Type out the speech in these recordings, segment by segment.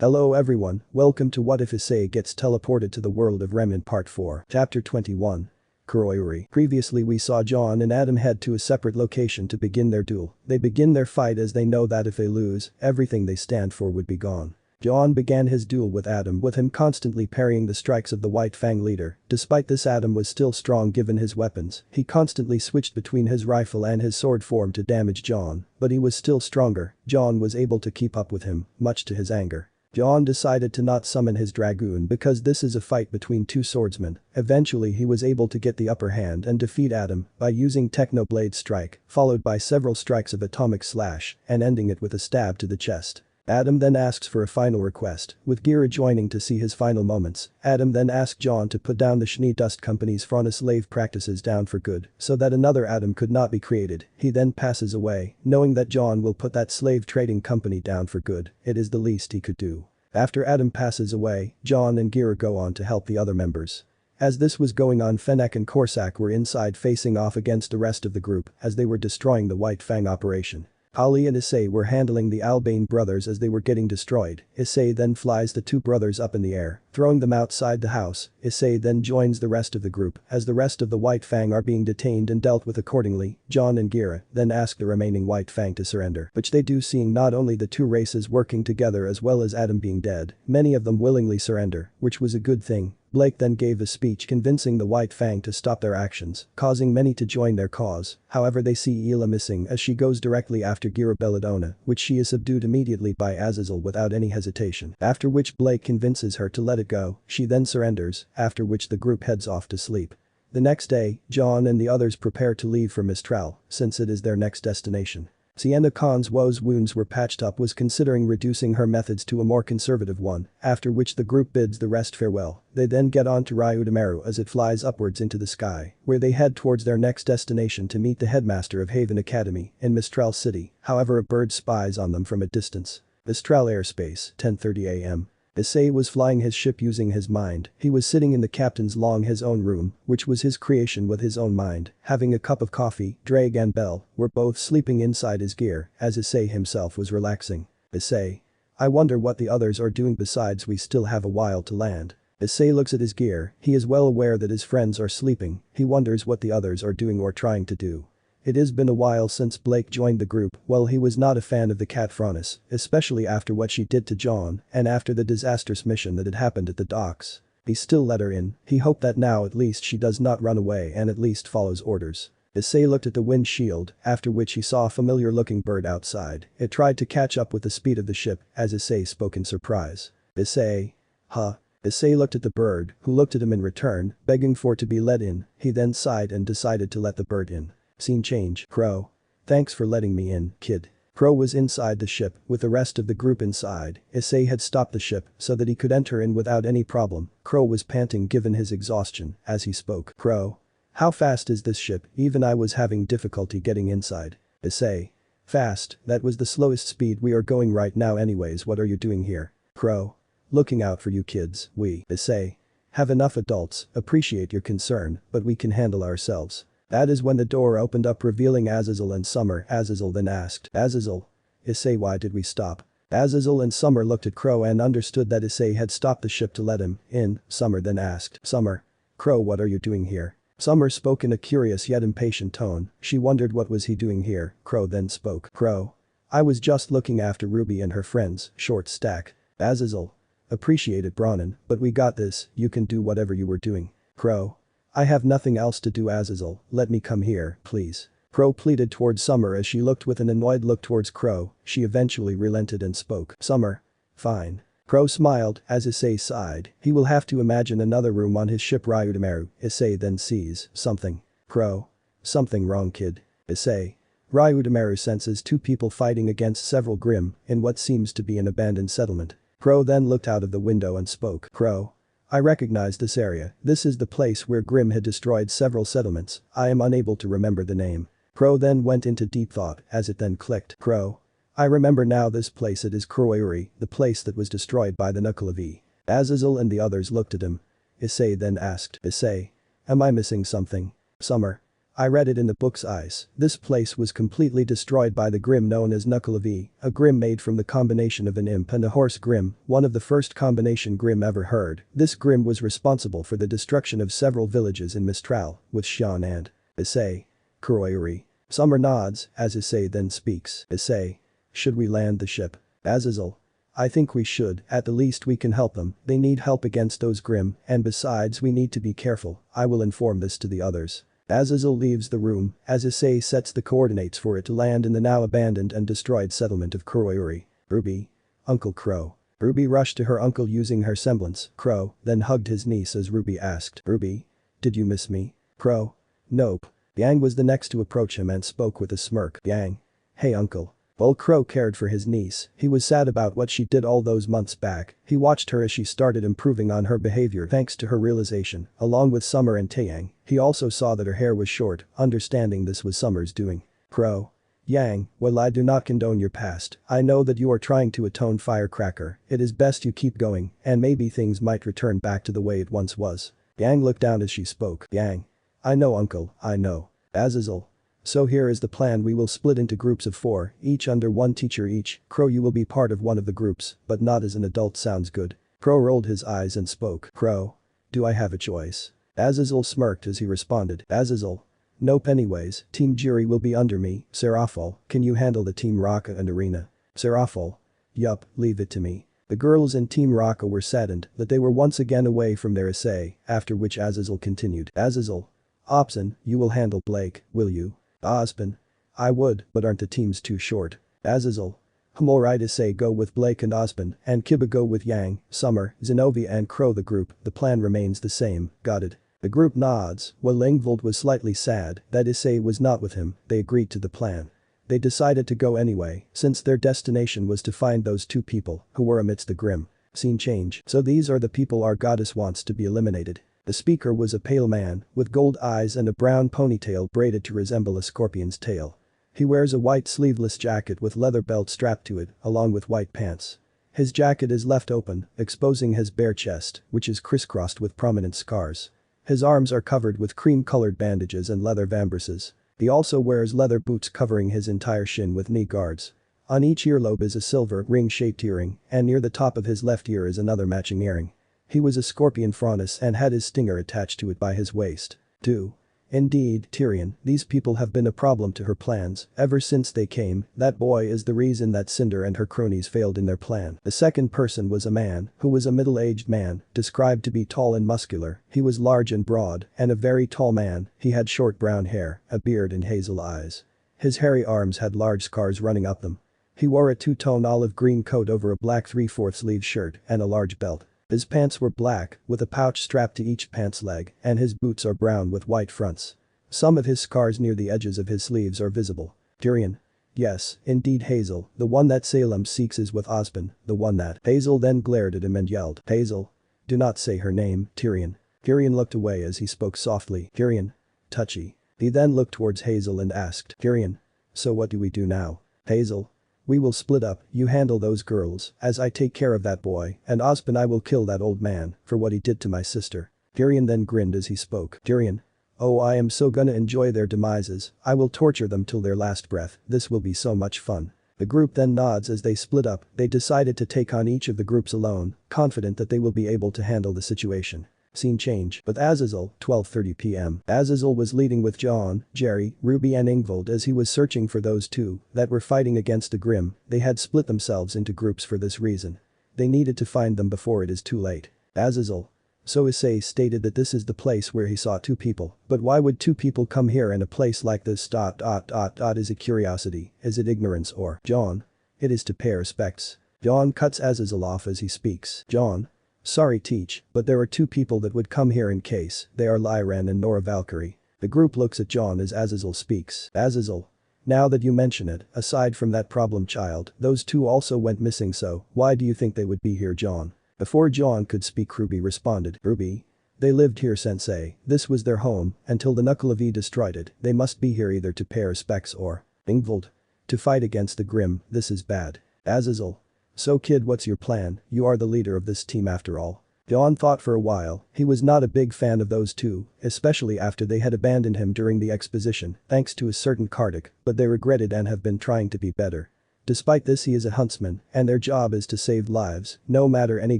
Hello everyone, welcome to What If Issei Gets Teleported to the World of Remnant Part 4, Chapter 21. Kuroyuri. Previously we saw John and Adam head to a separate location to begin their duel. They begin their fight as they know that if they lose, everything they stand for would be gone. John began his duel with Adam with him constantly parrying the strikes of the White Fang leader. Despite this, Adam was still strong given his weapons. He constantly switched between his rifle and his sword form to damage John, but he was still stronger. John was able to keep up with him, much to his anger. John decided to not summon his dragoon because this is a fight between two swordsmen. Eventually he was able to get the upper hand and defeat Adam by using Technoblade Strike, followed by several strikes of Atomic Slash, and ending it with a stab to the chest. Adam then asks for a final request, with Gira joining to see his final moments. Adam then asks John to put down the Schnee Dust Company's Frona slave practices down for good, so that another Adam could not be created. He then passes away, knowing that John will put that slave trading company down for good. It is the least he could do. After Adam passes away, John and Gira go on to help the other members. As this was going on, Fennec and Corsac were inside facing off against the rest of the group as they were destroying the White Fang operation. Ali and Issei were handling the Albane brothers as they were getting destroyed. Issei then flies the two brothers up in the air, throwing them outside the house. Issei then joins the rest of the group as the rest of the White Fang are being detained and dealt with accordingly. John and Gira then ask the remaining White Fang to surrender, which they do, seeing not only the two races working together as well as Adam being dead. Many of them willingly surrender, which was a good thing. Blake then gave a speech convincing the White Fang to stop their actions, causing many to join their cause. However, they see Ela missing as she goes directly after Gira Belladonna, which she is subdued immediately by Azazel without any hesitation. After which Blake convinces her to let it go. She then surrenders, after which the group heads off to sleep. The next day, John and the others prepare to leave for Mistral, since it is their next destination. Sienna Khan's wounds were patched up, was considering reducing her methods to a more conservative one, after which the group bids the rest farewell. They then get on to Ryudameru as it flies upwards into the sky, where they head towards their next destination to meet the headmaster of Haven Academy in Mistral City. However, a bird spies on them from a distance. Mistral airspace, 10:30 am. Issei was flying his ship using his mind. He was sitting in the captain's his own room, which was his creation with his own mind, having a cup of coffee. Drake and Bell were both sleeping inside his gear, as Issei himself was relaxing. Issei. I wonder what the others are doing, besides we still have a while to land. Issei looks at his gear. He is well aware that his friends are sleeping. He wonders what the others are doing or trying to do. It has been a while since Blake joined the group. Well, he was not a fan of the cat Fronis, especially after what she did to John and after the disastrous mission that had happened at the docks. He still let her in. He hoped that now at least she does not run away and at least follows orders. Issei looked at the windshield, after which he saw a familiar looking bird outside. It tried to catch up with the speed of the ship as Issei spoke in surprise. Issei. Huh? Issei looked at the bird, who looked at him in return, begging for to be let in. He then sighed and decided to let the bird in. Scene change. Crow. Thanks for letting me in, kid. Crow was inside the ship, with the rest of the group inside. Issei had stopped the ship so that he could enter in without any problem. Crow was panting given his exhaustion as he spoke. Crow. How fast is this ship? Even I was having difficulty getting inside. Issei. Fast, that was the slowest speed we are going right now anyways. What are you doing here? Crow. Looking out for you kids, we. Issei. Have enough adults, appreciate your concern, but we can handle ourselves. That is when the door opened up revealing Azazel and Summer. Azazel then asked, Azazel. Issei, why did we stop? Azazel and Summer looked at Crow and understood that Issei had stopped the ship to let him in. Summer then asked, Summer. Crow, what are you doing here? Summer spoke in a curious yet impatient tone. She wondered what was he doing here. Crow then spoke. Crow. I was just looking after Ruby and her friends. Short stack. Azazel. Appreciate it, Brannon, but we got this. You can do whatever you were doing. Crow. I have nothing else to do, Azazel, let me come here, please. Crow pleaded towards Summer as she looked with an annoyed look towards Crow. She eventually relented and spoke. Summer. Fine. Crow smiled as Issei sighed. He will have to imagine another room on his ship Ryudameru. Issei then sees something. Crow. Something wrong, kid. Issei. Ryudameru senses two people fighting against several Grimm in what seems to be an abandoned settlement. Crow then looked out of the window and spoke. Crow. I recognize this area. This is the place where Grimm had destroyed several settlements. I am unable to remember the name. Crow then went into deep thought as it then clicked. Crow. I remember now this place, it is Kuroyuri, the place that was destroyed by the Nukkalavi. Azazel and the others looked at him. Issei then asked, Issei. Am I missing something? Summer. I read it in the book's eyes. This place was completely destroyed by the Grim known as whatifissei, a Grim made from the combination of an imp and a horse Grim, one of the first combination Grim ever heard. This Grim was responsible for the destruction of several villages in Mistral, with Sean and Issei. Kuroyuri. Summer nods, as Issei then speaks. Issei. Should we land the ship? Azazel. I think we should, at the least we can help them, they need help against those Grim, and besides we need to be careful, I will inform this to the others. Azazel leaves the room, as Issei sets the coordinates for it to land in the now abandoned and destroyed settlement of Kuroyuri. Ruby. Uncle Crow. Ruby rushed to her uncle using her semblance, Crow, then hugged his niece as Ruby asked, Ruby? Did you miss me? Crow. Nope. Yang was the next to approach him and spoke with a smirk. Yang. Hey uncle. While Crow cared for his niece, he was sad about what she did all those months back. He watched her as she started improving on her behavior thanks to her realization, along with Summer and Taeyang. He also saw that her hair was short, understanding this was Summer's doing. Crow. Yang, while I do not condone your past, I know that you are trying to atone Firecracker. It is best you keep going, and maybe things might return back to the way it once was. Yang looked down as she spoke. Yang. I know uncle, I know. Azazel. So here is the plan, we will split into groups of 4, each under 1 teacher each. Crow, you will be part of one of the groups, but not as an adult, sounds good. Crow rolled his eyes and spoke. Crow. Do I have a choice? Azazel smirked as he responded. Azazel. Nope, anyways, Team Jiri will be under me. Seraphol, can you handle the Team Raka and Arena? Seraphol. Yup, leave it to me. The girls in Team Raka were saddened that they were once again away from their Issei, after which Azazel continued. Azazel. Ozpin, you will handle Blake, will you? Ozpin. I would, but aren't the teams too short? Azazel. Alright, Issei go with Blake and Ozpin, and Kiba go with Yang, Summer, Zenobia and Crow. The group, the plan remains the same, got it. The group nods. While Ingvild was slightly sad that Issei was not with him, they agreed to the plan. They decided to go anyway, since their destination was to find those 2 people who were amidst the Grim. Scene change. So these are the people our goddess wants to be eliminated. The speaker was a pale man, with gold eyes and a brown ponytail braided to resemble a scorpion's tail. He wears a white sleeveless jacket with leather belt strapped to it, along with white pants. His jacket is left open, exposing his bare chest, which is crisscrossed with prominent scars. His arms are covered with cream-colored bandages and leather vambraces. He also wears leather boots covering his entire shin with knee guards. On each earlobe is a silver ring-shaped earring, and near the top of his left ear is another matching earring. He was a scorpion Franus and had his stinger attached to it by his waist. 2. Indeed, Tyrion, these people have been a problem to her plans ever since they came. That boy is the reason that Cinder and her cronies failed in their plan. The second person was a man who was a middle-aged man, described to be tall and muscular. He was large and broad, and a very tall man. He had short brown hair, a beard and hazel eyes. His hairy arms had large scars running up them. He wore a 2-tone olive green coat over a black 3/4 sleeve shirt and a large belt. His pants were black, with a pouch strapped to each pants leg, and his boots are brown with white fronts. Some of his scars near the edges of his sleeves are visible. Tyrion. Yes, indeed Hazel, the one that Salem seeks is with Ozpin, the one that. Hazel then glared at him and yelled. Hazel. Do not say her name, Tyrion. Tyrion looked away as he spoke softly. Tyrion. Touchy. He then looked towards Hazel and asked. Tyrion. So what do we do now? Hazel. We will split up, you handle those girls, as I take care of that boy, and Ozpin I will kill that old man, for what he did to my sister. Tyrion then grinned as he spoke. Tyrion. Oh, I am so gonna enjoy their demises, I will torture them till their last breath, this will be so much fun. The group then nods as they split up. They decided to take on each of the groups alone, confident that they will be able to handle the situation. Scene change. With Azazel, 12:30 p.m. Azazel was leading with John, Jerry, Ruby and Ingvild as he was searching for those 2 that were fighting against the Grim. They had split themselves into groups for this reason. They needed to find them before it is too late. Azazel. So Issei stated that this is the place where he saw 2 people. But why would 2 people come here in a place like this? Is it curiosity? Is it ignorance or? John. It is to pay respects. John cuts Azazel off as he speaks. John. Sorry Teach, but there are 2 people that would come here in case. They are Lyran and Nora Valkyrie. The group looks at John as Azazel speaks. Azazel. Now that you mention it, aside from that problem child, those 2 also went missing, so why do you think they would be here, John? Before John could speak, Ruby responded. Ruby. They lived here, Sensei. This was their home until the whatifissei destroyed it. They must be here either to pay respects or. Ingvild. To fight against the Grim. This is bad. Azazel. So kid, what's your plan? You are the leader of this team after all. John thought for a while. He was not a big fan of those two, especially after they had abandoned him during the exposition, thanks to a certain Kartik, but they regretted and have been trying to be better. Despite this, he is a huntsman, and their job is to save lives, no matter any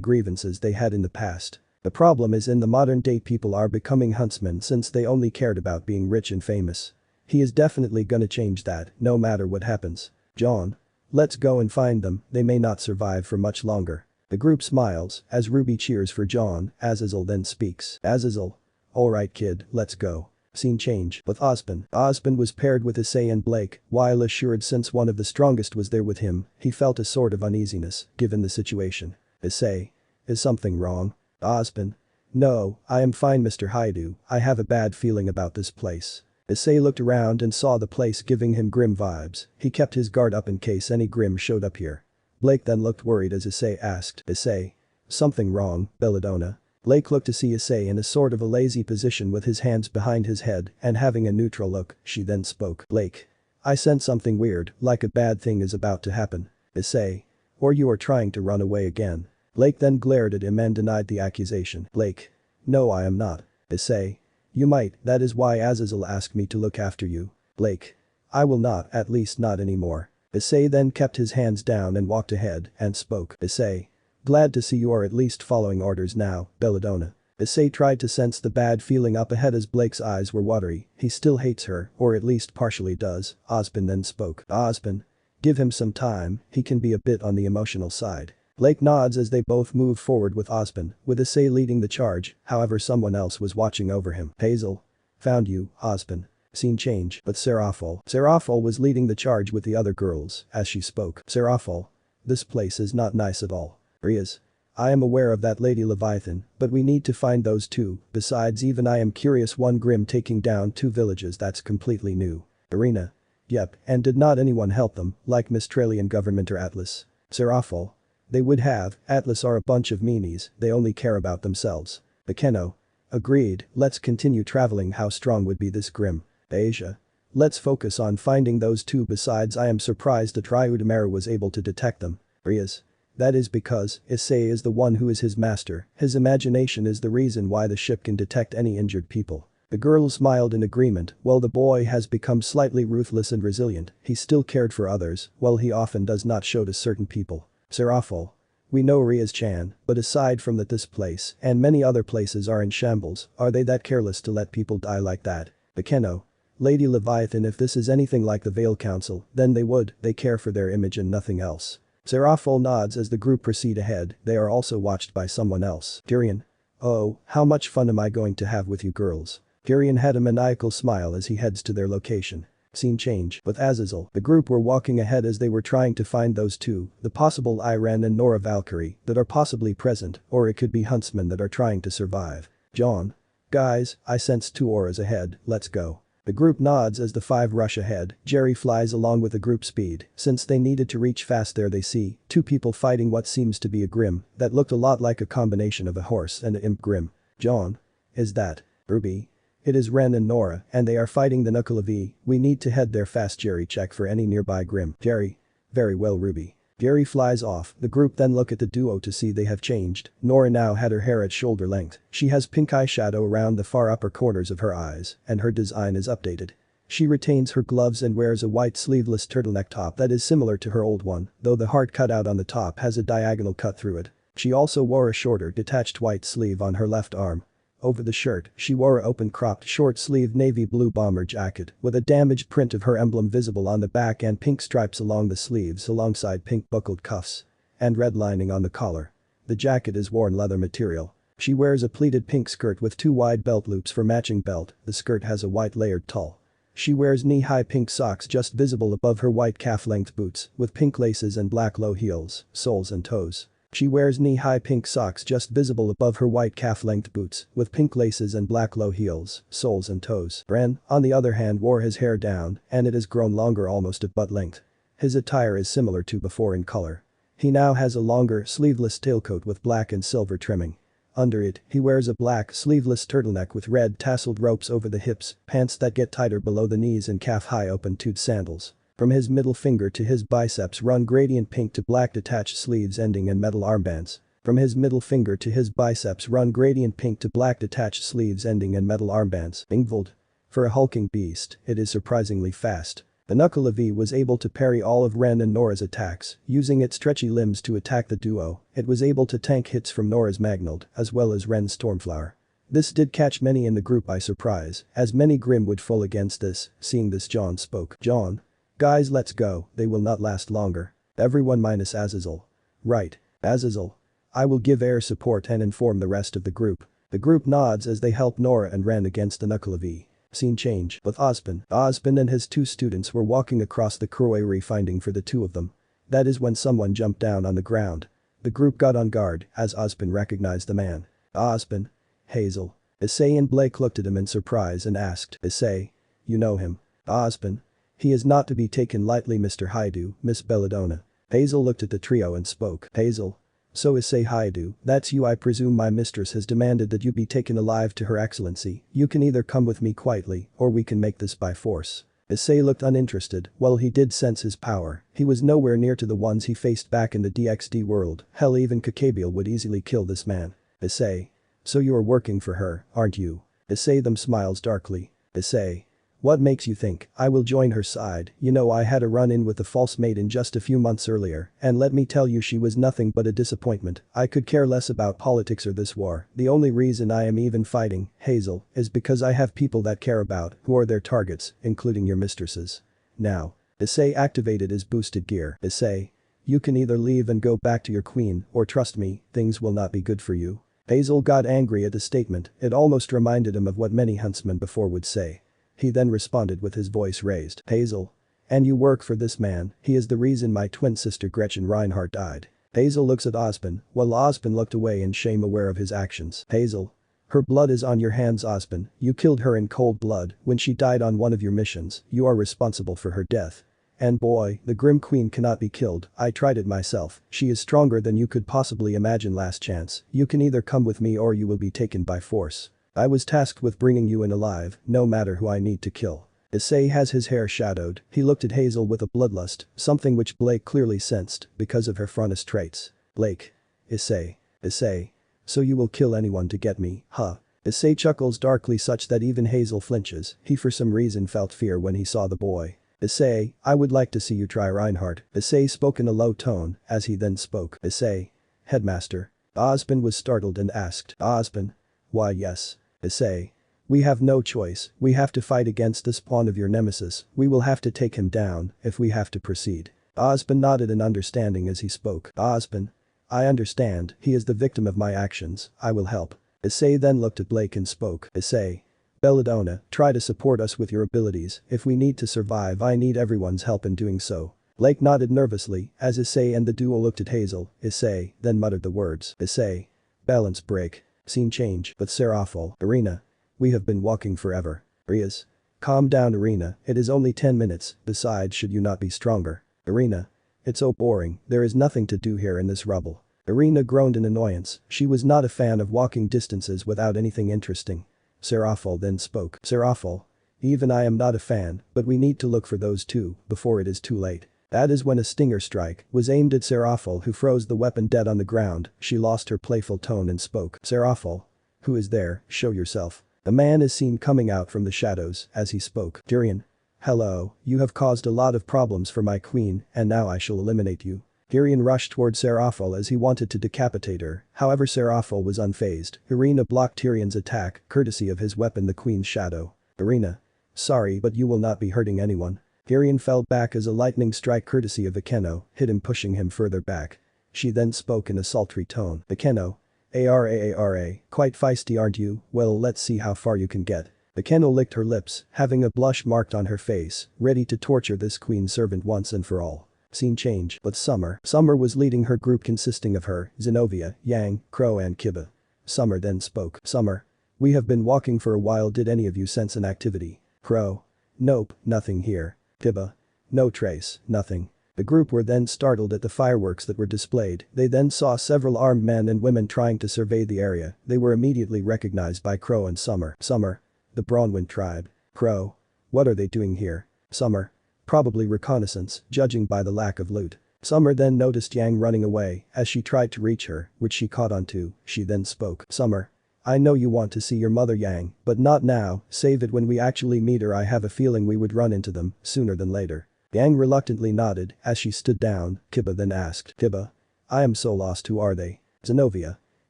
grievances they had in the past. The problem is in the modern day people are becoming huntsmen since they only cared about being rich and famous. He is definitely gonna change that, no matter what happens. John. Let's go and find them, they may not survive for much longer. The group smiles, as Ruby cheers for John. Azazel then speaks. Azazel. Alright kid, let's go. Scene change with Ozpin. Ozpin was paired with Issei and Blake, while assured since one of the strongest was there with him, he felt a sort of uneasiness, given the situation. Issei. Is something wrong? Ozpin. No, I am fine Mr. Haidu, I have a bad feeling about this place. Issei looked around and saw the place giving him grim vibes, he kept his guard up in case any grim showed up here. Blake then looked worried as Issei asked. Issei. Something wrong, Belladonna? Blake looked to see Issei in a sort of a lazy position with his hands behind his head and having a neutral look, she then spoke. Blake. I sense something weird, like a bad thing is about to happen. Issei. Or you are trying to run away again. Blake then glared at him and denied the accusation. Blake. No I am not. Issei. You might, that is why Azazel asked me to look after you. Blake. I will not, at least not anymore. Issei then kept his hands down and walked ahead and spoke. Issei. Glad to see you are at least following orders now, Belladonna. Issei tried to sense the bad feeling up ahead as Blake's eyes were watery, he still hates her, or at least partially does. Ozpin then spoke. Ozpin. Give him some time, he can be a bit on the emotional side. Blake nods as they both move forward with Ozpin, with Issei leading the charge, however someone else was watching over him. Hazel. Found you, Ozpin. Scene change with Seraphol. Seraphol was leading the charge with the other girls, as she spoke. Seraphol. This place is not nice at all. Rias. I am aware of that Lady Leviathan, but we need to find those two, besides even I am curious one Grim taking down 2 villages that's completely new. Arena. Yep, and did not anyone help them, like Mistralian government or Atlas? Seraphol. They would have, Atlas are a bunch of meanies, they only care about themselves. Bekeno. Agreed, let's continue traveling. How strong would be this Grim? Asia. Let's focus on finding those two. Besides I am surprised that Ryudamara was able to detect them. Rias. That is because Issei is the one who is his master, his imagination is the reason why the ship can detect any injured people. The girl smiled in agreement. While the boy has become slightly ruthless and resilient, he still cared for others, while he often does not show to certain people. Seraphol. We know Rias-chan, but aside from that this place and many other places are in shambles, are they that careless to let people die like that? Bekeno. Lady Leviathan, if this is anything like the Veil Council, then they care for their image and nothing else. Seraphol nods as the group proceed ahead, they are also watched by someone else. Tyrion. Oh, how much fun am I going to have with you girls? Tyrion had a maniacal smile as he heads to their location. Scene change with Azazel. The group were walking ahead as they were trying to find those two, the possible Iran and Nora Valkyrie, that are possibly present, or it could be huntsmen that are trying to survive. John. Guys, I sense 2 auras ahead, let's go. The group nods as the 5 rush ahead. Jerry flies along with the group speed, since they needed to reach fast. There they see 2 people fighting what seems to be a Grim that looked a lot like a combination of a horse and an imp Grim. John. Is that Ruby? It is Ren and Nora and they are fighting the Nucleavi. We need to head there fast. Jerry, check for any nearby Grim. Jerry. Very well Ruby. Jerry flies off. The group then look at the duo to see they have changed. Nora now had her hair at shoulder length. She has pink eyeshadow around the far upper corners of her eyes and her design is updated. She retains her gloves and wears a white sleeveless turtleneck top that is similar to her old one, though the heart cutout on the top has a diagonal cut through it. She also wore a shorter detached white sleeve on her left arm. Over the shirt, she wore an open-cropped short-sleeved navy blue bomber jacket with a damaged print of her emblem visible on the back and pink stripes along the sleeves alongside pink buckled cuffs and red lining on the collar. The jacket is worn leather material. She wears a pleated pink skirt with 2 wide belt loops for matching belt. The skirt has a white layered tulle. She wears knee-high pink socks just visible above her white calf-length boots with pink laces and black low heels, soles and toes. She wears knee-high pink socks just visible above her white calf-length boots with pink laces and black low heels, soles and toes. Ren, on the other hand, wore his hair down and it has grown longer almost at butt length. His attire is similar to before in color. He now has a longer sleeveless tailcoat with black and silver trimming. Under it, he wears a black sleeveless turtleneck with red tasseled ropes over the hips, pants that get tighter below the knees and calf-high open-toed sandals. From his middle finger to his biceps run gradient pink to black detached sleeves ending in metal armbands. From his middle finger to his biceps run gradient pink to black detached sleeves ending in metal armbands. Ingvild. For a hulking beast, it is surprisingly fast. The Knuckle of E was able to parry all of Ren and Nora's attacks, using its stretchy limbs to attack the duo. It was able to tank hits from Nora's Magnold, as well as Ren's Stormflower. This did catch many in the group by surprise, as many Grim would fall against this. Seeing this, John spoke. John. Guys, let's go, they will not last longer. Everyone minus Azazel. Right. Azazel. I will give air support and inform the rest of the group. The group nods as they help Nora and Ren against the Knuckle of E. Scene change with Ozpin. Ozpin and his 2 students were walking across the rwby finding for the 2 of them. That is when someone jumped down on the ground. The group got on guard as Ozpin recognized the man. Ozpin. Hazel. Issei and Blake looked at him in surprise and asked, Issei. You know him. Ozpin. He is not to be taken lightly, Mr. Haidu, Miss Belladonna. Hazel looked at the trio and spoke. Hazel. So Issei Haidu, that's you. I presume my mistress has demanded that you be taken alive to her excellency. You can either come with me quietly, or we can make this by force. Issei looked uninterested. While he did sense his power, he was nowhere near to the ones he faced back in the DXD world. Hell, even Kakabiel would easily kill this man. Issei. So you are working for her, aren't you? Issei them smiles darkly. Issei. What makes you think I will join her side? You know, I had a run-in with the false maiden just a few months earlier, and let me tell you, she was nothing but a disappointment. I could care less about politics or this war. The only reason I am even fighting, Hazel, is because I have people that care about who are their targets, including your mistresses. Now. Issei activated his boosted gear. Issei. You can either leave and go back to your queen, or trust me, things will not be good for you. Hazel got angry at the statement. It almost reminded him of what many huntsmen before would say. He then responded with his voice raised. Hazel. And you work for this man, he is the reason my twin sister Gretchen Reinhardt died. Hazel looks at Ozpin, while Ozpin looked away in shame, aware of his actions. Hazel. Her blood is on your hands, Ozpin. You killed her in cold blood when she died on one of your missions. You are responsible for her death. And boy, the Grim Queen cannot be killed. I tried it myself. She is stronger than you could possibly imagine. Last chance. You can either come with me or you will be taken by force. I was tasked with bringing you in alive, no matter who I need to kill. Issei has his hair shadowed. He looked at Hazel with a bloodlust, something which Blake clearly sensed because of her Frontis traits. Blake. Issei. Issei. So you will kill anyone to get me, huh? Issei chuckles darkly such that even Hazel flinches. He for some reason felt fear when he saw the boy. Issei, I would like to see you try Reinhardt. Issei spoke in a low tone as he then spoke. Issei. Headmaster. Ozpin was startled and asked. Ozpin. Why yes. Issei. We have no choice, we have to fight against this pawn of your nemesis, we will have to take him down if we have to proceed. Ozpin nodded in understanding as he spoke. Ozpin. I understand, he is the victim of my actions, I will help. Issei then looked at Blake and spoke. Issei. Belladonna, try to support us with your abilities, if we need to survive I need everyone's help in doing so. Blake nodded nervously as Issei and the duo looked at Hazel. Issei then muttered the words. Issei. Balance break. Scene change with Seraphol. Arena. We have been walking forever. Rias. Calm down, Arena, it is only 10 minutes, besides should you not be stronger. Arena. It's so boring, there is nothing to do here in this rubble. Arena groaned in annoyance, she was not a fan of walking distances without anything interesting. Seraphol then spoke. Seraphol. Even I am not a fan, but we need to look for those 2 before it is too late. That is when a stinger strike was aimed at Seraphol, who froze the weapon dead on the ground. She lost her playful tone and spoke. Seraphol. Who is there, show yourself. A man is seen coming out from the shadows as he spoke. Tyrion. Hello, you have caused a lot of problems for my queen and now I shall eliminate you. Tyrion rushed toward Seraphol as he wanted to decapitate her, however Seraphol was unfazed. Arena blocked Tyrion's attack courtesy of his weapon, the Queen's Shadow. Arena. Sorry, but you will not be hurting anyone. Tyrion fell back as a lightning strike courtesy of Akeno hit him, pushing him further back. She then spoke in a sultry tone. Akeno. Ara, quite feisty aren't you? Well, let's see how far you can get. Akeno licked her lips, having a blush marked on her face, ready to torture this queen servant once and for all. Scene change with Summer. Summer was leading her group consisting of her, Zenobia, Yang, Crow and Kiba. Summer then spoke. Summer. We have been walking for a while, did any of you sense an activity? Crow. Nope, nothing here. Kiba. No trace, nothing. The group were then startled at the fireworks that were displayed. They then saw several armed men and women trying to survey the area. They were immediately recognized by Crow and Summer. Summer. The Bronwyn tribe. Crow. What are they doing here? Summer. Probably reconnaissance, judging by the lack of loot. Summer then noticed Yang running away as she tried to reach her, which she caught onto. She then spoke. Summer. I know you want to see your mother Yang, but not now, save it when we actually meet her. I have a feeling we would run into them sooner than later. Yang reluctantly nodded as she stood down. Kiba then asked. Kiba. I am so lost, who are they? Zenobia.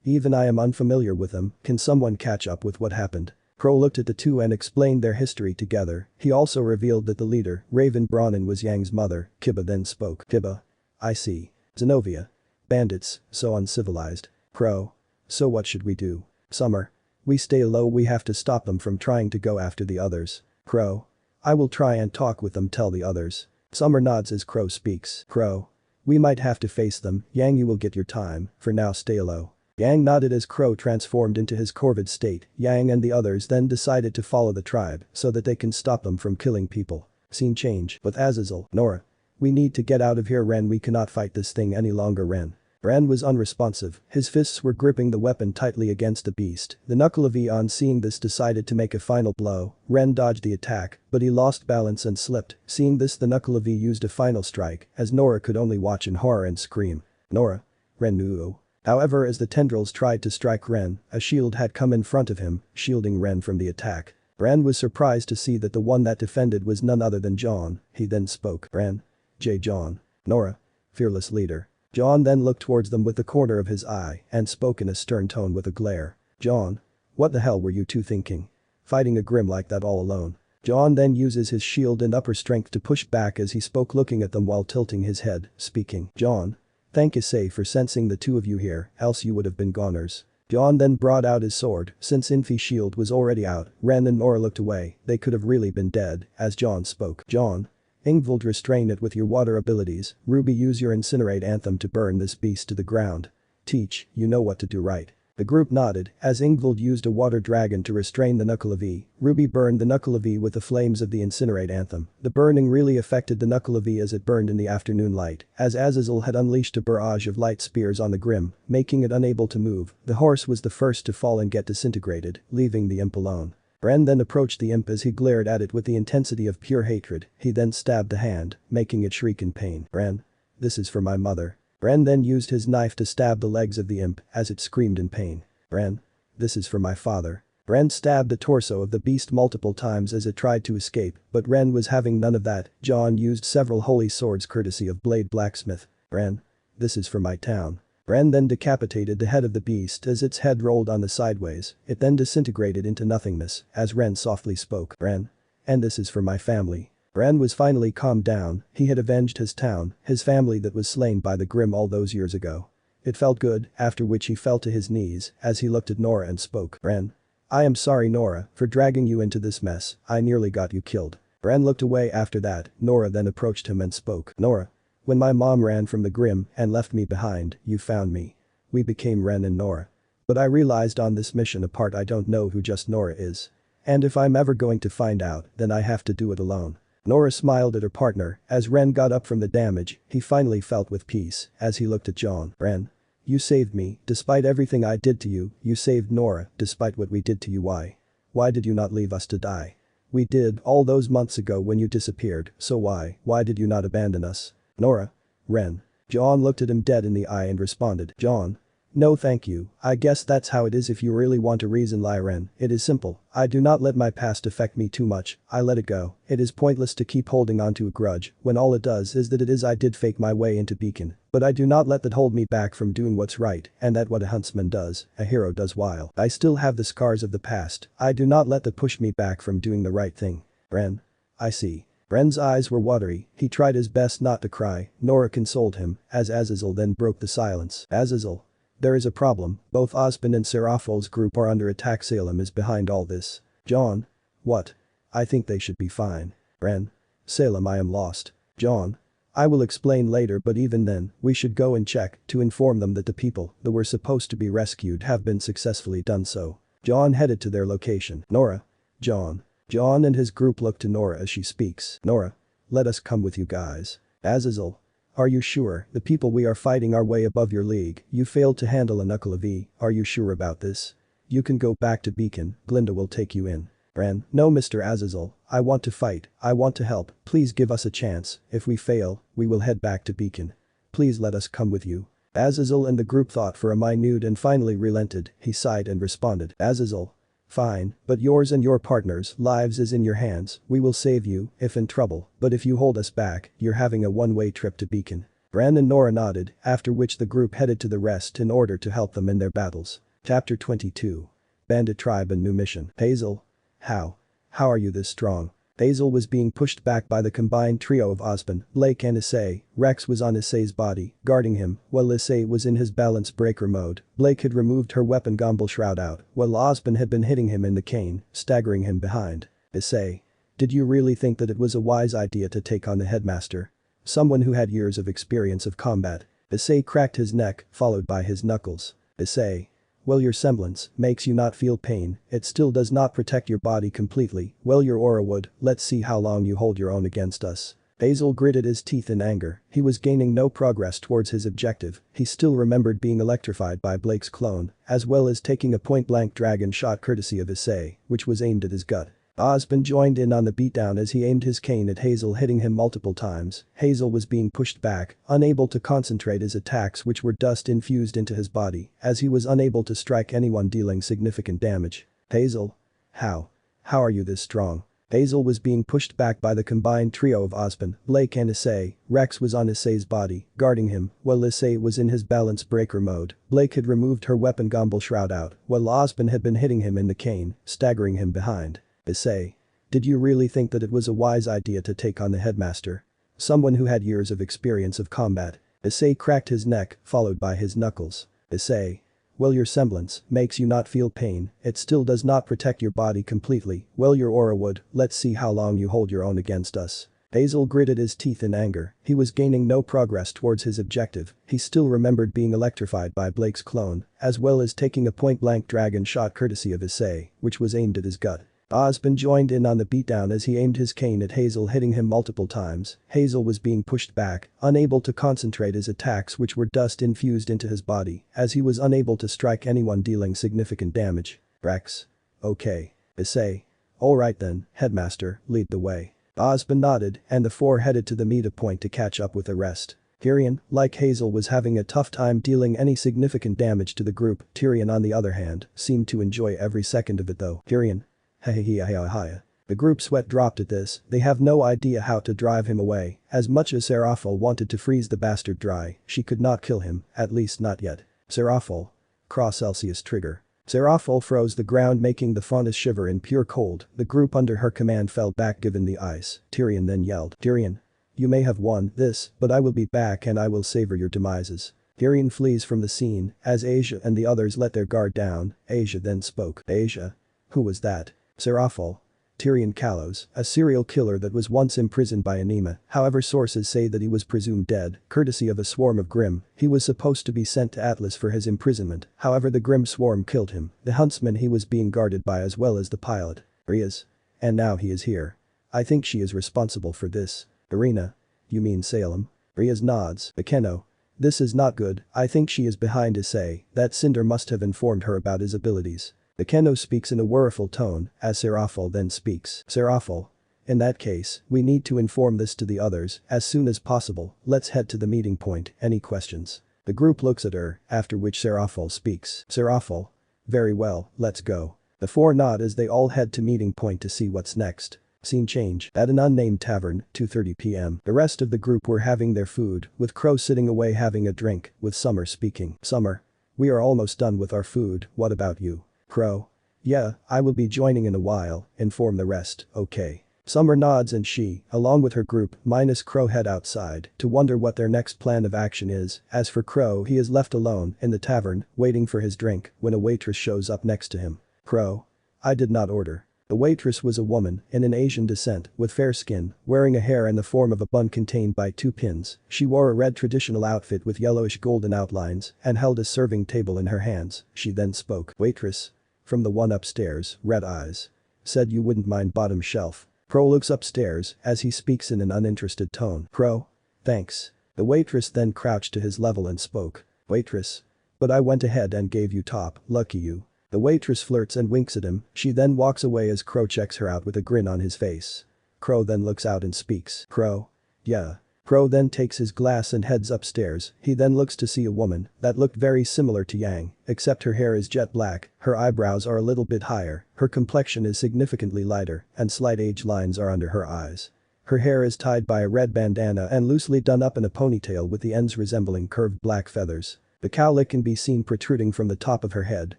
Even I am unfamiliar with them, can someone catch up with what happened? Crow looked at the two and explained their history together. He also revealed that the leader, Raven Bronin, was Yang's mother. Kiba then spoke. Kiba. I see. Zenobia. Bandits, so uncivilized. Crow. So what should we do? Summer. We stay low, we have to stop them from trying to go after the others. Crow. I will try and talk with them, tell the others. Summer nods as Crow speaks. Crow. We might have to face them, Yang, you will get your time, for now stay low. Yang nodded as Crow transformed into his corvid state. Yang and the others then decided to follow the tribe so that they can stop them from killing people. Scene change with Azazel. Nora. We need to get out of here, Ren, we cannot fight this thing any longer, Ren. Ren was unresponsive, his fists were gripping the weapon tightly against the beast. The Knuckle of on seeing this decided to make a final blow. Ren dodged the attack, but he lost balance and slipped. Seeing this, the Knuckle of used a final strike, as Nora could only watch in horror and scream. Nora. Ren knew. However, as the tendrils tried to strike Ren, a shield had come in front of him, shielding Ren from the attack. Ren was surprised to see that the one that defended was none other than John. He then spoke. Ren. J. John. Nora. Fearless leader. John then looked towards them with the corner of his eye and spoke in a stern tone with a glare. John. What the hell were you two thinking? Fighting a grim like that all alone? John then uses his shield and upper strength to push back as he spoke, looking at them while tilting his head, speaking. John. Thank Issei for sensing the two of you here, else you would have been goners. John then brought out his sword. Since Infi's shield was already out, Ren and Nora looked away. They could have really been dead, as John spoke. John. Ingvild, restrain it with your water abilities. Ruby, use your incinerate anthem to burn this beast to the ground. Teach, you know what to do, right? The group nodded as Ingvild used a water dragon to restrain the Knuckle of Ruby burned the Knuckle of with the flames of the incinerate anthem. The burning really affected the Knuckle of as it burned in the afternoon light, as Azazel had unleashed a barrage of light spears on the Grim, making it unable to move. The horse was the first to fall and get disintegrated, leaving the imp alone. Ren then approached the imp as he glared at it with the intensity of pure hatred. He then stabbed the hand, making it shriek in pain. Ren. This is for my mother. Ren then used his knife to stab the legs of the imp as it screamed in pain. Ren. This is for my father. Ren stabbed the torso of the beast multiple times as it tried to escape, but Ren was having none of that. John used several holy swords courtesy of Blade Blacksmith. Ren. This is for my town. Ren then decapitated the head of the beast as its head rolled on the sideways. It then disintegrated into nothingness as Ren softly spoke. Ren. And this is for my family. Ren was finally calmed down. He had avenged his town, his family that was slain by the Grim all those years ago. It felt good, after which he fell to his knees as he looked at Nora and spoke. Ren. I am sorry, Nora, for dragging you into this mess. I nearly got you killed. Ren looked away after that. Nora then approached him and spoke. Nora. When my mom ran from the Grim and left me behind, you found me. We became Ren and Nora. But I realized on this mission apart I don't know who just Nora is. And if I'm ever going to find out, then I have to do it alone. Nora smiled at her partner as Ren got up from the damage. He finally felt with peace as he looked at John. Ren. You saved me, despite everything I did to you. You saved Nora, despite what we did to you. Why? Why did you not leave us to die? We did, all those months ago when you disappeared, so why did you not abandon us? Nora. Ren. John looked at him dead in the eye and responded. John. No thank you, I guess that's how it is if you really want a reason, Ren. It is simple. I do not let my past affect me too much, I let it go. It is pointless to keep holding on to a grudge when all it does is that it is I did fake my way into Beacon. But I do not let that hold me back from doing what's right, and that what a huntsman does, a hero does. While I still have the scars of the past, I do not let that push me back from doing the right thing. Ren. I see. Ren's eyes were watery, he tried his best not to cry. Nora consoled him as Azazel then broke the silence. Azazel. There is a problem, both Ozpin and Seraphol's group are under attack. Salem is behind all this. John. What? I think they should be fine. Ren. Salem, I am lost. John. I will explain later, but even then, we should go and check to inform them that the people that were supposed to be rescued have been successfully done so. John headed to their location. Nora. John. John and his group look to Nora as she speaks. Nora. Let us come with you guys. Azazel. Are you sure? The people we are fighting are way above your league. You failed to handle a Knuckle of Are you sure about this? You can go back to Beacon, Glinda will take you in. Ren. No, Mr. Azazel, I want to fight, I want to help, please give us a chance. If we fail, we will head back to Beacon. please let us come with you. Azazel and the group thought for a minute and finally relented. He sighed and responded. Azazel. Fine, but yours and your partner's lives is in your hands. We will save you if in trouble, but if you hold us back, you're having a one-way trip to Beacon. Bran and Nora nodded, after which the group headed to the rest in order to help them in their battles. Chapter 22. Bandit Tribe and New Mission. Hazel. How are you this strong? Hazel was being pushed back by the combined trio of Ozpin, Blake and Issei. Rex was on Issei's body, guarding him, while Issei was in his balance breaker mode. Blake had removed her weapon Gomble Shroud out, while Ozpin had been hitting him in the cane, staggering him behind. Issei. Did you really think that it was a wise idea to take on the headmaster? Someone who had years of experience of combat. Issei cracked his neck, followed by his knuckles. Issei. Well, your semblance makes you not feel pain, it still does not protect your body completely. Well, your aura would. Let's see how long you hold your own against us. Hazel gritted his teeth in anger. He was gaining no progress towards his objective. He still remembered being electrified by Blake's clone, as well as taking a point-blank dragon shot courtesy of Issei, which was aimed at his gut. Ozpin joined in on the beatdown as he aimed his cane at Hazel, hitting him multiple times. Hazel was being pushed back, unable to concentrate his attacks which were dust infused into his body, as he was unable to strike anyone dealing significant damage. Hazel. How are you this strong? Hazel was being pushed back by the combined trio of Ozpin, Blake and Issei. Rex was on Issei's body, guarding him, while Issei was in his balance breaker mode. Blake had removed her weapon Gomble Shroud out, while Ozpin had been hitting him in the cane, staggering him behind. Issei. Did you really think that it was a wise idea to take on the headmaster? Someone who had years of experience of combat. Issei cracked his neck, followed by his knuckles. Issei. Well, your semblance makes you not feel pain, it still does not protect your body completely. Well, your aura would. Let's see how long you hold your own against us. Hazel gritted his teeth in anger. He was gaining no progress towards his objective. He still remembered being electrified by Blake's clone, as well as taking a point-blank dragon shot courtesy of Issei, which was aimed at his gut. Ozpin joined in on the beatdown as he aimed his cane at Hazel, hitting him multiple times. Hazel was being pushed back, unable to concentrate his attacks which were dust infused into his body, as he was unable to strike anyone dealing significant damage. Rex. Okay. Issei. Alright then, headmaster, lead the way. Ozpin nodded, and the four headed to the meet point to catch up with the rest. Tyrion, like Hazel, was having a tough time dealing any significant damage to the group. Tyrion, on the other hand, seemed to enjoy every second of it though. Tyrion. The group sweat dropped at this. They have no idea how to drive him away. As much as Seraphil wanted to freeze the bastard dry, she could not kill him, at least not yet. Seraphil. Cross Celsius trigger. Seraphil froze the ground, making the faunus shiver in pure cold. The group under her command fell back given the ice. Tyrion then yelled. Tyrion. You may have won this, but I will be back and I will savor your demises. Tyrion flees from the scene, as Asia and the others let their guard down. Asia then spoke. Asia. Who was that? Seraphil. Tyrion Kalos, a serial killer that was once imprisoned by Anima. However, sources say that he was presumed dead, courtesy of a swarm of Grimm. He was supposed to be sent to Atlas for his imprisonment, however the Grimm swarm killed him. The huntsman he was being guarded by as well as the pilot. Rias. And now he is here. I think she is responsible for this. Irina. You mean Salem? Rias nods. Bekeno. This is not good, I think she is behind Issei. That Cinder must have informed her about his abilities. Bekeno speaks in a worryful tone, as Seraphil then speaks. Seraphil. In that case, we need to inform this to the others as soon as possible. Let's head to the meeting point. Any questions? The group looks at her, after which Seraphil speaks. Seraphil. Very well, let's go. The four nod as they all head to meeting point to see what's next. Scene change. At an unnamed tavern, 2:30 p.m. The rest of the group were having their food, with Crow sitting away having a drink, with Summer speaking. Summer. We are almost done with our food, what about you? Crow. Yeah, I will be joining in a while, inform the rest. Okay. Summer nods and she, along with her group, minus Crow, head outside to wonder what their next plan of action is. As for Crow, he is left alone in the tavern, waiting for his drink, when a waitress shows up next to him. Crow. I did not order. The waitress was a woman, in an Asian descent, with fair skin, wearing a hair in the form of a bun contained by 2 pins. She wore a red traditional outfit with yellowish golden outlines, and held a serving table in her hands. She then spoke. Waitress. From the one upstairs, red eyes. Said you wouldn't mind bottom shelf. Crow looks upstairs, as he speaks in an uninterested tone. Crow. Thanks. The waitress then crouched to his level and spoke. Waitress. But I went ahead and gave you top, lucky you. The waitress flirts and winks at him. She then walks away as Crow checks her out with a grin on his face. Crow then looks out and speaks. Crow. Yeah. Crow then takes his glass and heads upstairs. He then looks to see a woman that looked very similar to Yang, except her hair is jet black, her eyebrows are a little bit higher, her complexion is significantly lighter, and slight age lines are under her eyes. Her hair is tied by a red bandana and loosely done up in a ponytail with the ends resembling curved black feathers. The cowlick can be seen protruding from the top of her head,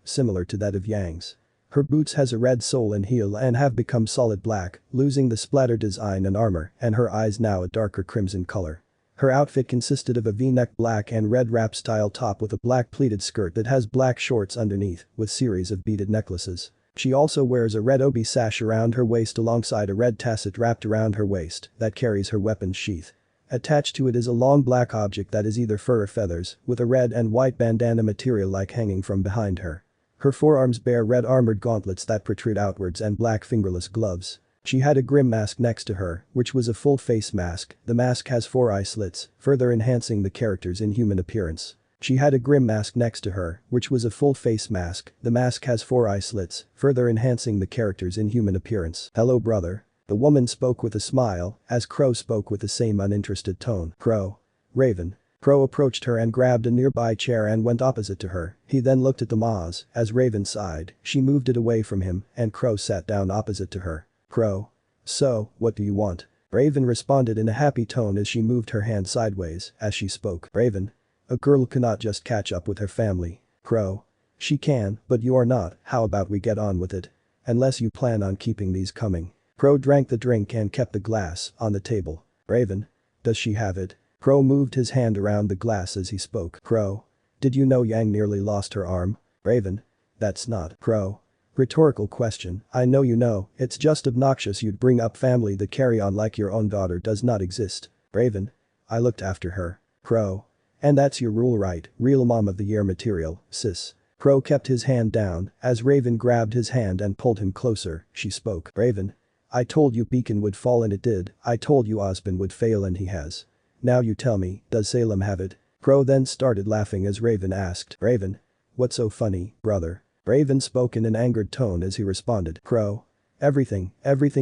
similar to that of Yang's. Her boots has a red sole and heel and have become solid black, losing the splatter design and armor, and her eyes now a darker crimson color. Her outfit consisted of a V-neck black and red wrap-style top with a black pleated skirt that has black shorts underneath, with series of beaded necklaces. She also wears a red obi sash around her waist alongside a red tassel wrapped around her waist that carries her weapon's sheath. Attached to it is a long black object that is either fur or feathers, with a red and white bandana material like hanging from behind her. Her forearms bear red armored gauntlets that protrude outwards and black fingerless gloves. She had a grim mask next to her, which was a full face mask. The mask has 4 eye slits, further enhancing the character's inhuman appearance. She had a grim mask next to her, which was a full face mask. The mask has 4 eye slits, further enhancing the character's inhuman appearance. "Hello, brother." The woman spoke with a smile, as Crow spoke with the same uninterested tone. "Crow. Raven." Crow approached her and grabbed a nearby chair and went opposite to her. He then looked at the Moz. As Raven sighed, she moved it away from him, and Crow sat down opposite to her. "Crow. So, what do you want?" Raven responded in a happy tone as she moved her hand sideways as she spoke. "Raven. A girl cannot just catch up with her family." Crow. "She can, but you are not. How about we get on with it? Unless you plan on keeping these coming." Crow drank the drink and kept the glass on the table. "Raven. Does she have it?" Crow moved his hand around the glass as he spoke. "Crow. Did you know Yang nearly lost her arm?" Raven. "That's not." Crow. "Rhetorical question. I know you know, it's just obnoxious you'd bring up family that carry on like your own daughter does not exist." Raven. "I looked after her." Crow. "And that's your rule, right? Real mom of the year material, sis." Crow kept his hand down as Raven grabbed his hand and pulled him closer. She spoke. "Raven. I told you Beacon would fall and it did. I told you Ozpin would fail and he has. Now you tell me, does Salem have it?" Crow then started laughing as Raven asked. "Raven. What's so funny, brother?" Raven spoke in an angered tone as he responded. "Crow. Everything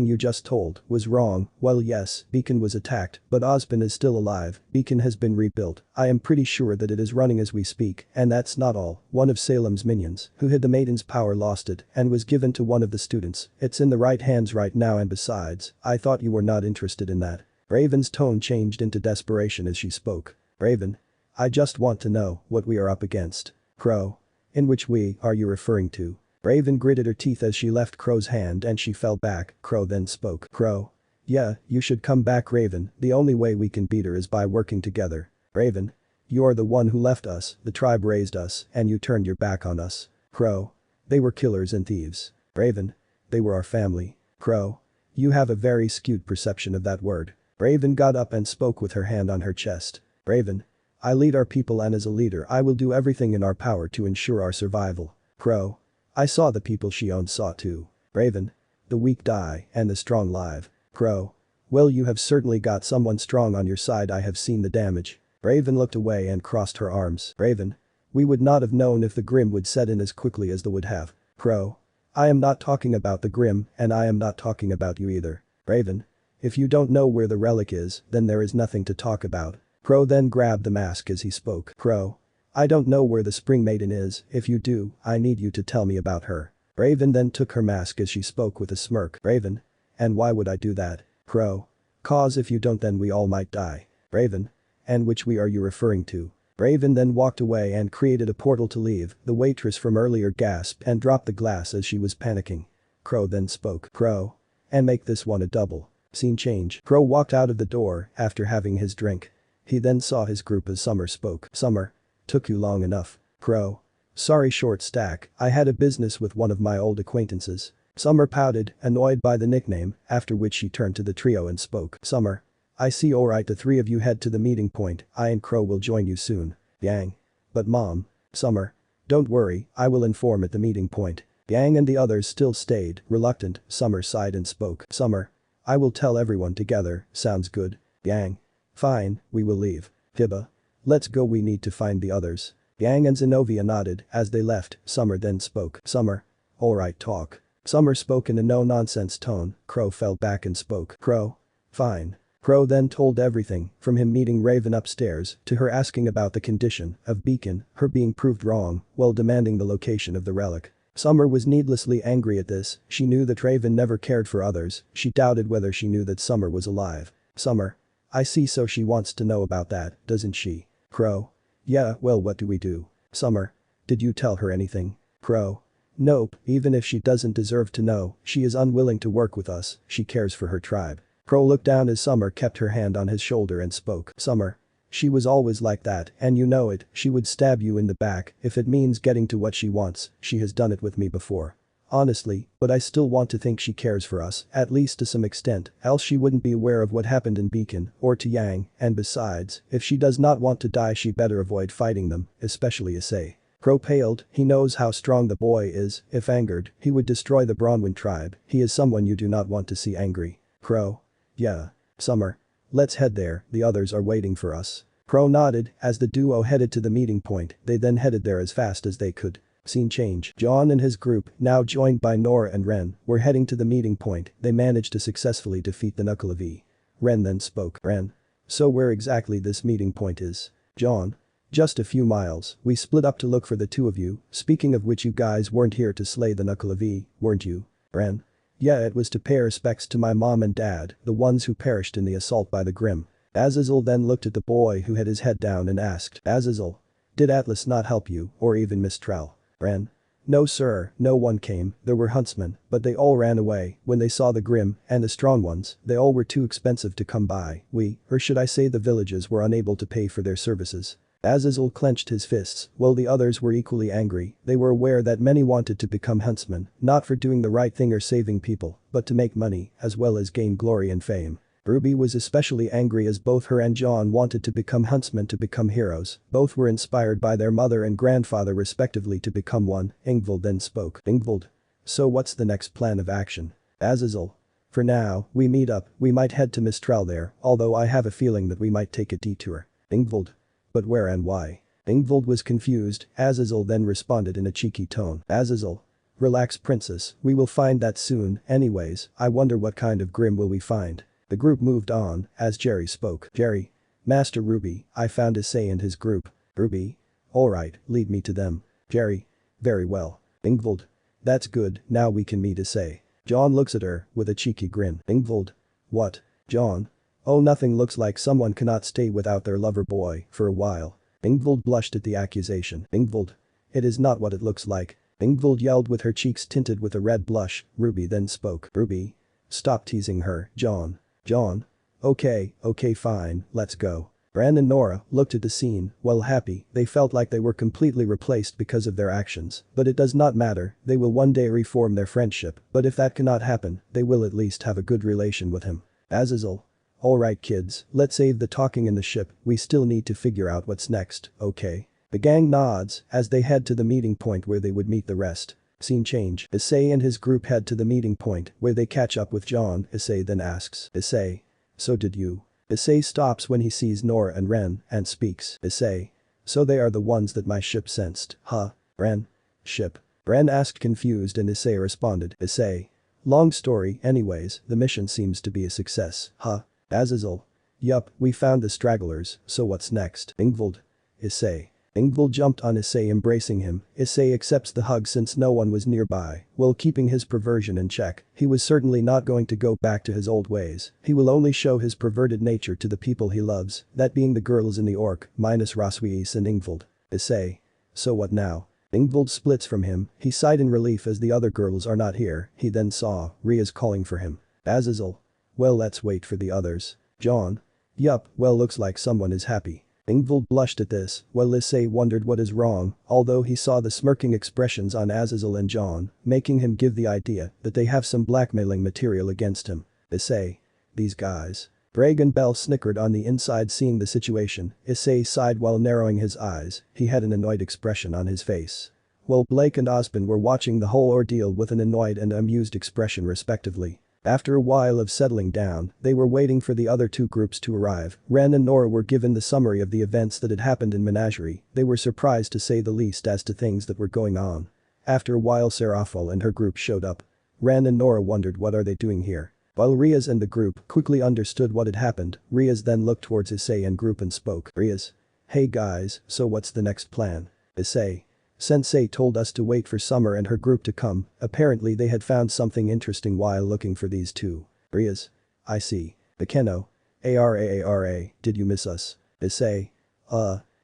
you just told was wrong. Well, yes, Beacon was attacked, but Ozpin is still alive. Beacon has been rebuilt. I am pretty sure that it is running as we speak, and that's not all. One of Salem's minions, who hid the maiden's power, lost it and was given to one of the students. It's in the right hands right now, and besides, I thought you were not interested in that." Raven's tone changed into desperation as she spoke. "Raven. I just want to know what we are up against." Crow. "In which we are you referring to?" Raven gritted her teeth as she left Crow's hand and she fell back. Crow then spoke. "Crow. Yeah, you should come back, Raven. The only way we can beat her is by working together." Raven. "You are the one who left us, the tribe raised us, and you turned your back on us." Crow. "They were killers and thieves." Raven. "They were our family." Crow. "You have a very skewed perception of that word." Raven got up and spoke with her hand on her chest. Raven. "I lead our people, and as a leader I will do everything in our power to ensure our survival." Crow. "I saw the people she owned saw too." Raven. "The weak die and the strong live." Crow. "Well, you have certainly got someone strong on your side. I have seen the damage." Raven looked away and crossed her arms. Raven. "We would not have known if the Grim would set in as quickly as they would have." Crow. "I am not talking about the Grim, and I am not talking about you either." Raven. "If you don't know where the relic is, then there is nothing to talk about." Crow then grabbed the mask as he spoke. Crow. "I don't know where the Spring Maiden is. If you do, I need you to tell me about her." Raven then took her mask as she spoke with a smirk. Raven. "And why would I do that?" Crow. "'Cause if you don't then we all might die." Raven. "And which we are you referring to?" Raven then walked away and created a portal to leave. The waitress from earlier gasped and dropped the glass as she was panicking. Crow then spoke. Crow. "And make this one a double." Scene change. Crow walked out of the door after having his drink. He then saw his group as Summer spoke. "Summer. Took you long enough." Crow. "Sorry, short stack, I had a business with one of my old acquaintances." Summer pouted, annoyed by the nickname, after which she turned to the trio and spoke. "Summer. I see, alright, the 3 of you head to the meeting point. I and Crow will join you soon." Yang. "But mom." Summer. "Don't worry, I will inform at the meeting point." Yang and the others still stayed, reluctant. Summer sighed and spoke. "Summer. I will tell everyone together, sounds good?" Yang. "Fine, we will leave." Hiba. "Let's go, we need to find the others." Yang and Zenobia nodded as they left. Summer then spoke. Summer. "Alright, talk." Summer spoke in a no-nonsense tone. Crow fell back and spoke. Crow. "Fine." Crow then told everything, from him meeting Raven upstairs, to her asking about the condition of Beacon, her being proved wrong, while demanding the location of the relic. Summer was needlessly angry at this, she knew that Raven never cared for others, she doubted whether she knew that Summer was alive. Summer. I see, so she wants to know about that, doesn't she? Crow. Yeah, well, what do we do? Summer. Did you tell her anything? Crow. Nope, even if she doesn't deserve to know, she is unwilling to work with us, she cares for her tribe. Crow looked down as Summer kept her hand on his shoulder and spoke. Summer. She was always like that, and you know it, she would stab you in the back if it means getting to what she wants, she has done it with me before. Honestly, but I still want to think she cares for us, at least to some extent, else she wouldn't be aware of what happened in Beacon, or to Yang, and besides, if she does not want to die she better avoid fighting them, especially Issei. Crow paled, he knows how strong the boy is, if angered, he would destroy the Bronwyn tribe, he is someone you do not want to see angry. Crow. Yeah. Summer. Let's head there, the others are waiting for us. Crow nodded, as the duo headed to the meeting point, they then headed there as fast as they could. Scene change. John and his group, now joined by Nora and Ren, were heading to the meeting point, they managed to successfully defeat the Knuckle of E. Ren then spoke. Ren. So where exactly this meeting point is? John. Just a few miles, we split up to look for the two of you, speaking of which you guys weren't here to slay the Knuckle of E, weren't you? Ren. Yeah, it was to pay respects to my mom and dad, the ones who perished in the assault by the Grimm. Azazel then looked at the boy who had his head down and asked. Azazel. Did Atlas not help you, or even Mistral? Ren. No sir, no one came, there were huntsmen, but they all ran away, when they saw the Grimm, and the strong ones, they all were too expensive to come by, or should I say the villages were unable to pay for their services. Azazel clenched his fists, while the others were equally angry, they were aware that many wanted to become huntsmen, not for doing the right thing or saving people, but to make money, as well as gain glory and fame. Ruby was especially angry as both her and John wanted to become huntsmen to become heroes, both were inspired by their mother and grandfather respectively to become one. Ingvild then spoke. Ingvild. So what's the next plan of action? Azazel. For now, we meet up, we might head to Mistral there, although I have a feeling that we might take a detour. Ingvild. But where and why? Ingvild was confused, Azazel then responded in a cheeky tone. Azazel. Relax princess, we will find that soon, anyways, I wonder what kind of Grimm will we find. The group moved on, as Jerry spoke. Jerry. Master Ruby, I found Issei and his group. Ruby. Alright, lead me to them. Jerry. Very well. Ingvild. That's good, now we can meet Issei. John looks at her, with a cheeky grin. Ingvild. What? John. Oh, nothing, looks like someone cannot stay without their lover boy, for a while. Ingvild blushed at the accusation. Ingvild. It is not what it looks like. Ingvild yelled with her cheeks tinted with a red blush. Ruby then spoke. Ruby. Stop teasing her, John. John. Okay, fine, let's go. Ren and Nora looked at the scene, well happy, they felt like they were completely replaced because of their actions, but it does not matter, they will one day reform their friendship, but if that cannot happen, they will at least have a good relation with him. Azazel. Alright kids, let's save the talking in the ship, we still need to figure out what's next, okay? The gang nods, as they head to the meeting point where they would meet the rest. Scene change. Issei and his group head to the meeting point, where they catch up with John. Issei then asks. Issei. So did you? Issei stops when he sees Nora and Ren, and speaks. Issei. So they are the ones that my ship sensed, huh? Ren. Ship. Ren asked confused and Issei responded. Issei. Long story, anyways, the mission seems to be a success, huh? Azazel. Yup, we found the stragglers, so what's next? Ingvild. Issei. Ingvild jumped on Issei, embracing him. Issei accepts the hug since no one was nearby. While keeping his perversion in check, he was certainly not going to go back to his old ways. He will only show his perverted nature to the people he loves, that being the girls in the orc, minus rwby and Ingvild. Issei. So what now? Ingvild splits from him, he sighed in relief as the other girls are not here, he then saw Rias calling for him. Azazel. Well, let's wait for the others. John. Yup, well, looks like someone is happy. Ingvild blushed at this, while Issei wondered what is wrong, although he saw the smirking expressions on Azazel and John, making him give the idea that they have some blackmailing material against him. Issei. These guys. Bragg and Bell snickered on the inside seeing the situation. Issei sighed while narrowing his eyes, he had an annoyed expression on his face. While Blake and Ozpin were watching the whole ordeal with an annoyed and amused expression respectively. After a while of settling down, they were waiting for the other two groups to arrive. Ren and Nora were given the summary of the events that had happened in Menagerie. They were surprised to say the least as to things that were going on. After a while Seraphil and her group showed up. Ren and Nora wondered what are they doing here. While Rias and the group quickly understood what had happened, Rias then looked towards Issei and group and spoke. Rias. Hey guys, so what's the next plan? Issei. Sensei told us to wait for Summer and her group to come, apparently they had found something interesting while looking for these two. Rias. I see. Akeno. Ara, did you miss us? Issei.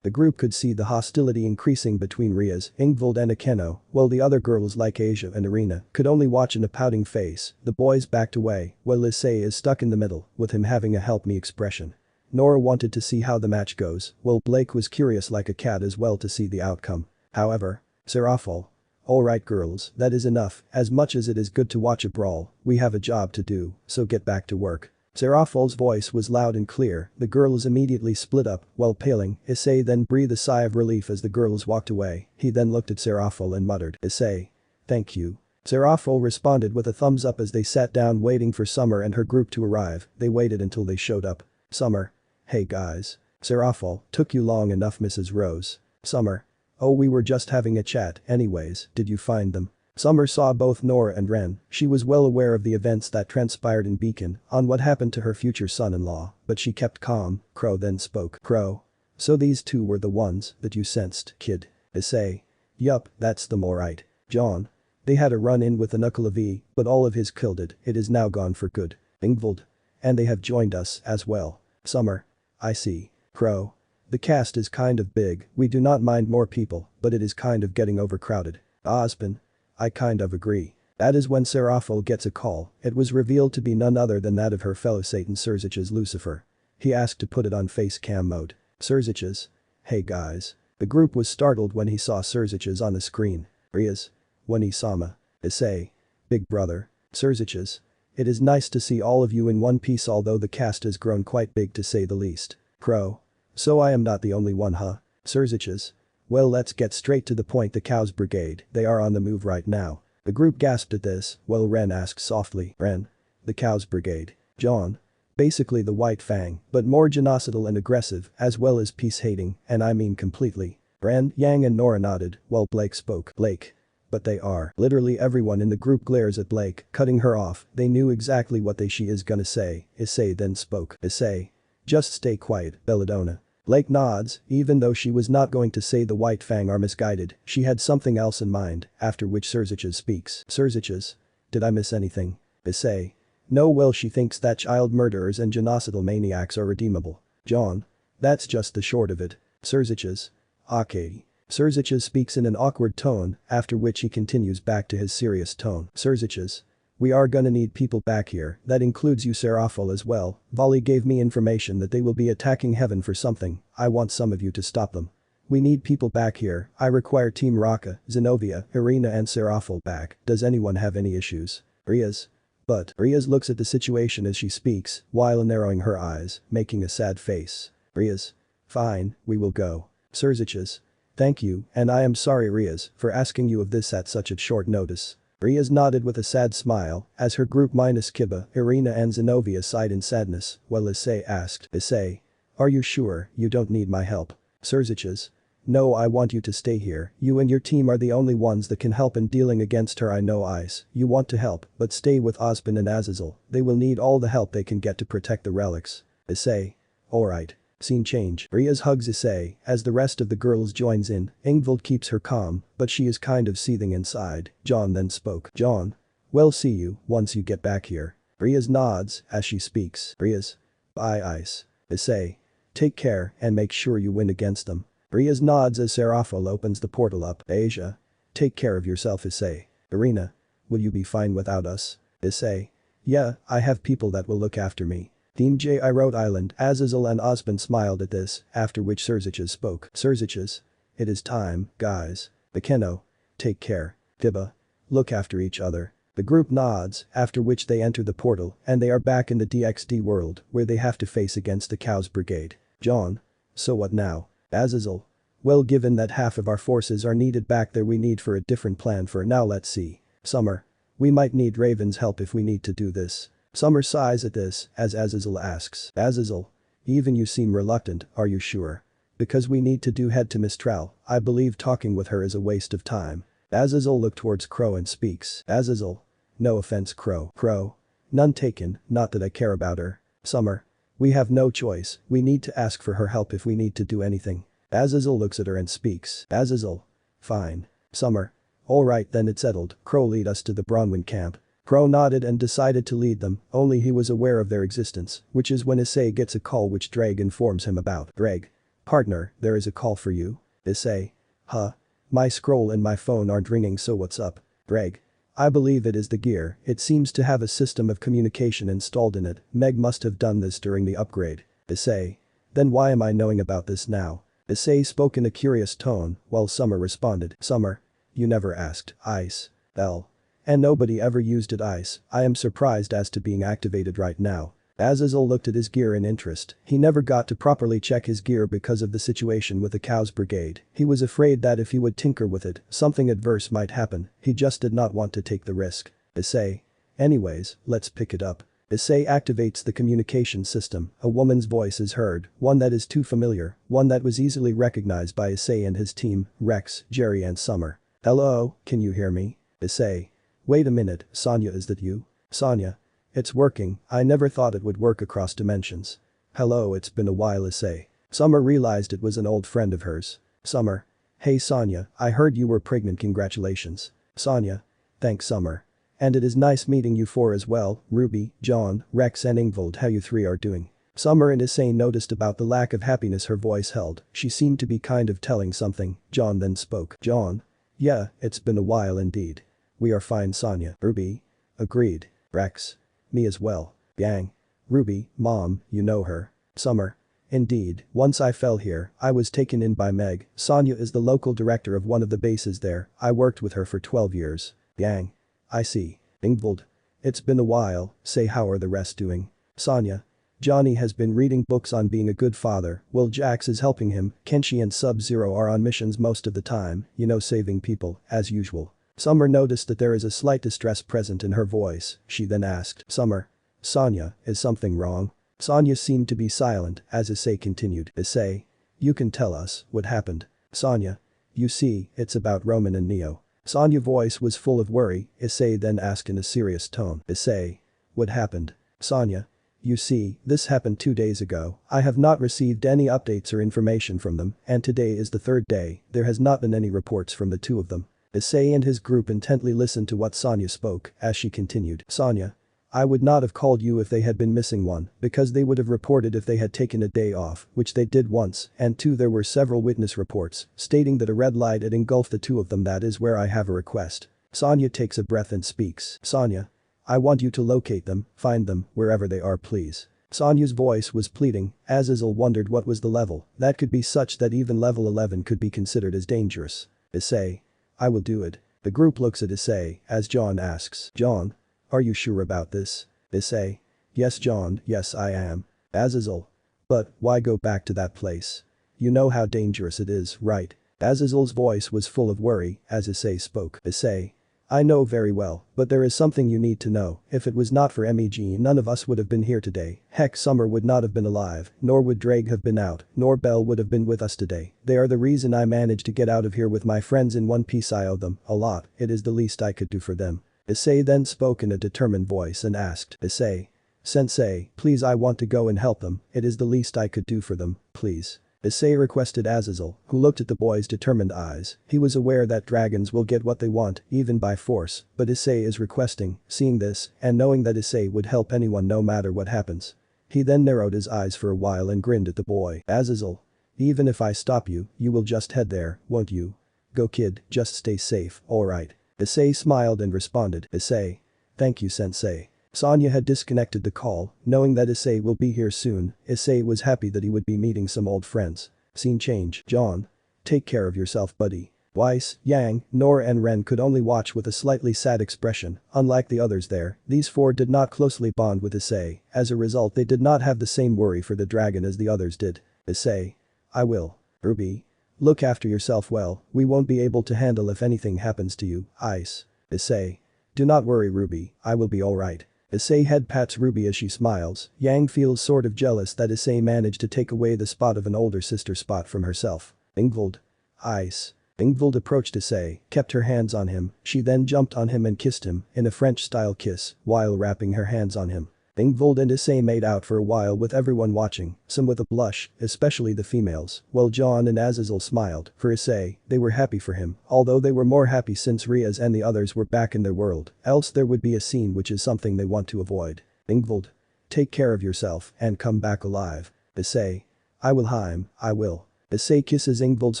The group could see the hostility increasing between Rias, Ingvild and Akeno, while the other girls like Asia and Irina could only watch in a pouting face. The boys backed away, while Issei is stuck in the middle, with him having a help me expression. Nora wanted to see how the match goes, while Blake was curious like a cat as well to see the outcome. However, Serafal. Alright girls, that is enough, as much as it is good to watch a brawl, we have a job to do, so get back to work. Serafal's voice was loud and clear, the girls immediately split up, while paling, Issei then breathed a sigh of relief as the girls walked away, he then looked at Serafal and muttered, Issei. Thank you. Serafal responded with a thumbs up as they sat down waiting for Summer and her group to arrive, they waited until they showed up. Summer. Hey guys. Serafal, took you long enough Mrs. Rose. Summer. Oh we were just having a chat, anyways, did you find them? Summer saw both Nora and Ren, she was well aware of the events that transpired in Beacon, on what happened to her future son-in-law, but she kept calm. Crow then spoke. Crow. So these two were the ones that you sensed, kid. Issei. Yup, that's them alright. John. They had a run-in with the Knuckle but all of his killed it is now gone for good. Ingvild. And they have joined us as well. Summer. I see. Crow. The cast is kind of big, we do not mind more people, but it is kind of getting overcrowded. Ozpin. I kind of agree. That is when Serafal gets a call, it was revealed to be none other than that of her fellow Satan Serzich's Lucifer. He asked to put it on face cam mode. Serzich's. Hey guys. The group was startled when he saw Serzich's on the screen. Rias. When he saw me. Issei. Big brother. Serzich's. It is nice to see all of you in one piece although the cast has grown quite big to say the least. Crow. So I am not the only one huh? Serzich's. Well let's get straight to the point the Cows Brigade, they are on the move right now. The group gasped at this, while Ren asked softly. Ren. The Cows Brigade. John. Basically the White Fang, but more genocidal and aggressive, as well as peace-hating, and I mean completely. Ren, Yang and Nora nodded, while Blake spoke. Blake. But they are. Literally everyone in the group glares at Blake, cutting her off, they knew exactly what she is gonna say. Issei then spoke. Issei. Just stay quiet, Belladonna. Blake nods, even though she was not going to say the White Fang are misguided, she had something else in mind, after which Serzich's speaks. Serzich's. Did I miss anything? Issei. No well she thinks that child murderers and genocidal maniacs are redeemable. John. That's just the short of it. Serzich's. Okay. Serzich's speaks in an awkward tone, after which he continues back to his serious tone. Serzich's. We are gonna need people back here, that includes you Serafal as well, Volley gave me information that they will be attacking heaven for something, I want some of you to stop them. We need people back here, I require Team Raka, Zenobia, Irina and Serafal back, does anyone have any issues? Rias. But, Rias looks at the situation as she speaks, while narrowing her eyes, making a sad face. Rias. Fine, we will go. Serzich's. Thank you, and I am sorry Rias, for asking you of this at such a short notice. Rias nodded with a sad smile, as her group minus Kiba, Irina and Zenobia sighed in sadness, while Issei asked. Issei. Are you sure you don't need my help? Serzich's. No I want you to stay here, you and your team are the only ones that can help in dealing against her I know Ice, you want to help, but stay with Ozpin and Azazel, they will need all the help they can get to protect the relics. Issei. Alright. Scene change. Rias hugs Issei, as the rest of the girls joins in, Ingvild keeps her calm, but she is kind of seething inside. John then spoke. John. Well see you, once you get back here. Rias nods, as she speaks. Rias. Bye Ice. Issei. Take care, and make sure you win against them. Rias nods as Serafal opens the portal up. Asia. Take care of yourself Issei. Irina. Will you be fine without us? Issei. Yeah, I have people that will look after me. Team J.I. Rhode Island, Azazel and Ozpin smiled at this, after which Serzich's spoke. Serzich's. It is time, guys. Akeno. Take care. Tiba. Look after each other. The group nods, after which they enter the portal, and they are back in the DXD world, where they have to face against the Cows Brigade. John. So what now? Azazel. Well given that half of our forces are needed back there we need for a different plan for now let's see. Summer. We might need Raven's help if we need to do this. Summer sighs at this, as Azazel asks. Azazel. Even you seem reluctant, are you sure? Because we need to head to Mistral, I believe talking with her is a waste of time. Azazel looked towards Crow and speaks. Azazel. No offense Crow. Crow. None taken, not that I care about her. Summer. We have no choice, we need to ask for her help if we need to do anything. Azazel looks at her and speaks. Azazel. Fine. Summer. Alright then, it's settled, Crow, lead us to the Bronwyn camp. Crow nodded and decided to lead them, only he was aware of their existence, which is when Issei gets a call which Dreg informs him about. Dreg. Partner, there is a call for you. Issei. Huh? My scroll and my phone aren't ringing, so what's up? Dreg. I believe it is the gear, it seems to have a system of communication installed in it, Meg must have done this during the upgrade. Issei. Then why am I knowing about this now? Issei spoke in a curious tone, while Summer responded. Summer. You never asked. Ice. L. And nobody ever used it. Ice. I am surprised as to being activated right now. Azazel looked at his gear in interest. He never got to properly check his gear because of the situation with the Cows Brigade. He was afraid that if he would tinker with it, something adverse might happen. He just did not want to take the risk. Issei. Anyways, let's pick it up. Issei activates the communication system. A woman's voice is heard, one that is too familiar, one that was easily recognized by Issei and his team, Rex, Jerry and Summer. Hello, can you hear me? Issei. Wait a minute, Sonya, is that you? Sonya. It's working, I never thought it would work across dimensions. Hello, it's been a while, Issei. Summer realized it was an old friend of hers. Summer. Hey Sonya, I heard you were pregnant, congratulations. Sonya. Thanks Summer. And it is nice meeting you four as well, Ruby, John, Rex and Ingvild, how you three are doing. Summer and Issei noticed about the lack of happiness her voice held, she seemed to be kind of telling something. John then spoke. John. Yeah, it's been a while indeed. We are fine Sonya. Ruby. Agreed. Rex. Me as well. Yang. Ruby, Mom, you know her. Summer. Indeed, once I fell here, I was taken in by Meg. Sonya is the local director of one of the bases there, I worked with her for 12 years. Yang. I see. Ingvild. It's been a while, say how are the rest doing? Sonya. Johnny has been reading books on being a good father, Will Jax is helping him, Kenshi and Sub-Zero are on missions most of the time, you know, saving people, as usual. Summer noticed that there is a slight distress present in her voice, she then asked. Summer. Sonya, is something wrong? Sonya seemed to be silent as Issei continued. Issei. You can tell us what happened. Sonya. You see, it's about Roman and Neo. Sonya's voice was full of worry, Issei then asked in a serious tone. Issei. What happened? Sonya. You see, this happened 2 days ago, I have not received any updates or information from them, and today is the third day, there has not been any reports from the two of them. Issei and his group intently listened to what Sonya spoke, as she continued. Sonya. I would not have called you if they had been missing one, because they would have reported if they had taken a day off, which they did once, and two, there were several witness reports, stating that a red light had engulfed the two of them. That is where I have a request. Sonya takes a breath and speaks. Sonya. I want you to locate them, find them, wherever they are please. Sonya's voice was pleading, Azazel wondered what was the level, that could be such that even level 11 could be considered as dangerous. Issei. I will do it. The group looks at Issei, as John asks. John. Are you sure about this? Issei. Yes John, yes I am. Azazel. But, why go back to that place? You know how dangerous it is, right? Azazel's voice was full of worry, as Issei spoke. Issei. I know very well, but there is something you need to know, if it was not for Meg none of us would have been here today, heck Summer would not have been alive, nor would Dreg have been out, nor Belle would have been with us today, they are the reason I managed to get out of here with my friends in one piece. I owe them a lot, it is the least I could do for them. Issei then spoke in a determined voice and asked. Issei. Sensei, please I want to go and help them, it is the least I could do for them, please. Issei requested Azazel, who looked at the boy's determined eyes, he was aware that dragons will get what they want, even by force, but Issei is requesting, seeing this, and knowing that Issei would help anyone no matter what happens. He then narrowed his eyes for a while and grinned at the boy. Azazel. Even if I stop you, you will just head there, won't you? Go kid, just stay safe, alright. Issei smiled and responded. Issei. Thank you sensei. Sonya had disconnected the call, knowing that Issei will be here soon, Issei was happy that he would be meeting some old friends. Scene change. John. Take care of yourself buddy. Weiss, Yang, Nora and Ren could only watch with a slightly sad expression, unlike the others there, these four did not closely bond with Issei, as a result they did not have the same worry for the dragon as the others did. Issei. I will. Ruby. Look after yourself well, we won't be able to handle if anything happens to you, Ice. Issei. Do not worry Ruby, I will be alright. Issei head pats Ruby as she smiles, Yang feels sort of jealous that Issei managed to take away the spot of an older sister spot from herself. Ingvild. Ice. Ingvild approached Issei, kept her hands on him, she then jumped on him and kissed him in a French-style kiss while wrapping her hands on him. Ingvild and Issei made out for a while with everyone watching, some with a blush, especially the females, while John and Azazel smiled. For Issei, they were happy for him, although they were more happy since Rias and the others were back in their world, else there would be a scene which is something they want to avoid. Ingvild. Take care of yourself and come back alive. Issei. I will. Issei kisses Ingvild's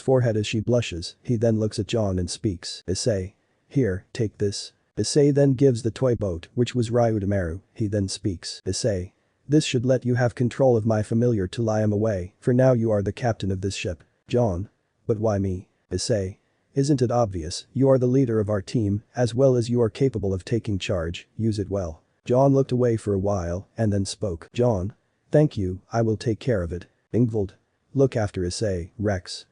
forehead as she blushes, he then looks at John and speaks. Issei. Here, take this. Issei then gives the toy boat, which was rwby, he then speaks. Issei. This should let you have control of my familiar till I am away, for now you are the captain of this ship. John. But why me? Issei. Isn't it obvious, you are the leader of our team, as well as you are capable of taking charge, use it well. John looked away for a while, and then spoke. John. Thank you, I will take care of it. Ingvild. Look after Issei, Rex.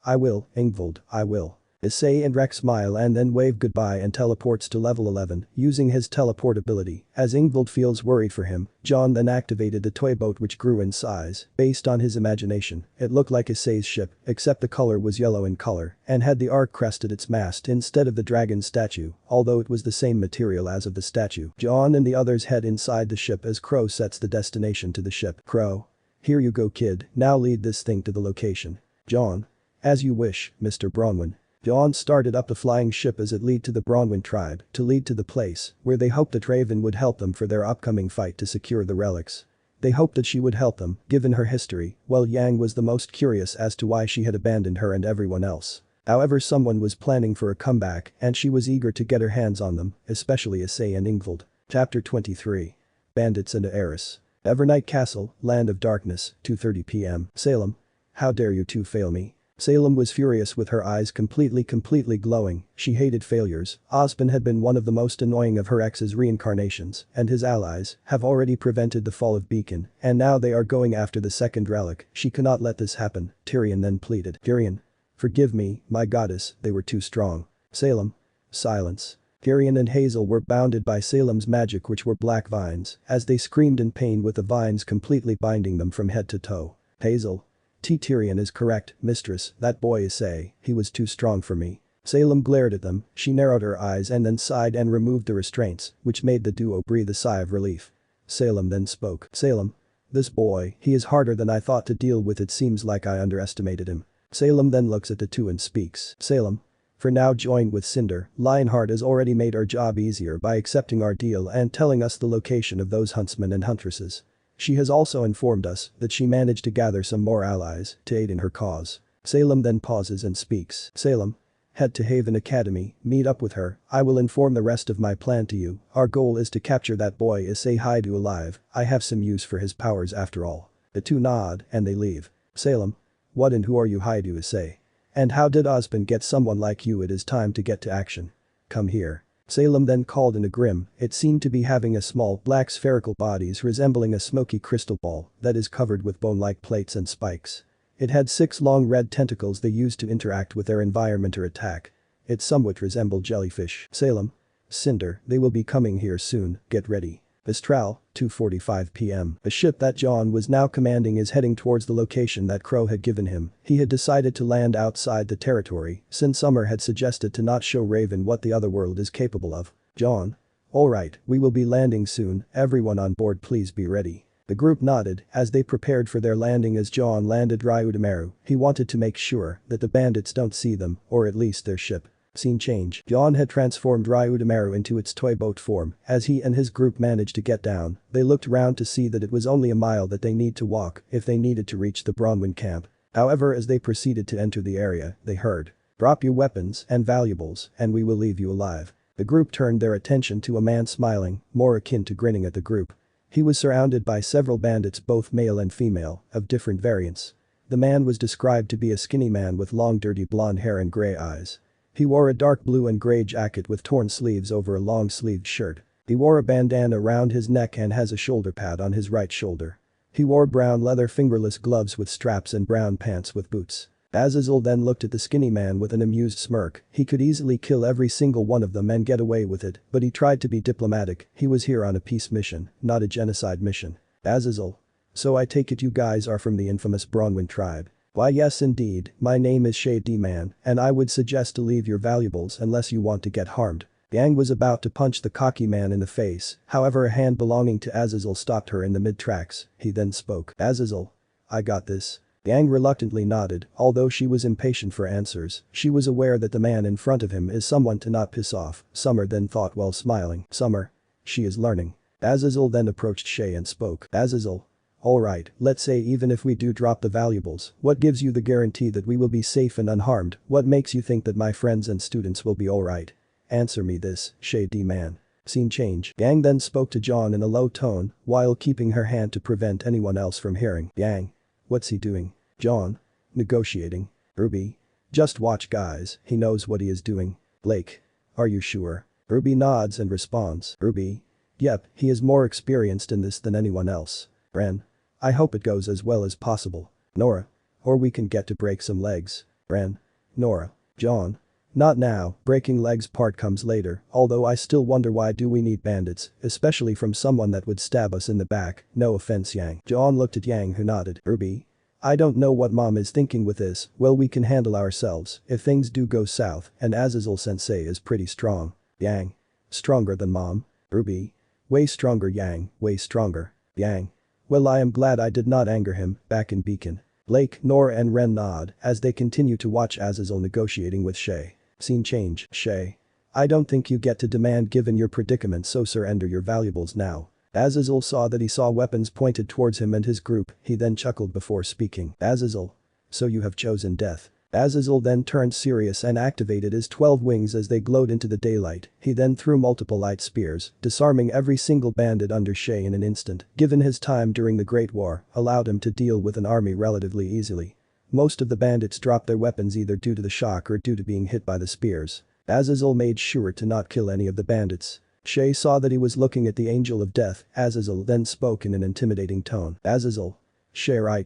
I will, Ingvild, I will. Issei and Rex smile and then wave goodbye and teleports to level 11, using his teleport ability. As Ingvild feels worried for him, John then activated the toy boat which grew in size. Based on his imagination, it looked like Issei's ship, except the color was yellow in color, and had the arc crest at its mast instead of the dragon statue, although it was the same material as of the statue. John and the others head inside the ship as Crow sets the destination to the ship. Crow. Here you go kid, now lead this thing to the location. John. As you wish, Mr. Bronwyn. John started up the flying ship as it lead to the Bronwyn tribe, to lead to the place where they hoped that Raven would help them for their upcoming fight to secure the relics. They hoped that she would help them, given her history, while Yang was the most curious as to why she had abandoned her and everyone else. However, someone was planning for a comeback and she was eager to get her hands on them, especially Issei and Ingvild. Chapter 23. Bandits and Heiress. Evernight Castle, Land of Darkness, 2:30 p.m. Salem. How dare you two fail me? Salem was furious with her eyes completely glowing, she hated failures. Ozpin had been one of the most annoying of her ex's reincarnations, and his allies have already prevented the fall of Beacon, and now they are going after the second relic, she cannot let this happen. Tyrion then pleaded. Tyrion. Forgive me, my goddess, they were too strong. Salem. Silence. Tyrion and Hazel were bounded by Salem's magic, which were black vines, as they screamed in pain with the vines completely binding them from head to toe. Hazel. Tyrion is correct, mistress, that boy Issei, he was too strong for me. Salem glared at them, she narrowed her eyes and then sighed and removed the restraints, which made the duo breathe a sigh of relief. Salem then spoke. Salem. This boy, he is harder than I thought to deal with, it seems like I underestimated him. Salem then looks at the two and speaks. Salem. For now joined with Cinder, Lionheart has already made our job easier by accepting our deal and telling us the location of those huntsmen and huntresses. She has also informed us that she managed to gather some more allies to aid in her cause. Salem then pauses and speaks. Salem. Head to Haven Academy, meet up with her, I will inform the rest of my plan to you. Our goal is to capture that boy Issei Haidu alive, I have some use for his powers after all. The two nod and they leave. Salem. What and who are you Haidu Issei? And how did Ozpin get someone like you? It is time to get to action. Come here. Salem then called in a grim, it seemed to be having a small black spherical bodies resembling a smoky crystal ball that is covered with bone-like plates and spikes. It had 6 long red tentacles they used to interact with their environment or attack. It somewhat resembled jellyfish. Salem. Cinder, they will be coming here soon, get ready. Astral, 2:45 p.m. A ship that John was now commanding is heading towards the location that Crow had given him. He had decided to land outside the territory since Summer had suggested to not show Raven what the other world is capable of. John. Alright, we will be landing soon, everyone on board please be ready. The group nodded as they prepared for their landing. As John landed rwby, he wanted to make sure that the bandits don't see them, or at least their ship. Scene change. John had transformed rwby into its toy boat form. As he and his group managed to get down, they looked round to see that it was only a mile that they need to walk if they needed to reach the Bronwyn camp. However, as they proceeded to enter the area, they heard, "Drop your weapons and valuables and we will leave you alive." The group turned their attention to a man smiling, more akin to grinning at the group. He was surrounded by several bandits, both male and female, of different variants. The man was described to be a skinny man with long dirty blonde hair and grey eyes. He wore a dark blue and grey jacket with torn sleeves over a long-sleeved shirt. He wore a bandana around his neck and has a shoulder pad on his right shoulder. He wore brown leather fingerless gloves with straps and brown pants with boots. Azazel then looked at the skinny man with an amused smirk. He could easily kill every single one of them and get away with it, but he tried to be diplomatic. He was here on a peace mission, not a genocide mission. Azazel. So I take it you guys are from the infamous Bronwyn tribe. Why yes indeed, my name is Shay D-Man, and I would suggest to leave your valuables unless you want to get harmed. Yang was about to punch the cocky man in the face, however a hand belonging to Azazel stopped her in the mid-tracks. He then spoke. Azazel. I got this. Yang reluctantly nodded, although she was impatient for answers. She was aware that the man in front of him is someone to not piss off. Summer then thought while smiling. Summer. She is learning. Azazel then approached Shay and spoke. Azazel. Alright, let's say even if we do drop the valuables, what gives you the guarantee that we will be safe and unharmed? What makes you think that my friends and students will be alright? Answer me this, Shay D-Man. Scene change. Yang then spoke to John in a low tone, while keeping her hand to prevent anyone else from hearing. Yang. What's he doing? John. Negotiating. Ruby. Just watch guys, he knows what he is doing. Blake. Are you sure? Ruby nods and responds. Ruby. Yep, he is more experienced in this than anyone else. Ren. I hope it goes as well as possible. Nora. Or we can get to break some legs. Ren. Nora. John. Not now, breaking legs part comes later, although I still wonder why do we need bandits, especially from someone that would stab us in the back, no offense Yang. John looked at Yang who nodded. Ruby. I don't know what mom is thinking with this, well we can handle ourselves if things do go south, and Azazel sensei is pretty strong. Yang. Stronger than mom. Ruby. Way stronger Yang, way stronger. Yang. Well I am glad I did not anger him, back in Beacon. Blake, Nora and Ren nod as they continue to watch Azazel negotiating with Shay. Scene change. Shay. I don't think you get to demand given your predicament, so surrender your valuables now. Azazel saw that he saw weapons pointed towards him and his group, he then chuckled before speaking. Azazel. So you have chosen death. Azazel then turned serious and activated his 12 wings as they glowed into the daylight. He then threw multiple light spears, disarming every single bandit under Shay in an instant. Given his time during the Great War, allowed him to deal with an army relatively easily. Most of the bandits dropped their weapons either due to the shock or due to being hit by the spears. Azazel made sure to not kill any of the bandits. Shay saw that he was looking at the Angel of Death. Azazel then spoke in an intimidating tone. Azazel. Shay right.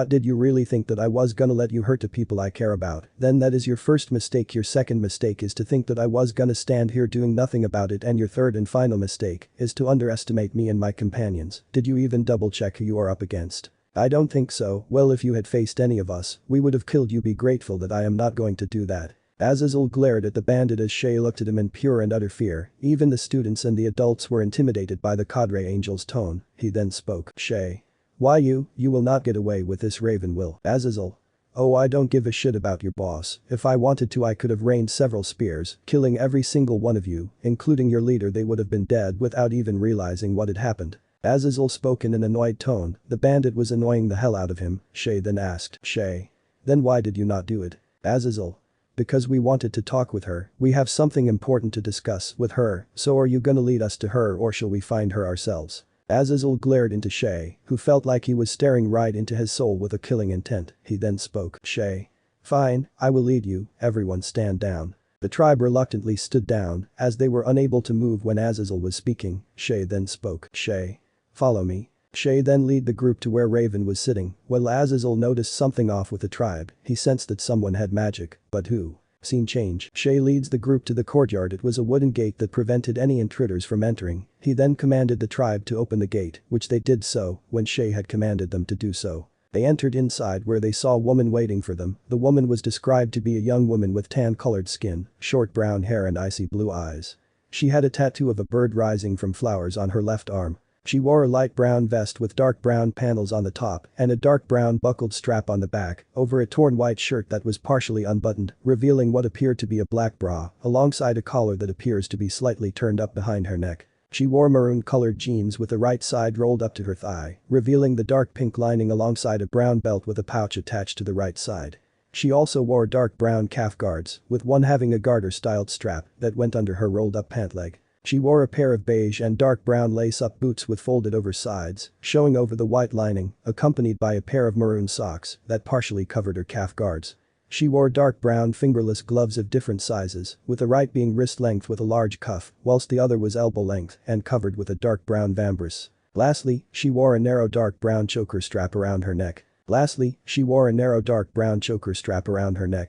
Did you really think that I was gonna let you hurt the people I care about? Then that is your first mistake. Your second mistake is to think that I was gonna stand here doing nothing about it, and your third and final mistake is to underestimate me and my companions. Did you even double check who you are up against? I don't think so. Well if you had faced any of us, we would have killed you. Be grateful that I am not going to do that. Azazel glared at the bandit as Shay looked at him in pure and utter fear. Even the students and the adults were intimidated by the cadre angel's tone. He then spoke. Shay. Why you will not get away with this, Raven will. Azazel. Oh I don't give a shit about your boss. If I wanted to I could have rained several spears, killing every single one of you, including your leader. They would have been dead without even realizing what had happened. Azazel spoke in an annoyed tone. The bandit was annoying the hell out of him. Shay then asked. Shay. Then why did you not do it? Azazel. Because we wanted to talk with her. We have something important to discuss with her, so are you gonna lead us to her or shall we find her ourselves? Azazel glared into Shay, who felt like he was staring right into his soul with a killing intent. He then spoke. Shay. Fine, I will lead you. Everyone stand down. The tribe reluctantly stood down as they were unable to move when Azazel was speaking. Shay then spoke. Shay. Follow me. Shay then led the group to where Raven was sitting. While Azazel noticed something off with the tribe, he sensed that someone had magic, but who? Scene change. Shay leads the group to the courtyard. It was a wooden gate that prevented any intruders from entering. He then commanded the tribe to open the gate, which they did so when Shay had commanded them to do so. They entered inside where they saw a woman waiting for them. The woman was described to be a young woman with tan-colored skin, short brown hair and icy blue eyes. She had a tattoo of a bird rising from flowers on her left arm. She wore a light brown vest with dark brown panels on the top and a dark brown buckled strap on the back over a torn white shirt that was partially unbuttoned, revealing what appeared to be a black bra, alongside a collar that appears to be slightly turned up behind her neck. She wore maroon-colored jeans with the right side rolled up to her thigh, revealing the dark pink lining alongside a brown belt with a pouch attached to the right side. She also wore dark brown calf guards, with one having a garter-styled strap that went under her rolled-up pant leg. She wore a pair of beige and dark brown lace-up boots with folded-over sides, showing over the white lining, accompanied by a pair of maroon socks that partially covered her calf guards. She wore dark brown fingerless gloves of different sizes, with the right being wrist-length with a large cuff, whilst the other was elbow-length and covered with a dark brown vambrace. Lastly, she wore a narrow dark brown choker strap around her neck.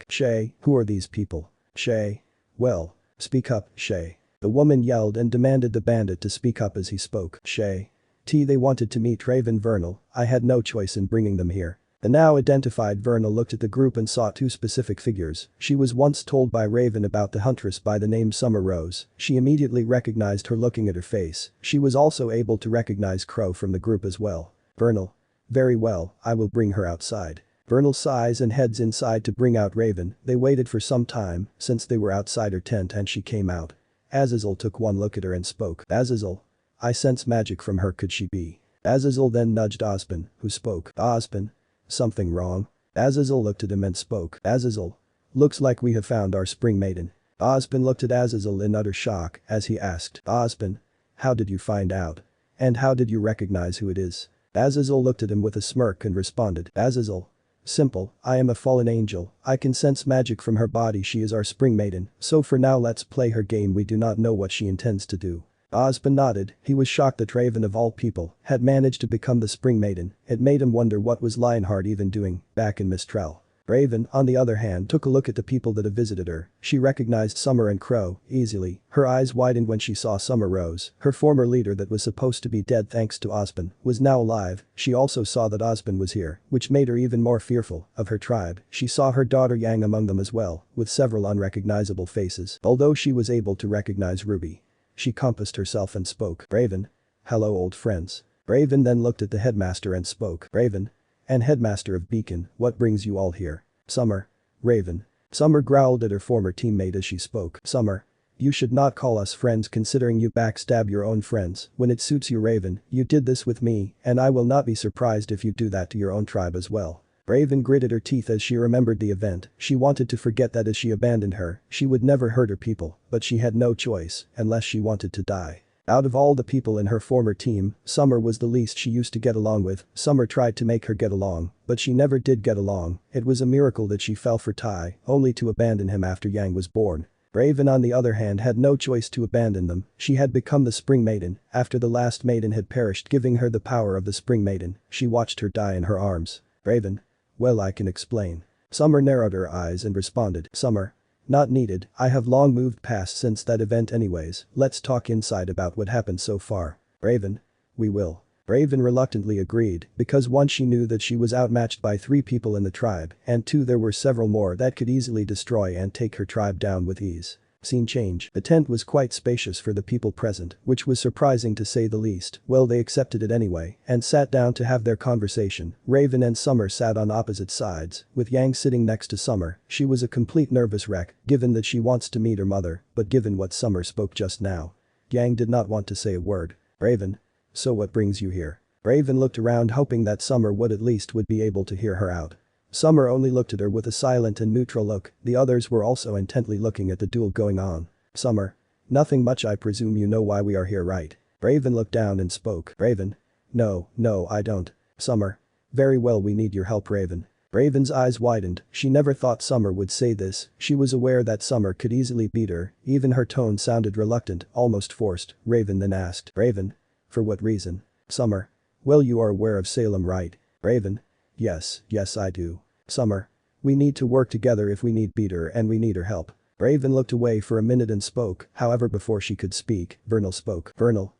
Shay, who are these people? Shay. Well. Speak up, Shay. The woman yelled and demanded the bandit to speak up as he spoke. Shay. They wanted to meet Raven Vernal, I had no choice in bringing them here. The now identified Verna looked at the group and saw two specific figures. She was once told by Raven about the huntress by the name Summer Rose. She immediately recognized her looking at her face. She was also able to recognize Crow from the group as well. Vernal. Very well, I will bring her outside. Vernal sighs and heads inside to bring out Raven. They waited for some time, since they were outside her tent and she came out. Azazel took one look at her and spoke. Azazel. I sense magic from her, could she be? Azazel then nudged Ozpin, who spoke. Ozpin. Something wrong? Azazel looked at him and spoke. Azazel. Looks like we have found our spring maiden. Ozpin looked at Azazel in utter shock as he asked. Ozpin. How did you find out? And how did you recognize who it is? Azazel looked at him with a smirk and responded. Azazel. Simple, I am a fallen angel, I can sense magic from her body, she is our spring maiden, so for now let's play her game, we do not know what she intends to do. Ozpin nodded, he was shocked that Raven of all people had managed to become the spring maiden. It made him wonder what was Lionheart even doing back in Mistral. Raven, on the other hand, took a look at the people that have visited her. She recognized Summer and Crow easily. Her eyes widened when she saw Summer Rose. Her former leader that was supposed to be dead thanks to Ozpin was now alive. She also saw that Ozpin was here, which made her even more fearful of her tribe. She saw her daughter Yang among them as well, with several unrecognizable faces, although she was able to recognize Ruby. She compassed herself and spoke. Raven. Hello, old friends. Raven then looked at the headmaster and spoke. Raven. And headmaster of Beacon, what brings you all here? Summer. Raven. Summer growled at her former teammate as she spoke. Summer. You should not call us friends considering you backstab your own friends. When it suits you, Raven, you did this with me, and I will not be surprised if you do that to your own tribe as well. Raven gritted her teeth as she remembered the event. She wanted to forget that as she abandoned her, she would never hurt her people, but she had no choice, unless she wanted to die. Out of all the people in her former team, Summer was the least she used to get along with. Summer tried to make her get along, but she never did get along. It was a miracle that she fell for Tai, only to abandon him after Yang was born. Raven on the other hand had no choice to abandon them. She had become the Spring Maiden after the last maiden had perished, giving her the power of the Spring Maiden. She watched her die in her arms. Raven. Well, I can explain. Summer narrowed her eyes and responded. Summer. Not needed, I have long moved past since that event anyways, let's talk inside about what happened so far. Raven. We will. Raven reluctantly agreed, because one she knew that she was outmatched by 3 people in the tribe, and 2 there were several more that could easily destroy and take her tribe down with ease. Scene change. The tent was quite spacious for the people present, which was surprising to say the least. Well, they accepted it anyway, and sat down to have their conversation. Raven and Summer sat on opposite sides, with Yang sitting next to Summer. She was a complete nervous wreck, given that she wants to meet her mother, but given what Summer spoke just now. Yang did not want to say a word. Raven. So what brings you here? Raven looked around hoping that Summer would at least be able to hear her out. Summer only looked at her with a silent and neutral look, the others were also intently looking at the duel going on. Summer. Nothing much, I presume you know why we are here, right? Raven looked down and spoke. Raven. No, I don't. Summer. Very well, we need your help, Raven. Raven's eyes widened, she never thought Summer would say this, she was aware that Summer could easily beat her, even her tone sounded reluctant, almost forced. Raven then asked. Raven. For what reason? Summer. Well, you are aware of Salem, right? Raven. Yes, I do. Summer. We need to work together if we need beat her and we need her help. Raven looked away for a minute and spoke, however before she could speak, Vernal spoke. Vernal.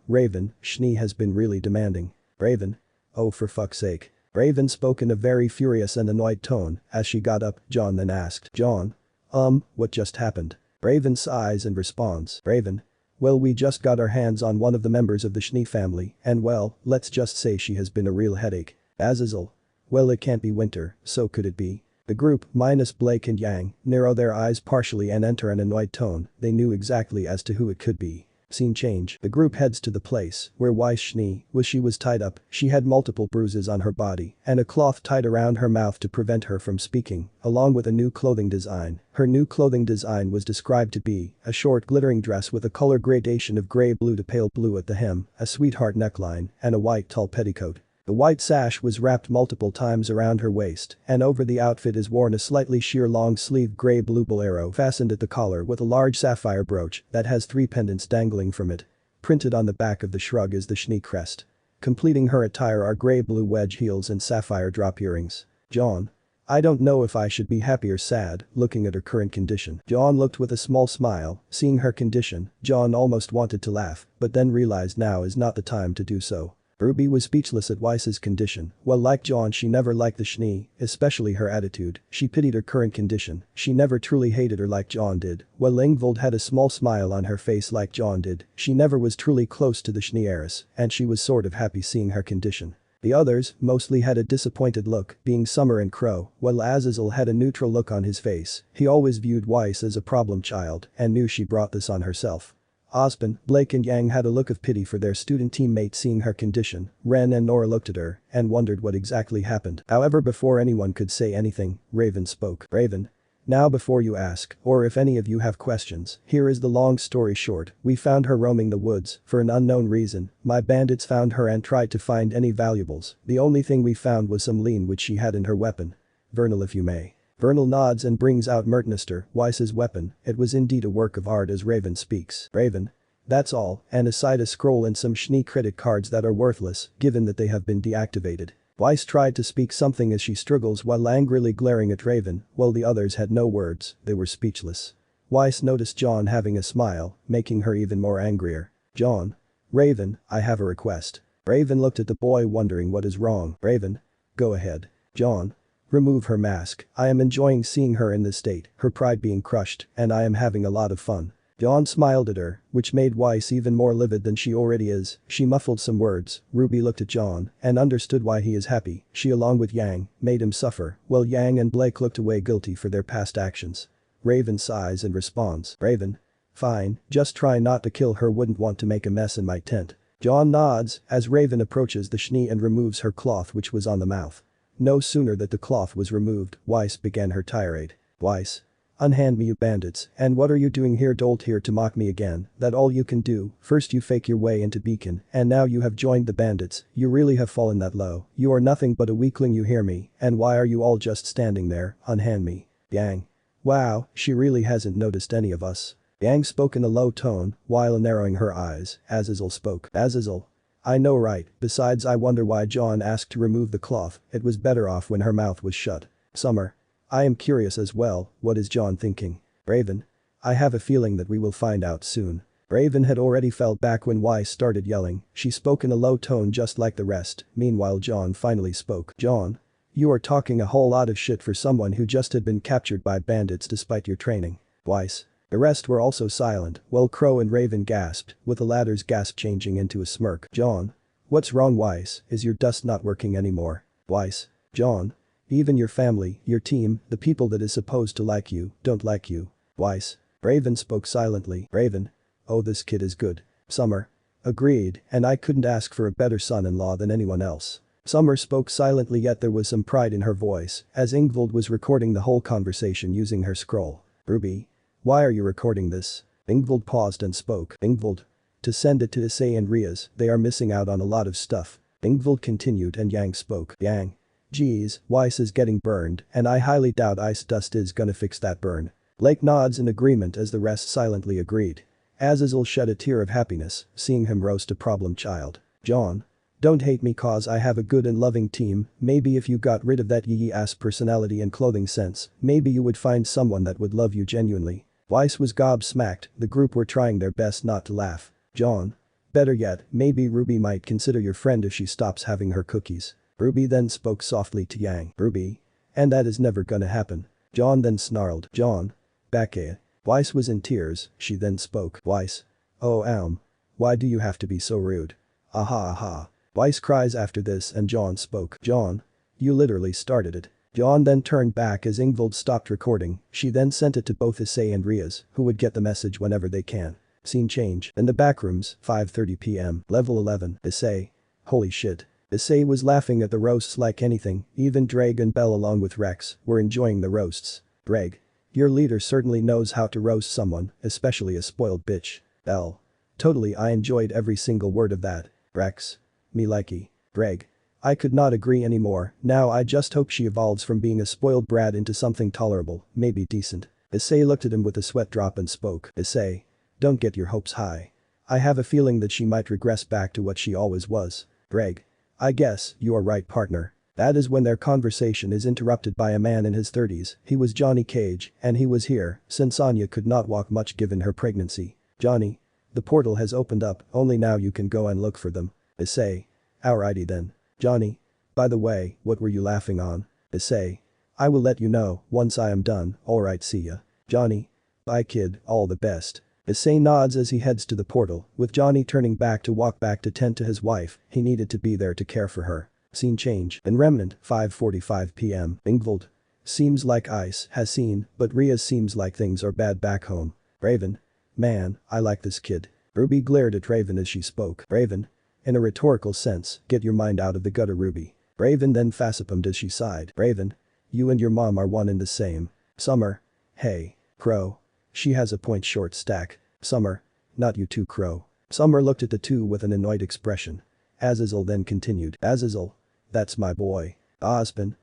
Raven, Schnee has been really demanding. Raven. Oh, for fuck's sake. Raven spoke in a very furious and annoyed tone, as she got up. John then asked. John. What just happened? Raven sighs and responds. Raven. Well, we just got our hands on one of the members of the Schnee family, and well, let's just say she has been a real headache. Azazel. Well, it can't be Winter, so could it be? The group, minus Blake and Yang, narrow their eyes partially and enter an annoyed tone, they knew exactly as to who it could be. Scene change. The group heads to the place where Weiss Schnee was. She was tied up, she had multiple bruises on her body and a cloth tied around her mouth to prevent her from speaking, along with a new clothing design. Her new clothing design was described to be a short glittering dress with a color gradation of gray blue to pale blue at the hem, a sweetheart neckline, and a white tall petticoat. The white sash was wrapped multiple times around her waist, and over the outfit is worn a slightly sheer long-sleeved gray-blue bolero fastened at the collar with a large sapphire brooch that has 3 pendants dangling from it. Printed on the back of the shrug is the Schnee crest. Completing her attire are gray-blue wedge heels and sapphire drop earrings. John. I don't know if I should be happy or sad, looking at her current condition. John looked with a small smile, seeing her condition, John almost wanted to laugh, but then realized now is not the time to do so. Ruby was speechless at Weiss's condition. Well, like John, she never liked the Schnee, especially her attitude. She pitied her current condition. She never truly hated her like John did. Well, Ingvild had a small smile on her face like John did. She never was truly close to the Schnee heiress, and she was sort of happy seeing her condition. The others mostly had a disappointed look, being Summer and Crow, while Azazel had a neutral look on his face. He always viewed Weiss as a problem child and knew she brought this on herself. Ozpin, Blake and Yang had a look of pity for their student teammate seeing her condition. Ren and Nora looked at her and wondered what exactly happened. However, before anyone could say anything, Raven spoke. Raven. Now before you ask, or if any of you have questions, here is the long story short. We found her roaming the woods, for an unknown reason. My bandits found her and tried to find any valuables. The only thing we found was some lean which she had in her weapon. Vernal, if you may. Vernal nods and brings out Mertnister, Weiss's weapon. It was indeed a work of art as Raven speaks. Raven. That's all, and aside a scroll and some Schnee credit cards that are worthless, given that they have been deactivated. Weiss tried to speak something as she struggles while angrily glaring at Raven, while the others had no words, they were speechless. Weiss noticed John having a smile, making her even more angrier. John. Raven, I have a request. Raven looked at the boy wondering what is wrong. Raven. Go ahead. John. Remove her mask. I am enjoying seeing her in this state, her pride being crushed, and I am having a lot of fun. John smiled at her, which made Weiss even more livid than she already is. She muffled some words. Ruby looked at John and understood why he is happy. She, along with Yang, made him suffer, while Yang and Blake looked away guilty for their past actions. Raven sighs and responds. Raven. Fine, just try not to kill her, wouldn't want to make a mess in my tent. John nods as Raven approaches the Schnee and removes her cloth which was on the mouth. No sooner that the cloth was removed, Weiss began her tirade. Weiss. Unhand me, you bandits, and what are you doing here? Dolt here to mock me again, that all you can do? First you fake your way into Beacon, and now you have joined the bandits. You really have fallen that low. You are nothing but a weakling, you hear me, and why are you all just standing there? Unhand me. Yang. Wow, she really hasn't noticed any of us. Yang spoke in a low tone, while narrowing her eyes. Azazel spoke. Azazel. I know, right? Besides, I wonder why John asked to remove the cloth. It was better off when her mouth was shut. Summer. I am curious as well, what is John thinking? Raven. I have a feeling that we will find out soon. Raven had already felt back when Weiss started yelling. She spoke in a low tone just like the rest. Meanwhile, John finally spoke. John. You are talking a whole lot of shit for someone who just had been captured by bandits despite your training. Weiss. The rest were also silent, while Crow and Raven gasped, with the latter's gasp changing into a smirk. John. What's wrong, Weiss? Is your dust not working anymore? Weiss. John. Even your family, your team, the people that is supposed to like you, don't like you. Weiss. Raven spoke silently. Raven. Oh, this kid is good. Summer. Agreed, and I couldn't ask for a better son-in-law than anyone else. Summer spoke silently, yet there was some pride in her voice, as Ingvild was recording the whole conversation using her scroll. Ruby. Why are you recording this? Ingvild paused and spoke. Ingvild. To send it to Issei and Rias, they are missing out on a lot of stuff. Ingvild continued and Yang spoke. Yang. Geez, Weiss is getting burned, and I highly doubt ice dust is gonna fix that burn. Blake nods in agreement as the rest silently agreed. Azazel shed a tear of happiness, seeing him roast a problem child. John. Don't hate me cause I have a good and loving team. Maybe if you got rid of that yee-ass personality and clothing sense, maybe you would find someone that would love you genuinely. Weiss was gobsmacked, the group were trying their best not to laugh. John. Better yet, maybe Ruby might consider your friend if she stops having her cookies. Ruby then spoke softly to Yang. Ruby. And that is never gonna happen. John then snarled. John. Backrooms. Weiss was in tears, she then spoke. Weiss. Oh why do you have to be so rude? Aha aha. Weiss cries after this and John spoke. John. You literally started it. John then turned back as Ingvild stopped recording. She then sent it to both Issei and Rias, who would get the message whenever they can. Scene change. In the Backrooms, 5:30 p.m. Level 11. Issei. Holy shit. Issei was laughing at the roasts like anything. Even Drake and Bell along with Rex were enjoying the roasts. Drake. Your leader certainly knows how to roast someone, especially a spoiled bitch. Bell. Totally, I enjoyed every single word of that. Rex. Me likey. Drake. I could not agree anymore. Now I just hope she evolves from being a spoiled brat into something tolerable, maybe decent. Issei looked at him with a sweat drop and spoke. Issei. Don't get your hopes high. I have a feeling that she might regress back to what she always was. Drake. I guess you are right, partner. That is when their conversation is interrupted by a man in his 30s. He was Johnny Cage, and he was here since Anya could not walk much given her pregnancy. Johnny. The portal has opened up, only now you can go and look for them. Issei. Alrighty then. Johnny. By the way, what were you laughing on? Issei. I will let you know once I am done, alright see ya. Johnny. Bye kid, all the best. Issei nods as he heads to the portal, with Johnny turning back to walk back to tend to his wife. He needed to be there to care for her. Scene change. In Remnant, 5:45 p.m. Ingvild. Seems like Ice has seen, but Rias seems like things are bad back home. Raven. Man, I like this kid. Ruby glared at Raven as she spoke. Raven. In a rhetorical sense, get your mind out of the gutter Ruby. Raven then facepumed as she sighed. Raven. You and your mom are one and the same. Summer. Hey. Crow. She has a point short stack. Summer. Not you too Crow. Summer looked at the two with an annoyed expression. Azazel then continued. Azazel. That's my boy. Ozpin.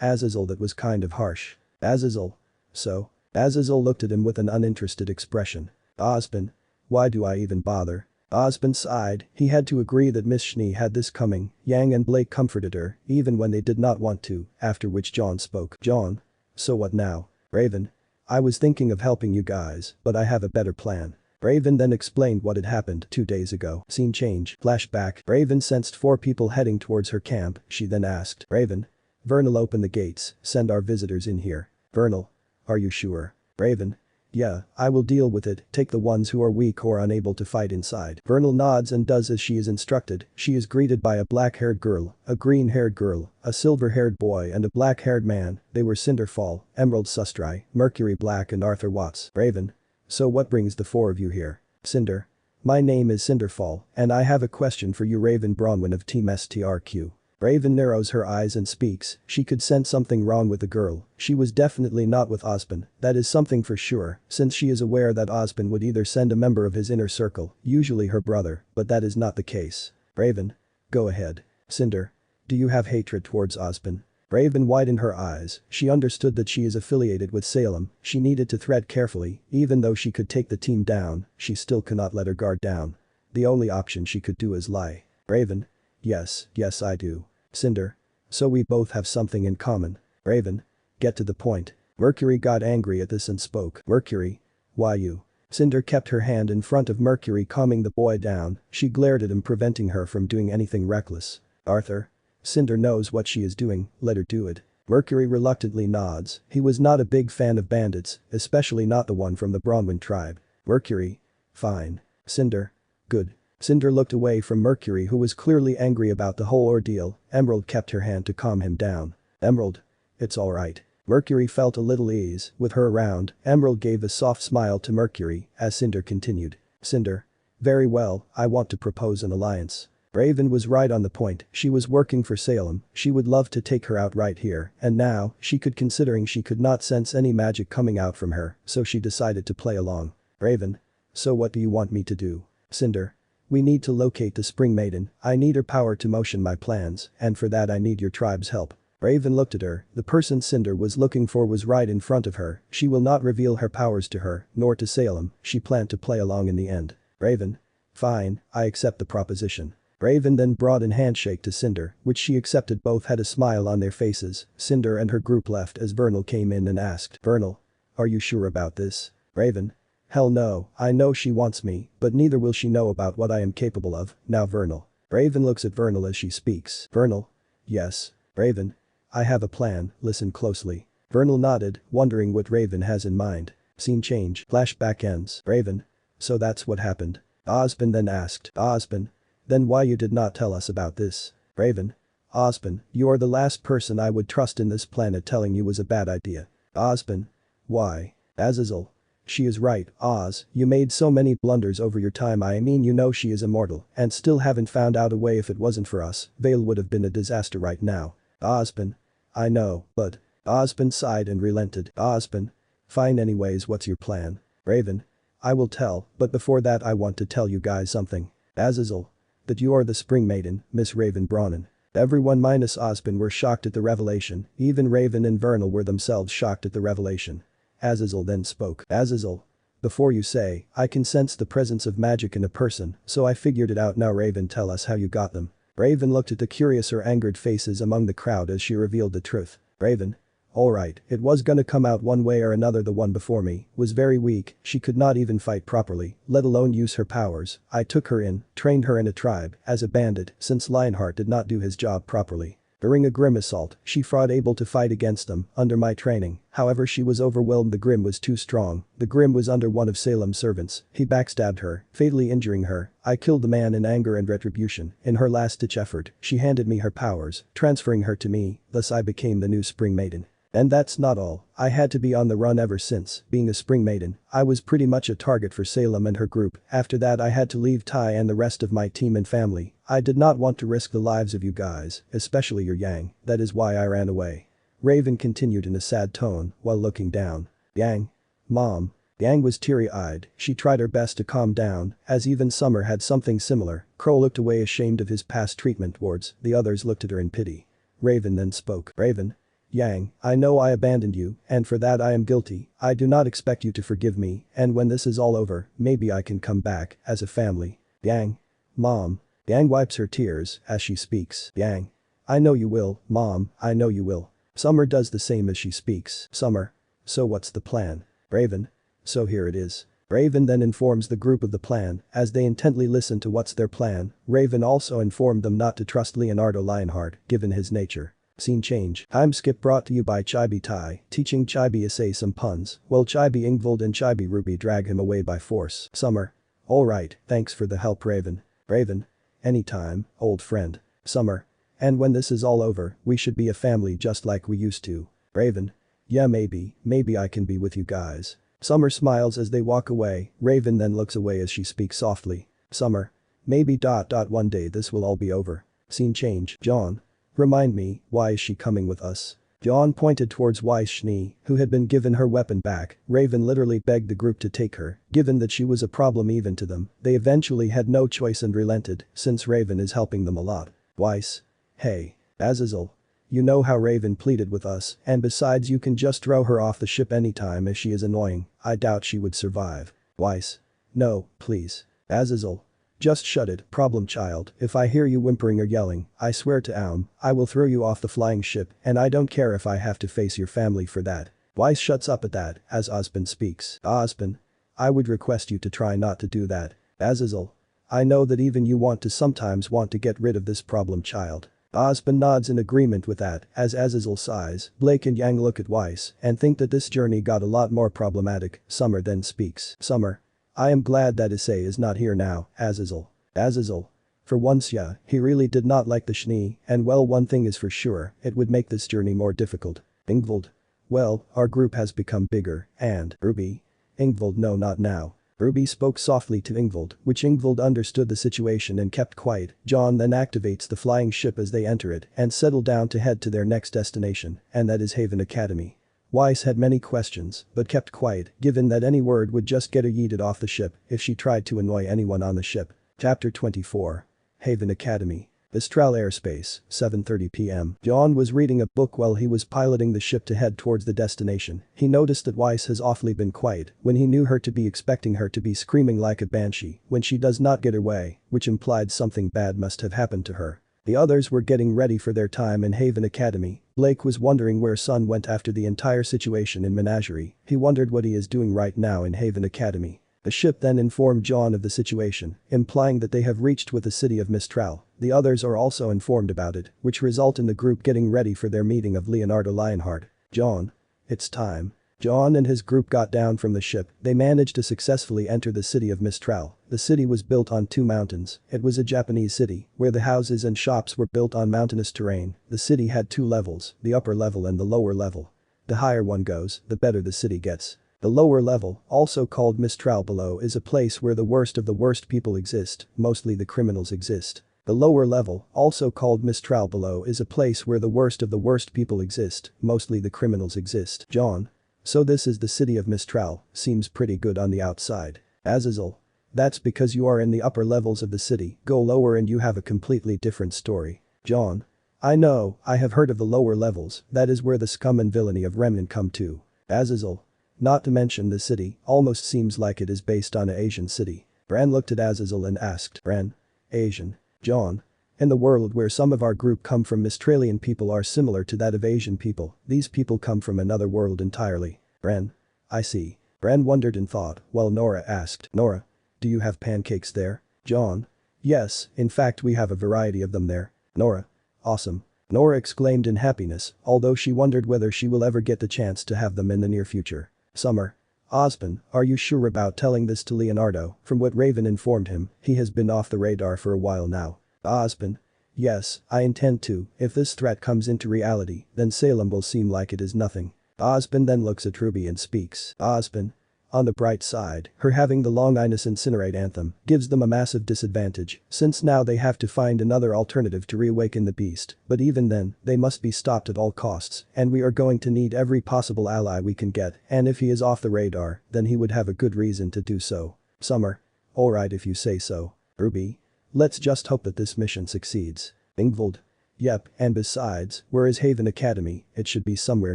Azazel, that was kind of harsh. Azazel. So? Azazel looked at him with an uninterested expression. Ozpin. Why do I even bother? Ozpin sighed. He had to agree that Miss Schnee had this coming. Yang and Blake comforted her, even when they did not want to, after which John spoke. John. So what now? Raven. I was thinking of helping you guys, but I have a better plan. Raven then explained what had happened 2 days ago. Scene change. Flashback. Raven sensed 4 people heading towards her camp. She then asked. Raven. Vernal, open the gates, send our visitors in here. Vernal. Are you sure? Raven. Yeah, I will deal with it, take the ones who are weak or unable to fight inside. Vernal nods and does as she is instructed. She is greeted by a black-haired girl, a green-haired girl, a silver-haired boy and a black-haired man. They were Cinderfall, Emerald Sustrai, Mercury Black and Arthur Watts. Raven. So what brings the 4 of you here? Cinder. My name is Cinderfall, and I have a question for you Raven Bronwyn of Team STRQ. Raven narrows her eyes and speaks. She could sense something wrong with the girl. She was definitely not with Ozpin, that is something for sure, since she is aware that Ozpin would either send a member of his inner circle, usually her brother, but that is not the case. Raven. Go ahead. Cinder. Do you have hatred towards Ozpin? Raven widened her eyes. She understood that she is affiliated with Salem. She needed to tread carefully. Even though she could take the team down, she still cannot let her guard down. The only option she could do is lie. Raven. Yes I do. Cinder. So we both have something in common. Raven. Get to the point. Mercury got angry at this and spoke. Mercury. Why you? Cinder kept her hand in front of Mercury, calming the boy down. She glared at him, preventing her from doing anything reckless. Arthur. Cinder knows what she is doing, let her do it. Mercury reluctantly nods. He was not a big fan of bandits, especially not the one from the Bronwyn tribe. Mercury. Fine. Cinder. Good. Cinder looked away from Mercury, who was clearly angry about the whole ordeal. Emerald kept her hand to calm him down. Emerald. It's alright. Mercury felt a little ease. With her around, Emerald gave a soft smile to Mercury as Cinder continued. Cinder. Very well, I want to propose an alliance. Raven was right on the point. She was working for Salem. She would love to take her out right here and now. She could, considering she could not sense any magic coming out from her, so she decided to play along. Raven. So what do you want me to do? Cinder. We need to locate the Spring Maiden. I need her power to motion my plans, and for that I need your tribe's help. Raven looked at her. The person Cinder was looking for was right in front of her. She will not reveal her powers to her, nor to Salem. She planned to play along in the end. Raven. Fine, I accept the proposition. Raven then brought an handshake to Cinder, which she accepted. Both had a smile on their faces. Cinder and her group left as Vernal came in and asked. Vernal. Are you sure about this? Raven. Hell no, I know she wants me, but neither will she know about what I am capable of. Now Vernal. Raven looks at Vernal as she speaks. Vernal. Yes. Raven. I have a plan, listen closely. Vernal nodded, wondering what Raven has in mind. Scene change. Flashback ends. Raven. So that's what happened. Ozpin then asked. Ozpin. Then why you did not tell us about this? Raven. Ozpin, you are the last person I would trust in this planet. Telling you was a bad idea. Ozpin. Why? Azazel. She is right, Oz, you made so many blunders over your time. I mean, you know she is immortal and still haven't found out a way. If it wasn't for us, Vale would have been a disaster right now. Ozpin. I know, but. Ozpin sighed and relented. Ozpin. Fine, anyways, what's your plan? Raven. I will tell, but before that I want to tell you guys something. Azazel. That you are the Spring Maiden, Miss Raven Bronwyn. Everyone minus Ozpin were shocked at the revelation. Even Raven and Vernal were themselves shocked at the revelation. Azazel then spoke. Azazel. Before you say, I can sense the presence of magic in a person, so I figured it out. Now Raven, tell us how you got them. Raven looked at the curious or angered faces among the crowd as she revealed the truth. Raven. Alright, it was gonna come out one way or another. The one before me was very weak, she could not even fight properly, let alone use her powers. I took her in, trained her in a tribe, as a bandit, since Lionheart did not do his job properly. During a Grim assault, she fought able to fight against them, under my training, however she was overwhelmed. The Grim was too strong, the Grim was under one of Salem's servants, he backstabbed her, fatally injuring her. I killed the man in anger and retribution. In her last-ditch effort, she handed me her powers, transferring her to me, thus I became the new Spring Maiden. And that's not all, I had to be on the run ever since. Being a Spring Maiden, I was pretty much a target for Salem and her group. After that I had to leave Tai and the rest of my team and family. I did not want to risk the lives of you guys, especially your Yang, that is why I ran away. Raven continued in a sad tone while looking down. Yang? Mom. Yang was teary-eyed, she tried her best to calm down, as even Summer had something similar. Crow looked away ashamed of his past treatment towards, the others looked at her in pity. Raven then spoke. Raven? Yang, I know I abandoned you, and for that I am guilty. I do not expect you to forgive me, and when this is all over, maybe I can come back, as a family. Yang. Mom. Yang wipes her tears, as she speaks. Yang. I know you will, Mom, I know you will. Summer does the same as she speaks. Summer. So what's the plan? Raven. So here it is. Raven then informs the group of the plan, as they intently listen to what's their plan. Raven also informed them not to trust Leonardo Lionheart, given his nature. Scene change. Time skip brought to you by Chibi Tai, teaching Chibi Issei some puns, while Chibi Ingvild and Chibi Ruby drag him away by force. Summer. Alright, thanks for the help Raven. Raven. Anytime, old friend. Summer. And when this is all over, we should be a family just like we used to. Raven. Yeah, maybe I can be with you guys. Summer smiles as they walk away. Raven then looks away as she speaks softly. Summer. Maybe. One day this will all be over. Scene change. John. Remind me, why is she coming with us? John pointed towards Weiss Schnee, who had been given her weapon back. Raven literally begged the group to take her, given that she was a problem even to them. They eventually had no choice and relented, since Raven is helping them a lot. Weiss. Hey. Azazel. You know how Raven pleaded with us, and besides you can just throw her off the ship anytime if she is annoying. I doubt she would survive. Weiss. No, please. Azazel. Just shut it, problem child. If I hear you whimpering or yelling, I swear to I will throw you off the flying ship, and I don't care if I have to face your family for that. Weiss shuts up at that, as Ozpin speaks. Ozpin. I would request you to try not to do that. Azazel. I know that even you sometimes want to get rid of this problem child. Ozpin nods in agreement with that, as Azazel sighs. Blake and Yang look at Weiss and think that this journey got a lot more problematic. Summer then speaks. Summer. I am glad that Issei is not here now, Azazel. Azazel. For once yeah, he really did not like the Schnee, and well one thing is for sure, it would make this journey more difficult. Ingvild. Well, our group has become bigger, and Ruby. Ingvild no not now. Ruby spoke softly to Ingvild, which Ingvild understood the situation and kept quiet. John then activates the flying ship as they enter it and settle down to head to their next destination, and that is Haven Academy. Weiss had many questions, but kept quiet, given that any word would just get her yeeted off the ship if she tried to annoy anyone on the ship. Chapter 24. Haven Academy. Mistral Airspace, 7:30 p.m. John was reading a book while he was piloting the ship to head towards the destination. He noticed that Weiss has awfully been quiet when he knew her to be expecting her to be screaming like a banshee when she does not get her way, which implied something bad must have happened to her. The others were getting ready for their time in Haven Academy. Blake was wondering where Sun went after the entire situation in Menagerie. He wondered what he is doing right now in Haven Academy. The ship then informed John of the situation, implying that they have reached with the city of Mistral. The others are also informed about it, which result in the group getting ready for their meeting of Leonardo Lionheart. John. It's time. John and his group got down from the ship. They managed to successfully enter the city of Mistral. The city was built on 2 mountains. It was a Japanese city, where the houses and shops were built on mountainous terrain. The city had 2 levels, the upper level and the lower level. The higher one goes, the better the city gets. The lower level, also called Mistral below, is a place where the worst of the worst people exist, mostly the criminals exist. The lower level, also called Mistral below, is a place where the worst of the worst people exist, mostly the criminals exist. John. So this is the city of Mistral, seems pretty good on the outside. Azazel. That's because you are in the upper levels of the city, go lower and you have a completely different story. John. I know, I have heard of the lower levels, that is where the scum and villainy of Remnant come to. Azazel. Not to mention the city, almost seems like it is based on an Asian city. Bran looked at Azazel and asked, Bran? Asian. John. In the world where some of our group come from, Mistralian people are similar to that of Asian people. These people come from another world entirely. Bren. I see. Bren wondered in thought while Nora asked, Nora, do you have pancakes there? John. Yes, in fact we have a variety of them there. Nora. Awesome. Nora exclaimed in happiness, although she wondered whether she will ever get the chance to have them in the near future. Summer. Ozpin, are you sure about telling this to Leonardo? From what Raven informed him, he has been off the radar for a while now. Ozpin. Yes, I intend to. If this threat comes into reality, then Salem will seem like it is nothing. Ozpin then looks at Ruby and speaks. Ozpin. On the bright side, her having the Long Inus Incinerate anthem gives them a massive disadvantage, since now they have to find another alternative to reawaken the beast, but even then, they must be stopped at all costs, and we are going to need every possible ally we can get, and if he is off the radar, then he would have a good reason to do so. Summer. Alright if you say so. Ruby. Let's just hope that this mission succeeds. Ingvild. Yep, and besides, where is Haven Academy? It should be somewhere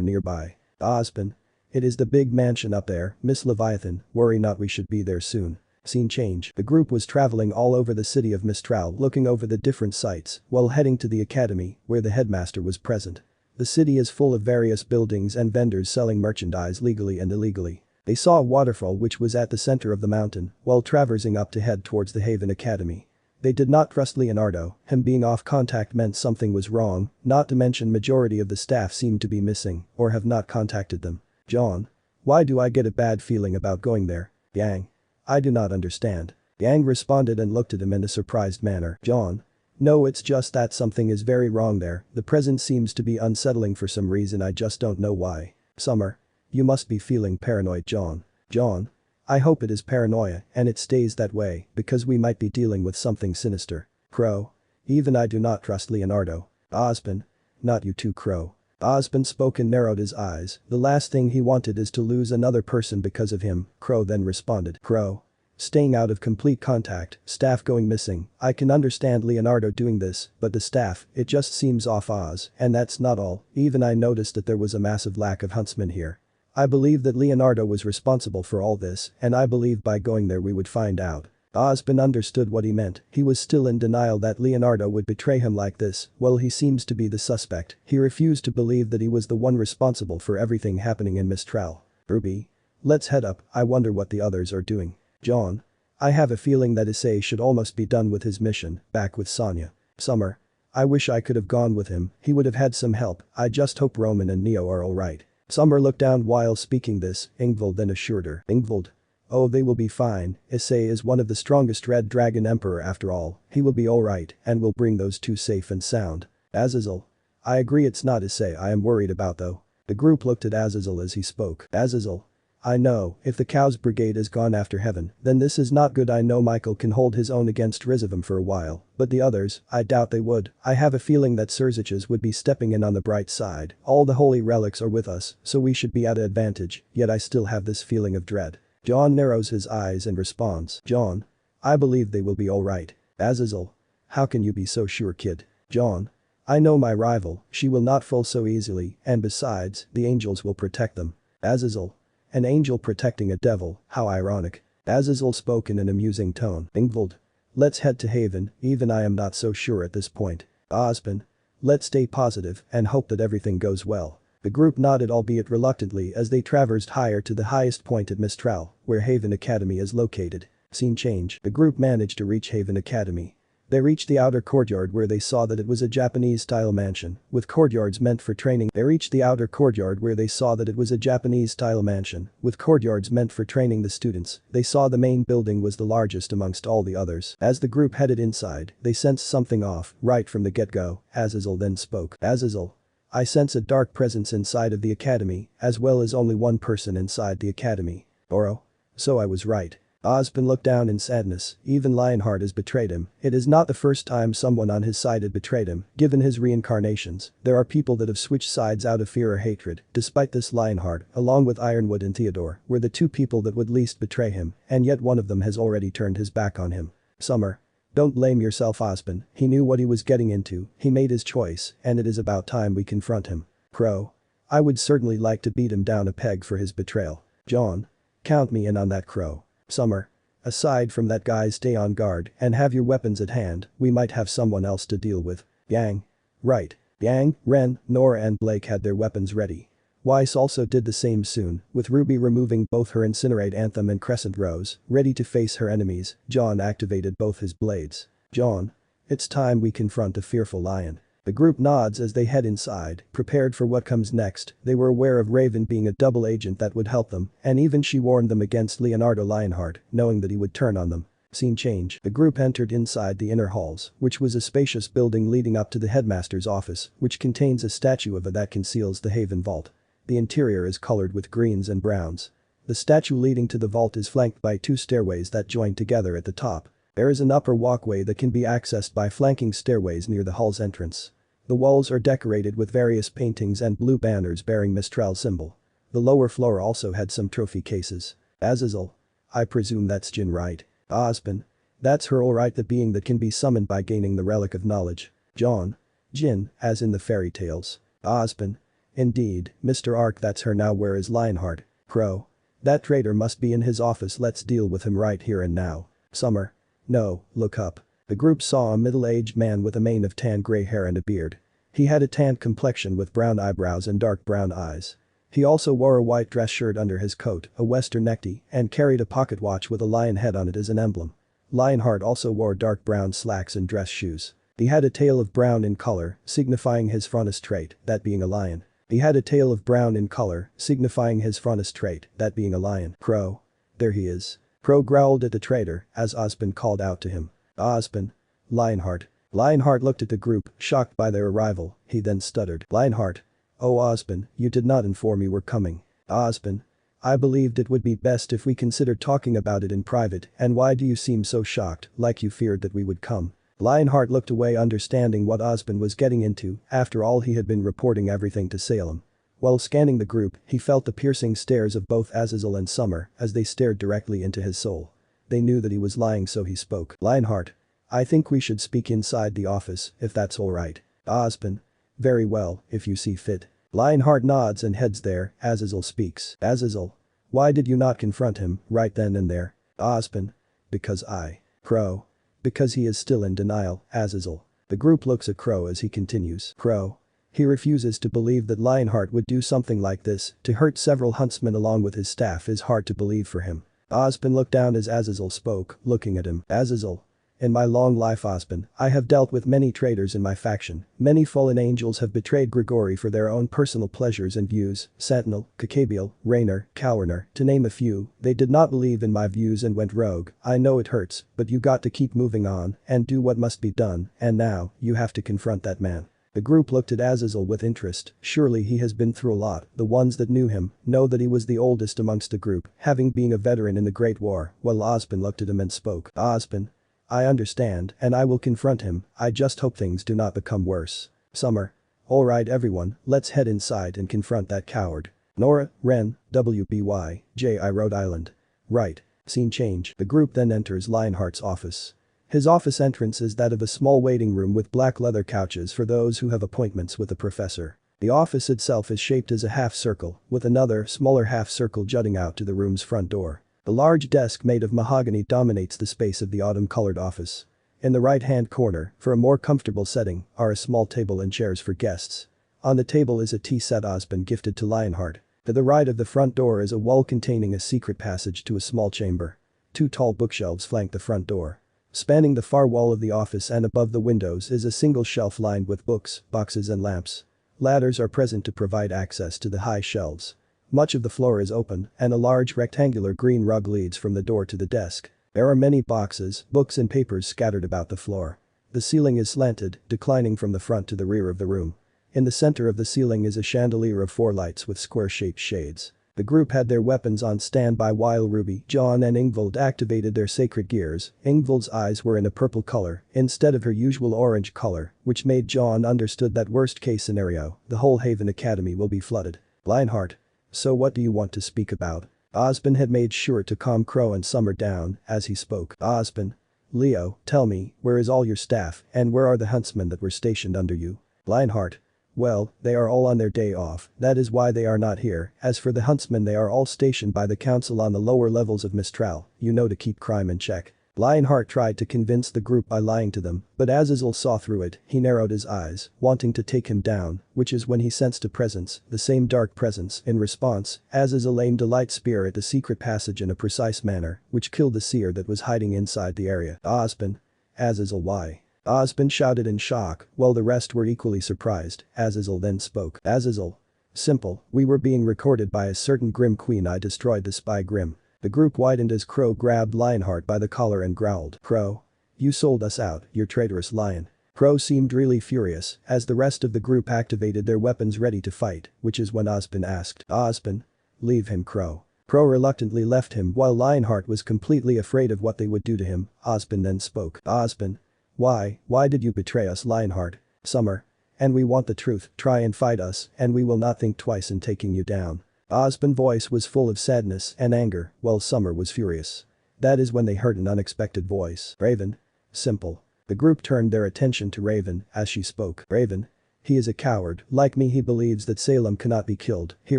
nearby. Ozpin. It is the big mansion up there, Miss Leviathan, worry not, we should be there soon. Scene change. The group was traveling all over the city of Mistral looking over the different sites while heading to the academy where the headmaster was present. The city is full of various buildings and vendors selling merchandise legally and illegally. They saw a waterfall which was at the center of the mountain while traversing up to head towards the Haven Academy. They did not trust Leonardo, him being off contact meant something was wrong, not to mention majority of the staff seemed to be missing or have not contacted them. John. Why do I get a bad feeling about going there? Yang. I do not understand. Yang responded and looked at him in a surprised manner. John. No, it's just that something is very wrong there. The presence seems to be unsettling for some reason, I just don't know why. Summer. You must be feeling paranoid, John. John. I hope it is paranoia and it stays that way because we might be dealing with something sinister. Crow. Even I do not trust Leonardo. Ozpin. Not you too, Crow. Ozpin spoke and narrowed his eyes. The last thing he wanted is to lose another person because of him. Crow then responded. Crow. Staying out of complete contact, staff going missing. I can understand Leonardo doing this, but the staff, it just seems off Oz, and that's not all. Even I noticed that there was a massive lack of huntsmen here. I believe that Leonardo was responsible for all this, and I believe by going there we would find out. Ozpin understood what he meant. He was still in denial that Leonardo would betray him like this. Well, he seems to be the suspect. He refused to believe that he was the one responsible for everything happening in Mistral. Ruby. Let's head up, I wonder what the others are doing. John. I have a feeling that Issei should almost be done with his mission, back with Sonia. Summer. I wish I could have gone with him, he would have had some help, I just hope Roman and Neo are alright. Summer looked down while speaking this, Ingvild then assured her. Ingvild. Oh, they will be fine. Issei is one of the strongest Red Dragon Emperor after all. He will be alright and will bring those two safe and sound. Azazel. I agree, it's not Issei I am worried about though. The group looked at Azazel as he spoke. Azazel. I know, if the Cows Brigade has gone after Heaven, then this is not good. I know Michael can hold his own against RageRevan for a while, but the others, I doubt they would. I have a feeling that Surziches would be stepping in on the bright side. All the holy relics are with us, so we should be at an advantage, yet I still have this feeling of dread. John narrows his eyes and responds. John. I believe they will be alright. Azazel. How can you be so sure, kid? John. I know my rival, she will not fall so easily, and besides, the angels will protect them. Azazel. An angel protecting a devil, how ironic. Azazel spoke in an amusing tone. Ingvild. Let's head to Haven, even I am not so sure at this point. Ozpin. Let's stay positive and hope that everything goes well. The group nodded, albeit reluctantly, as they traversed higher to the highest point at Mistral, where Haven Academy is located. Scene change. The group managed to reach Haven Academy. They reached the outer courtyard where they saw that it was a Japanese-style mansion, with courtyards meant for training. They reached the outer courtyard where they saw that it was a Japanese-style mansion, with courtyards meant for training the students. They saw the main building was the largest amongst all the others. As the group headed inside, they sensed something off, right from the get-go. Azazel then spoke. Azazel. I sense a dark presence inside of the academy, as well as only one person inside the academy. Oro. So I was right. Ozpin looked down in sadness, even Lionheart has betrayed him. It is not the first time someone on his side had betrayed him, given his reincarnations. There are people that have switched sides out of fear or hatred. Despite this, Lionheart, along with Ironwood and Theodore, were the two people that would least betray him, and yet one of them has already turned his back on him. Summer. Don't blame yourself, Ozpin, he knew what he was getting into, he made his choice, and it is about time we confront him. Crow. I would certainly like to beat him down a peg for his betrayal. John. Count me in on that, Crow. Summer. Aside from that, guys, stay on guard and have your weapons at hand, we might have someone else to deal with. Yang. Right. Yang, Ren, Nora and Blake had their weapons ready. Weiss also did the same soon, with Ruby removing both her Incinerate Anthem and Crescent Rose, ready to face her enemies. John activated both his blades. John. It's time we confront a fearful lion. The group nods as they head inside, prepared for what comes next. They were aware of Raven being a double agent that would help them, and even she warned them against Leonardo Lionheart, knowing that he would turn on them. Scene change. The group entered inside the inner halls, which was a spacious building leading up to the headmaster's office, which contains a statue of a that conceals the Haven Vault. The interior is colored with greens and browns. The statue leading to the vault is flanked by 2 stairways that join together at the top. There is an upper walkway that can be accessed by flanking stairways near the hall's entrance. The walls are decorated with various paintings and blue banners bearing Mistral's symbol. The lower floor also had some trophy cases. Azazel. I presume that's Jin, right? Ozpin. That's her, alright, the being that can be summoned by gaining the Relic of Knowledge. John. Jin, as in the fairy tales. Ozpin. Indeed, Mr. Ark, that's her. Now where is Lionheart? Crow. That traitor must be in his office, let's deal with him right here and now. Summer. No, look up. The group saw a middle-aged man with a mane of tan gray hair and a beard. He had a tanned complexion with brown eyebrows and dark brown eyes. He also wore a white dress shirt under his coat, a western necktie, and carried a pocket watch with a lion head on it as an emblem. Lionheart also wore dark brown slacks and dress shoes. He had a tail of brown in color, signifying his frontis trait, that being a lion. He had a tail of brown in color, signifying his frontis trait, that being a lion. Crow. There he is. Crow growled at the traitor as Ozpin called out to him. Ozpin. Lionheart. Lionheart looked at the group, shocked by their arrival. He then stuttered. Lionheart. Oh Ozpin, you did not inform me we're coming. Ozpin. I believed it would be best if we considered talking about it in private, and why do you seem so shocked, like you feared that we would come? Lionheart looked away, understanding what Ozpin was getting into. After all, he had been reporting everything to Salem. While scanning the group, he felt the piercing stares of both Azazel and Summer as they stared directly into his soul. They knew that he was lying, so he spoke. Lionheart. I think we should speak inside the office, if that's alright. Ozpin. Very well, if you see fit. Lionheart nods and heads there. Azazel speaks. Azazel. Why did you not confront him, right then and there? Ozpin. Because I. Crow. Because he is still in denial. Azazel. The group looks at Crow as he continues. Crow. He refuses to believe that Lionheart would do something like this. To hurt several huntsmen along with his staff is hard to believe for him. Ozpin looked down as Azazel spoke, looking at him. Azazel. In my long life, Ozpin, I have dealt with many traitors in my faction. Many fallen angels have betrayed Grigori for their own personal pleasures and views. Sentinel, Kakabiel, Raynor, Cowrner, to name a few. They did not believe in my views and went rogue. I know it hurts, but you got to keep moving on and do what must be done, and now, you have to confront that man. The group looked at Azazel with interest. Surely he has been through a lot. The ones that knew him know that he was the oldest amongst the group, having been a veteran in the Great War, while Ozpin looked at him and spoke. Ozpin. I understand, and I will confront him. I just hope things do not become worse. Summer. Alright everyone, let's head inside and confront that coward. Nora, Ren, WBY, JI Rhode Island. Right. Scene change. The group then enters Lionheart's office. His office entrance is that of a small waiting room with black leather couches for those who have appointments with the professor. The office itself is shaped as a half circle, with another, smaller half circle jutting out to the room's front door. The large desk made of mahogany dominates the space of the autumn-colored office. In the right-hand corner, for a more comfortable setting, are a small table and chairs for guests. On the table is a tea set Ozpin gifted to Lionheart. To the right of the front door is a wall containing a secret passage to a small chamber. 2 tall bookshelves flank the front door. Spanning the far wall of the office and above the windows is a single shelf lined with books, boxes and lamps. Ladders are present to provide access to the high shelves. Much of the floor is open, and a large rectangular green rug leads from the door to the desk. There are many boxes, books and papers scattered about the floor. The ceiling is slanted, declining from the front to the rear of the room. In the center of the ceiling is a chandelier of 4 lights with square-shaped shades. The group had their weapons on standby while Ruby, John and Ingvild activated their sacred gears. Ingvild's eyes were in a purple color instead of her usual orange color, which made John understood that worst-case scenario, the whole Haven Academy will be flooded. Lionheart. So what do you want to speak about? Ozpin had made sure to calm Crow and Summer down as he spoke. Ozpin. Leo, tell me, where is all your staff and where are the huntsmen that were stationed under you? Lionheart. Well, they are all on their day off, that is why they are not here. As for the huntsmen, they are all stationed by the council on the lower levels of Mistral, you know, to keep crime in check. Lionheart tried to convince the group by lying to them, but Azazel saw through it. He narrowed his eyes, wanting to take him down, which is when he sensed a presence, the same dark presence. In response, Azazel aimed a light spear at the secret passage in a precise manner, which killed the seer that was hiding inside the area. Ozpin. Azazel, why? Ozpin shouted in shock, while the rest were equally surprised. Azazel then spoke. Azazel. Simple, we were being recorded by a certain Grim Queen. I destroyed the spy Grim. The group widened as Crow grabbed Lionheart by the collar and growled. Crow. You sold us out, you traitorous lion. Crow seemed really furious, as the rest of the group activated their weapons ready to fight, which is when Ozpin asked. Ozpin. Leave him, Crow. Crow reluctantly left him while Lionheart was completely afraid of what they would do to him. Ozpin then spoke. Ozpin. Why did you betray us, Lionheart? Summer. And we want the truth, try and fight us, and we will not think twice in taking you down. Ozpin's voice was full of sadness and anger, while Summer was furious. That is when they heard an unexpected voice. Raven. Simple. The group turned their attention to Raven as she spoke. Raven. He is a coward, like me. He believes that Salem cannot be killed. He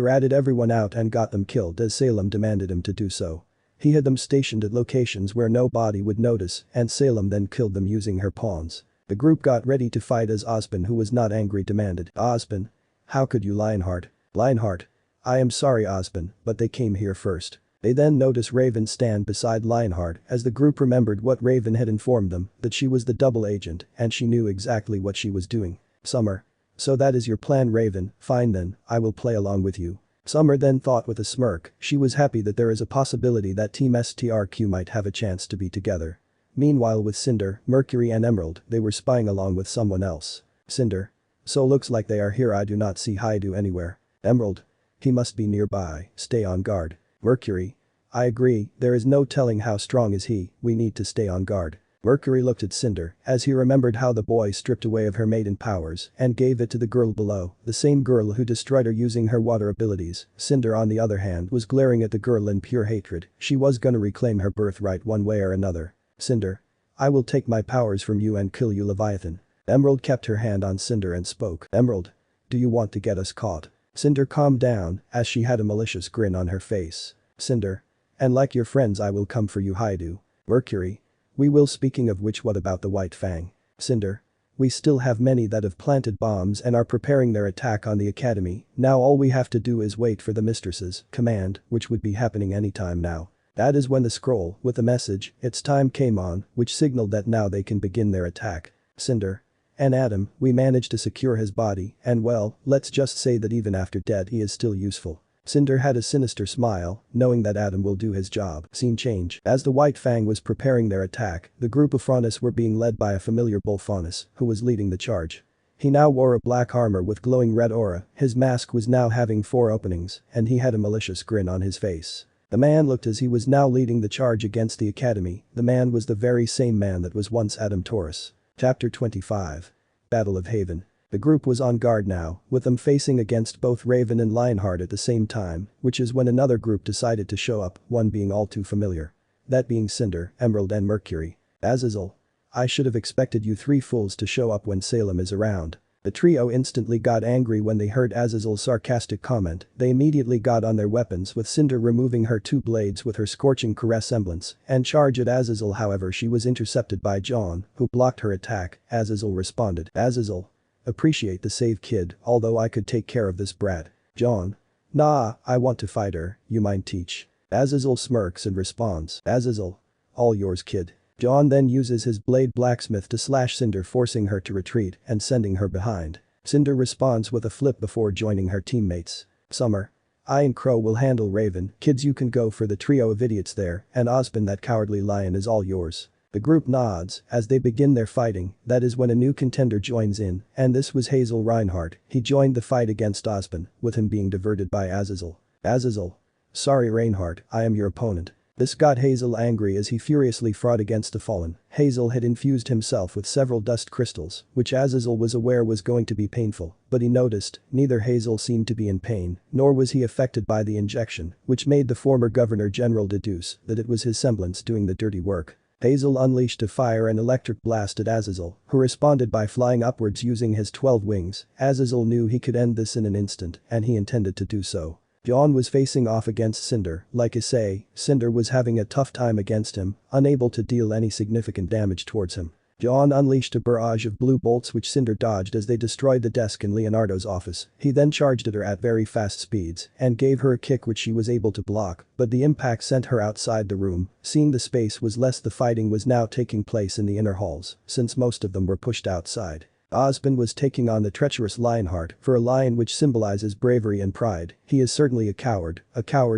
ratted everyone out and got them killed as Salem demanded him to do so. He had them stationed at locations where nobody would notice, and Salem then killed them using her pawns. The group got ready to fight as Ozpin, who was not angry, demanded. Ozpin. How could you, Lionheart? Lionheart. I am sorry, Ozpin, but they came here first. They then noticed Raven stand beside Lionheart as the group remembered what Raven had informed them, that she was the double agent and she knew exactly what she was doing. Summer. So that is your plan, Raven, fine then, I will play along with you. Summer then thought with a smirk, she was happy that there is a possibility that Team STRQ might have a chance to be together. Meanwhile with Cinder, Mercury and Emerald, they were spying along with someone else. Cinder. So looks like they are here. I do not see Haidu anywhere. Emerald. He must be nearby, stay on guard. Mercury. I agree, there is no telling how strong is he, we need to stay on guard. Mercury looked at Cinder as he remembered how the boy stripped away of her maiden powers and gave it to the girl below, the same girl who destroyed her using her water abilities. Cinder on the other hand was glaring at the girl in pure hatred. She was gonna reclaim her birthright one way or another. Cinder. I will take my powers from you and kill you, Leviathan. Emerald kept her hand on Cinder and spoke. Emerald. Do you want to get us caught? Cinder calmed down as she had a malicious grin on her face. Cinder. And like your friends I will come for you, Haidu. Mercury. We will. Speaking of which, what about the White Fang? Cinder. We still have many that have planted bombs and are preparing their attack on the academy. Now all we have to do is wait for the mistress's command, which would be happening anytime now. That is when the scroll with the message, "It's time" came on, which signaled that now they can begin their attack. Cinder. And Adam, we managed to secure his body, and well, let's just say that even after dead he is still useful. Cinder had a sinister smile, knowing that Adam will do his job. Scene change. As the White Fang was preparing their attack, the group of Faunus were being led by a familiar bull Faunus, who was leading the charge. He now wore a black armor with glowing red aura, his mask was now having 4 openings, and he had a malicious grin on his face. The man looked as he was now leading the charge against the academy. The man was the very same man that was once Adam Taurus. Chapter 25. Battle of Haven. The group was on guard now, with them facing against both Raven and Lionheart at the same time, which is when another group decided to show up, one being all too familiar. That being Cinder, Emerald and Mercury. Azazel. I should have expected you 3 fools to show up when Salem is around. The trio instantly got angry when they heard Azazel's sarcastic comment. They immediately got on their weapons, with Cinder removing her 2 blades with her scorching caress semblance and charge at Azazel. However, she was intercepted by John, who blocked her attack. Azazel responded. Azazel. Appreciate the save, kid, although I could take care of this brat. John. Nah, I want to fight her, you mind teach? Azazel smirks and responds. Azazel. All yours, kid. John then uses his blade blacksmith to slash Cinder, forcing her to retreat and sending her behind. Cinder responds with a flip before joining her teammates. Summer. I and Crow will handle Raven, kids you can go for the trio of idiots there, and Ozpin, that cowardly lion, is all yours. The group nods as they begin their fighting. That is when a new contender joins in, and this was Hazel Reinhardt. He joined the fight against Ozpin, with him being diverted by Azazel. Azazel. Sorry Reinhardt, I am your opponent. This got Hazel angry as he furiously fought against the fallen. Hazel had infused himself with several dust crystals, which Azazel was aware was going to be painful, but he noticed neither Hazel seemed to be in pain, nor was he affected by the injection, which made the former Governor General deduce that it was his semblance doing the dirty work. Hazel unleashed a fire and electric blast at Azazel, who responded by flying upwards using his 12 wings. Azazel knew he could end this in an instant, and he intended to do so. John was facing off against Cinder. Like Issei, Cinder was having a tough time against him, unable to deal any significant damage towards him. John unleashed a barrage of blue bolts which Cinder dodged as they destroyed the desk in Leonardo's office. He then charged at her at very fast speeds and gave her a kick which she was able to block, but the impact sent her outside the room. Seeing the space was less, the fighting was now taking place in the inner halls, since most of them were pushed outside. Ozpin was taking on the treacherous Lionheart. For a lion which symbolizes bravery and pride, he is certainly a coward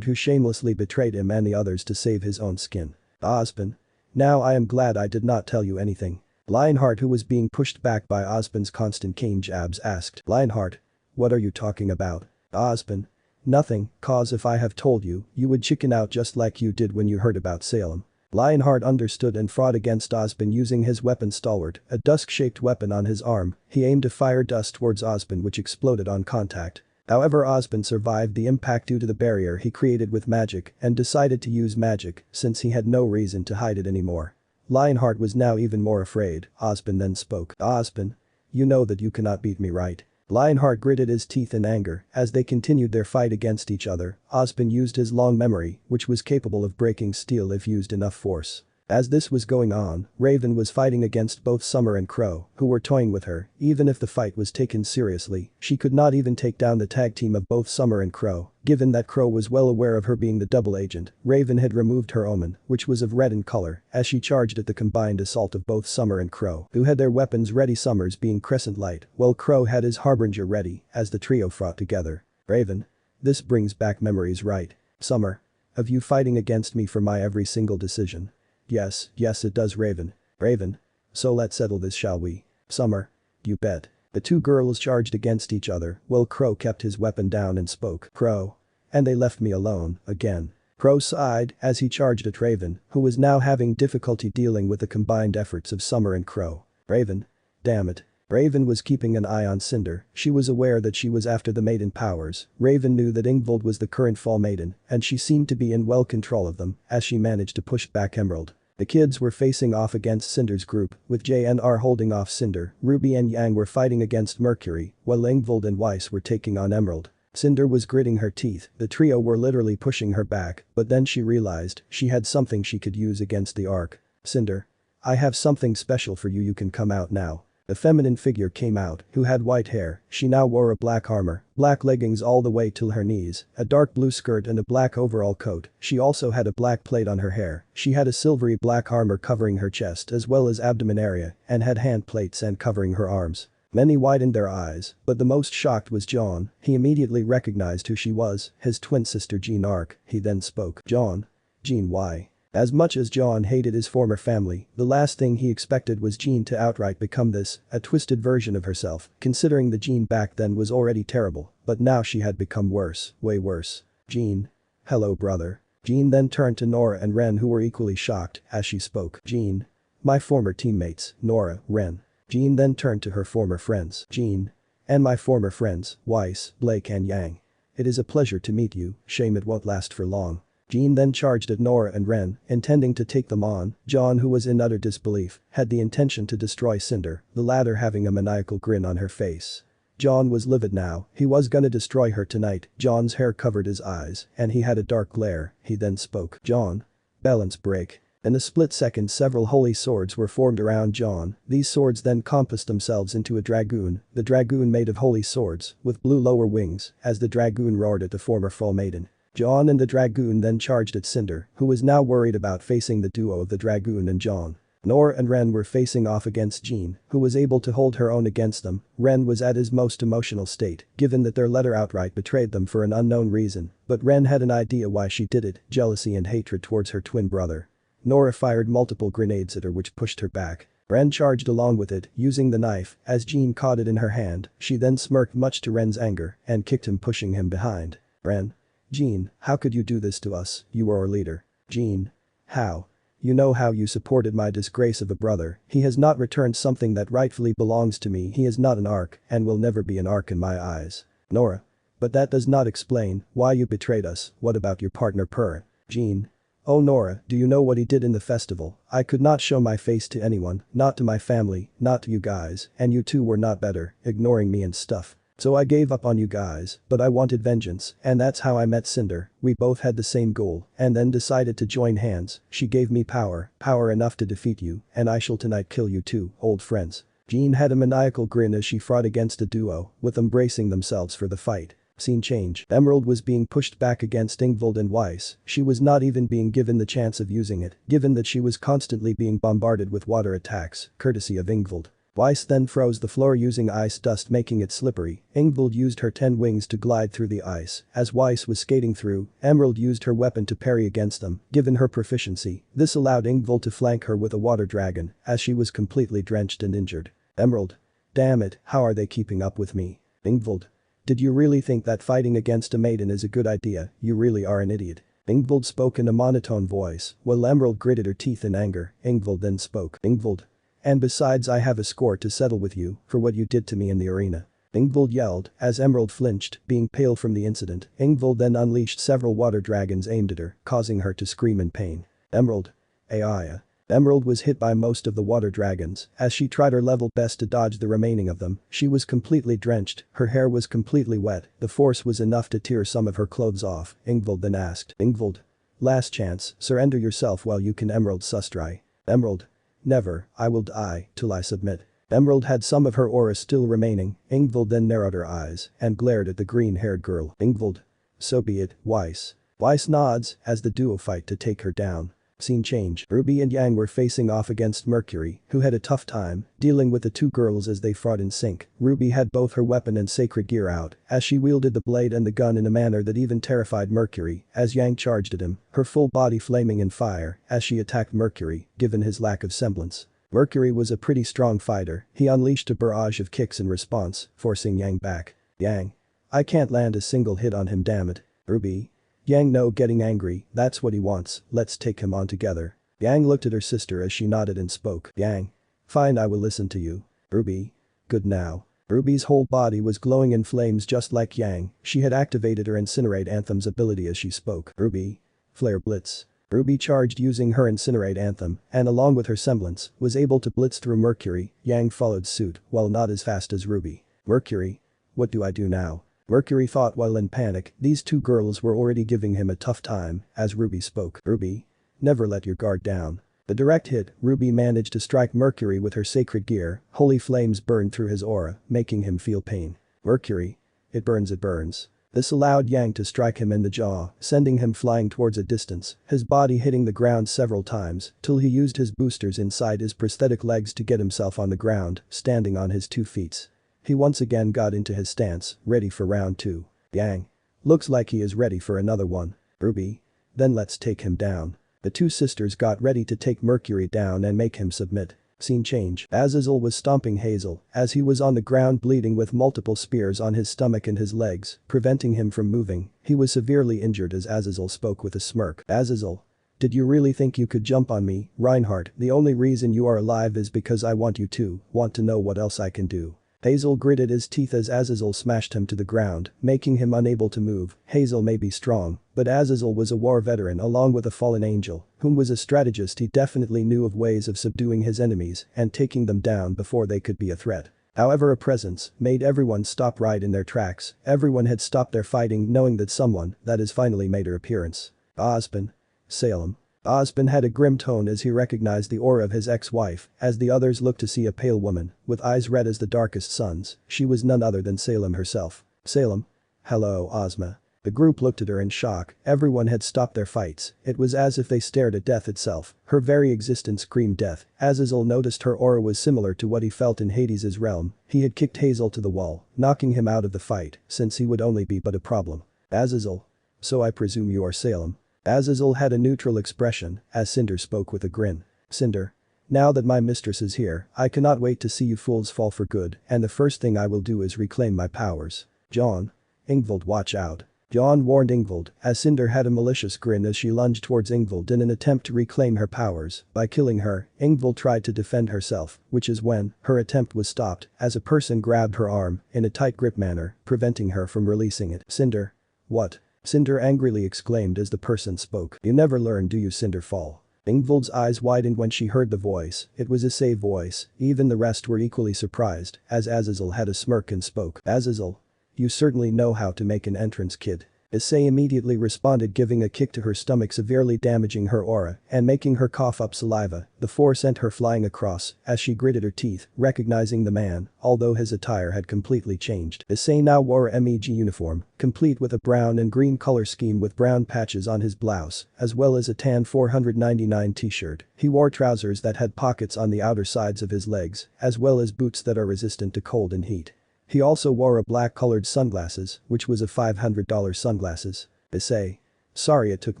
who shamelessly betrayed him and the others to save his own skin. Ozpin. Now I am glad I did not tell you anything. Lionheart, who was being pushed back by Ozpin's constant cane jabs, asked. Lionheart. What are you talking about? Ozpin. Nothing, cause if I have told you, you would chicken out just like you did when you heard about Salem. Lionheart understood and fought against Ozpin using his weapon Stalwart, a dusk-shaped weapon on his arm. He aimed a fire dust towards Ozpin which exploded on contact. However, Ozpin survived the impact due to the barrier he created with magic and decided to use magic since he had no reason to hide it anymore. Lionheart was now even more afraid. Ozpin then spoke. Ozpin. You know that you cannot beat me, right? Lionheart gritted his teeth in anger as they continued their fight against each other. Ozpin used his long memory, which was capable of breaking steel if used enough force. As this was going on, Raven was fighting against both Summer and Crow, who were toying with her. Even if the fight was taken seriously, she could not even take down the tag team of both Summer and Crow. Given that Crow was well aware of her being the double agent, Raven had removed her omen, which was of red in color, as she charged at the combined assault of both Summer and Crow, who had their weapons ready, Summer's being Crescent Light, while Crow had his Harbinger ready, as the trio fought together. Raven. This brings back memories, right? Summer. Of you fighting against me for my every single decision. Yes it does, Raven. Raven. So let's settle this, shall we? Summer. You bet. The two girls charged against each other while Crow kept his weapon down and spoke. Crow. And they left me alone, again. Crow sighed as he charged at Raven, who was now having difficulty dealing with the combined efforts of Summer and Crow. Raven. Damn it. Raven was keeping an eye on Cinder. She was aware that she was after the maiden powers. Raven knew that Ingvild was the current fall maiden, and she seemed to be in well control of them as she managed to push back Emerald. The kids were facing off against Cinder's group, with JNR holding off Cinder. Ruby and Yang were fighting against Mercury, while Ingvild and Weiss were taking on Emerald. Cinder was gritting her teeth. The trio were literally pushing her back, but then she realized she had something she could use against the Ark. Cinder. I have something special for you can come out now. A feminine figure came out, who had white hair. She now wore a black armor, black leggings all the way till her knees, a dark blue skirt and a black overall coat. She also had a black plate on her hair. She had a silvery black armor covering her chest as well as abdomen area, and had hand plates and covering her arms. Many widened their eyes, but the most shocked was John. He immediately recognized who she was, his twin sister Jean Arc. He then spoke. John. Jean, why? As much as John hated his former family, the last thing he expected was Jean to outright become this, a twisted version of herself, considering the Jean back then was already terrible, but now she had become worse, way worse. Jean. Hello, brother. Jean then turned to Nora and Ren, who were equally shocked as she spoke. Jean. My former teammates, Nora, Ren. Jean then turned to her former friends. Jean. And my former friends, Weiss, Blake and Yang. It is a pleasure to meet you, shame it won't last for long. Jean then charged at Nora and Ren, intending to take them on. John, who was in utter disbelief, had the intention to destroy Cinder, the latter having a maniacal grin on her face. John was livid now. He was gonna destroy her tonight. John's hair covered his eyes, and he had a dark glare. He then spoke. John. Balance break. In a split second, several holy swords were formed around John. These swords then compassed themselves into a dragoon. The dragoon made of holy swords, with blue lower wings, as the dragoon roared at the former fall maiden. John and the dragoon then charged at Cinder, who was now worried about facing the duo of the dragoon and John. Nora and Ren were facing off against Jean, who was able to hold her own against them. Ren was at his most emotional state, given that their letter outright betrayed them for an unknown reason, but Ren had an idea why she did it, jealousy and hatred towards her twin brother. Nora fired multiple grenades at her which pushed her back. Ren charged along with it, using the knife, as Jean caught it in her hand. She then smirked much to Ren's anger, and kicked him, pushing him behind. Ren. Jean, how could you do this to us? You were our leader. Jean. How? You know how you supported my disgrace of a brother. He has not returned something that rightfully belongs to me. He is not an Ark, and will never be an Ark in my eyes. Nora. But that does not explain why you betrayed us. What about your partner Per? Jean. Oh Nora, do you know what he did in the festival? I could not show my face to anyone, not to my family, not to you guys, and you two were not better, ignoring me and stuff. So I gave up on you guys, but I wanted vengeance, and that's how I met Cinder. We both had the same goal, and then decided to join hands. She gave me power enough to defeat you, and I shall tonight kill you too, old friends. Jean had a maniacal grin as she fought against a duo, with them bracing themselves for the fight. Scene change. Emerald was being pushed back against Ingvild and Weiss. She was not even being given the chance of using it, given that she was constantly being bombarded with water attacks, courtesy of Ingvild. Weiss then froze the floor using ice dust, making it slippery. Ingvild used her 10 wings to glide through the ice. As Weiss was skating through, Emerald used her weapon to parry against them. Given her proficiency, this allowed Ingvild to flank her with a water dragon, as she was completely drenched and injured. Emerald. Damn it, how are they keeping up with me? Ingvild. Did you really think that fighting against a maiden is a good idea? You really are an idiot. Ingvild spoke in a monotone voice, while Emerald gritted her teeth in anger. Ingvild then spoke. Ingvild. And besides, I have a score to settle with you for what you did to me in the arena. Ingvild yelled, as Emerald flinched, being pale from the incident. Ingvild then unleashed several water dragons aimed at her, causing her to scream in pain. Emerald. Aya. Emerald was hit by most of the water dragons. As she tried her level best to dodge the remaining of them, she was completely drenched, her hair was completely wet, the force was enough to tear some of her clothes off. Ingvild then asked. Ingvild. Last chance, surrender yourself while you can. Emerald sustrai. Emerald. Never, I will die till I submit. Emerald had some of her aura still remaining. Ingvild then narrowed her eyes and glared at the green-haired girl. Ingvild. So be it, Weiss. Weiss nods as the duo fight to take her down. Scene change. Ruby and Yang were facing off against Mercury, who had a tough time dealing with the two girls as they fought in sync. Ruby had both her weapon and sacred gear out as she wielded the blade and the gun in a manner that even terrified Mercury as Yang charged at him, her full body flaming in fire as she attacked Mercury, given his lack of semblance. Mercury was a pretty strong fighter. He unleashed a barrage of kicks in response, forcing Yang back. Yang. I can't land a single hit on him, damn it. Ruby. Yang no, getting angry, that's what he wants, let's take him on together. Yang looked at her sister as she nodded and spoke. Yang. Fine, I will listen to you. Ruby. Good now. Ruby's whole body was glowing in flames just like Yang. She had activated her Incinerate Anthem's ability as she spoke. Ruby. Flare Blitz. Ruby charged using her Incinerate Anthem and along with her semblance was able to blitz through Mercury. Yang followed suit, while not as fast as Ruby. Mercury. What do I do now? Mercury thought while in panic. These two girls were already giving him a tough time as Ruby spoke. Ruby. Never let your guard down. The direct hit, Ruby managed to strike Mercury with her sacred gear. Holy flames burned through his aura, making him feel pain. Mercury. It burns, it burns. This allowed Yang to strike him in the jaw, sending him flying towards a distance, his body hitting the ground several times till he used his boosters inside his prosthetic legs to get himself on the ground, standing on his 2 feet. He once again got into his stance, ready for round 2. Yang. Looks like he is ready for another one. Ruby. Then let's take him down. The two sisters got ready to take Mercury down and make him submit. Scene change. Azazel was stomping Hazel as he was on the ground bleeding with multiple spears on his stomach and his legs, preventing him from moving. He was severely injured as Azazel spoke with a smirk. Azazel. Did you really think you could jump on me, Reinhardt? The only reason you are alive is because I want you to. Want to know what else I can do? Hazel gritted his teeth as Azazel smashed him to the ground, making him unable to move. Hazel may be strong, but Azazel was a war veteran along with a fallen angel, whom was a strategist. He definitely knew of ways of subduing his enemies and taking them down before they could be a threat. However, a presence made everyone stop right in their tracks. Everyone had stopped their fighting knowing that someone that has finally made her appearance. Ozpin. Salem. Ozpin had a grim tone as he recognized the aura of his ex-wife, as the others looked to see a pale woman, with eyes red as the darkest suns. She was none other than Salem herself. Salem. Hello, Ozma. The group looked at her in shock. Everyone had stopped their fights. It was as if they stared at death itself. Her very existence screamed death. Azazel noticed her aura was similar to what he felt in Hades' realm. He had kicked Hazel to the wall, knocking him out of the fight, since he would only be but a problem. Azazel. So I presume you are Salem. Azazel had a neutral expression as Cinder spoke with a grin. Cinder. Now that my mistress is here, I cannot wait to see you fools fall for good, and the first thing I will do is reclaim my powers. John. Ingvild, watch out. John warned Ingvild as Cinder had a malicious grin as she lunged towards Ingvild in an attempt to reclaim her powers. By killing her, Ingvild tried to defend herself, which is when her attempt was stopped as a person grabbed her arm in a tight grip manner, preventing her from releasing it. Cinder. What? Cinder angrily exclaimed as the person spoke. You never learn, do you, Cinderfall? Ingvild's eyes widened when she heard the voice. It was Issei's voice. Even the rest were equally surprised, as Azazel had a smirk and spoke. Azazel? You certainly know how to make an entrance, kid. Issei immediately responded, giving a kick to her stomach, severely damaging her aura and making her cough up saliva. The force sent her flying across as she gritted her teeth, recognizing the man, although his attire had completely changed. Issei now wore a MEG uniform, complete with a brown and green color scheme with brown patches on his blouse, as well as a tan 499 t-shirt. He wore trousers that had pockets on the outer sides of his legs, as well as boots that are resistant to cold and heat. He also wore a black-colored sunglasses, which was a $500 sunglasses. Issei. Sorry it took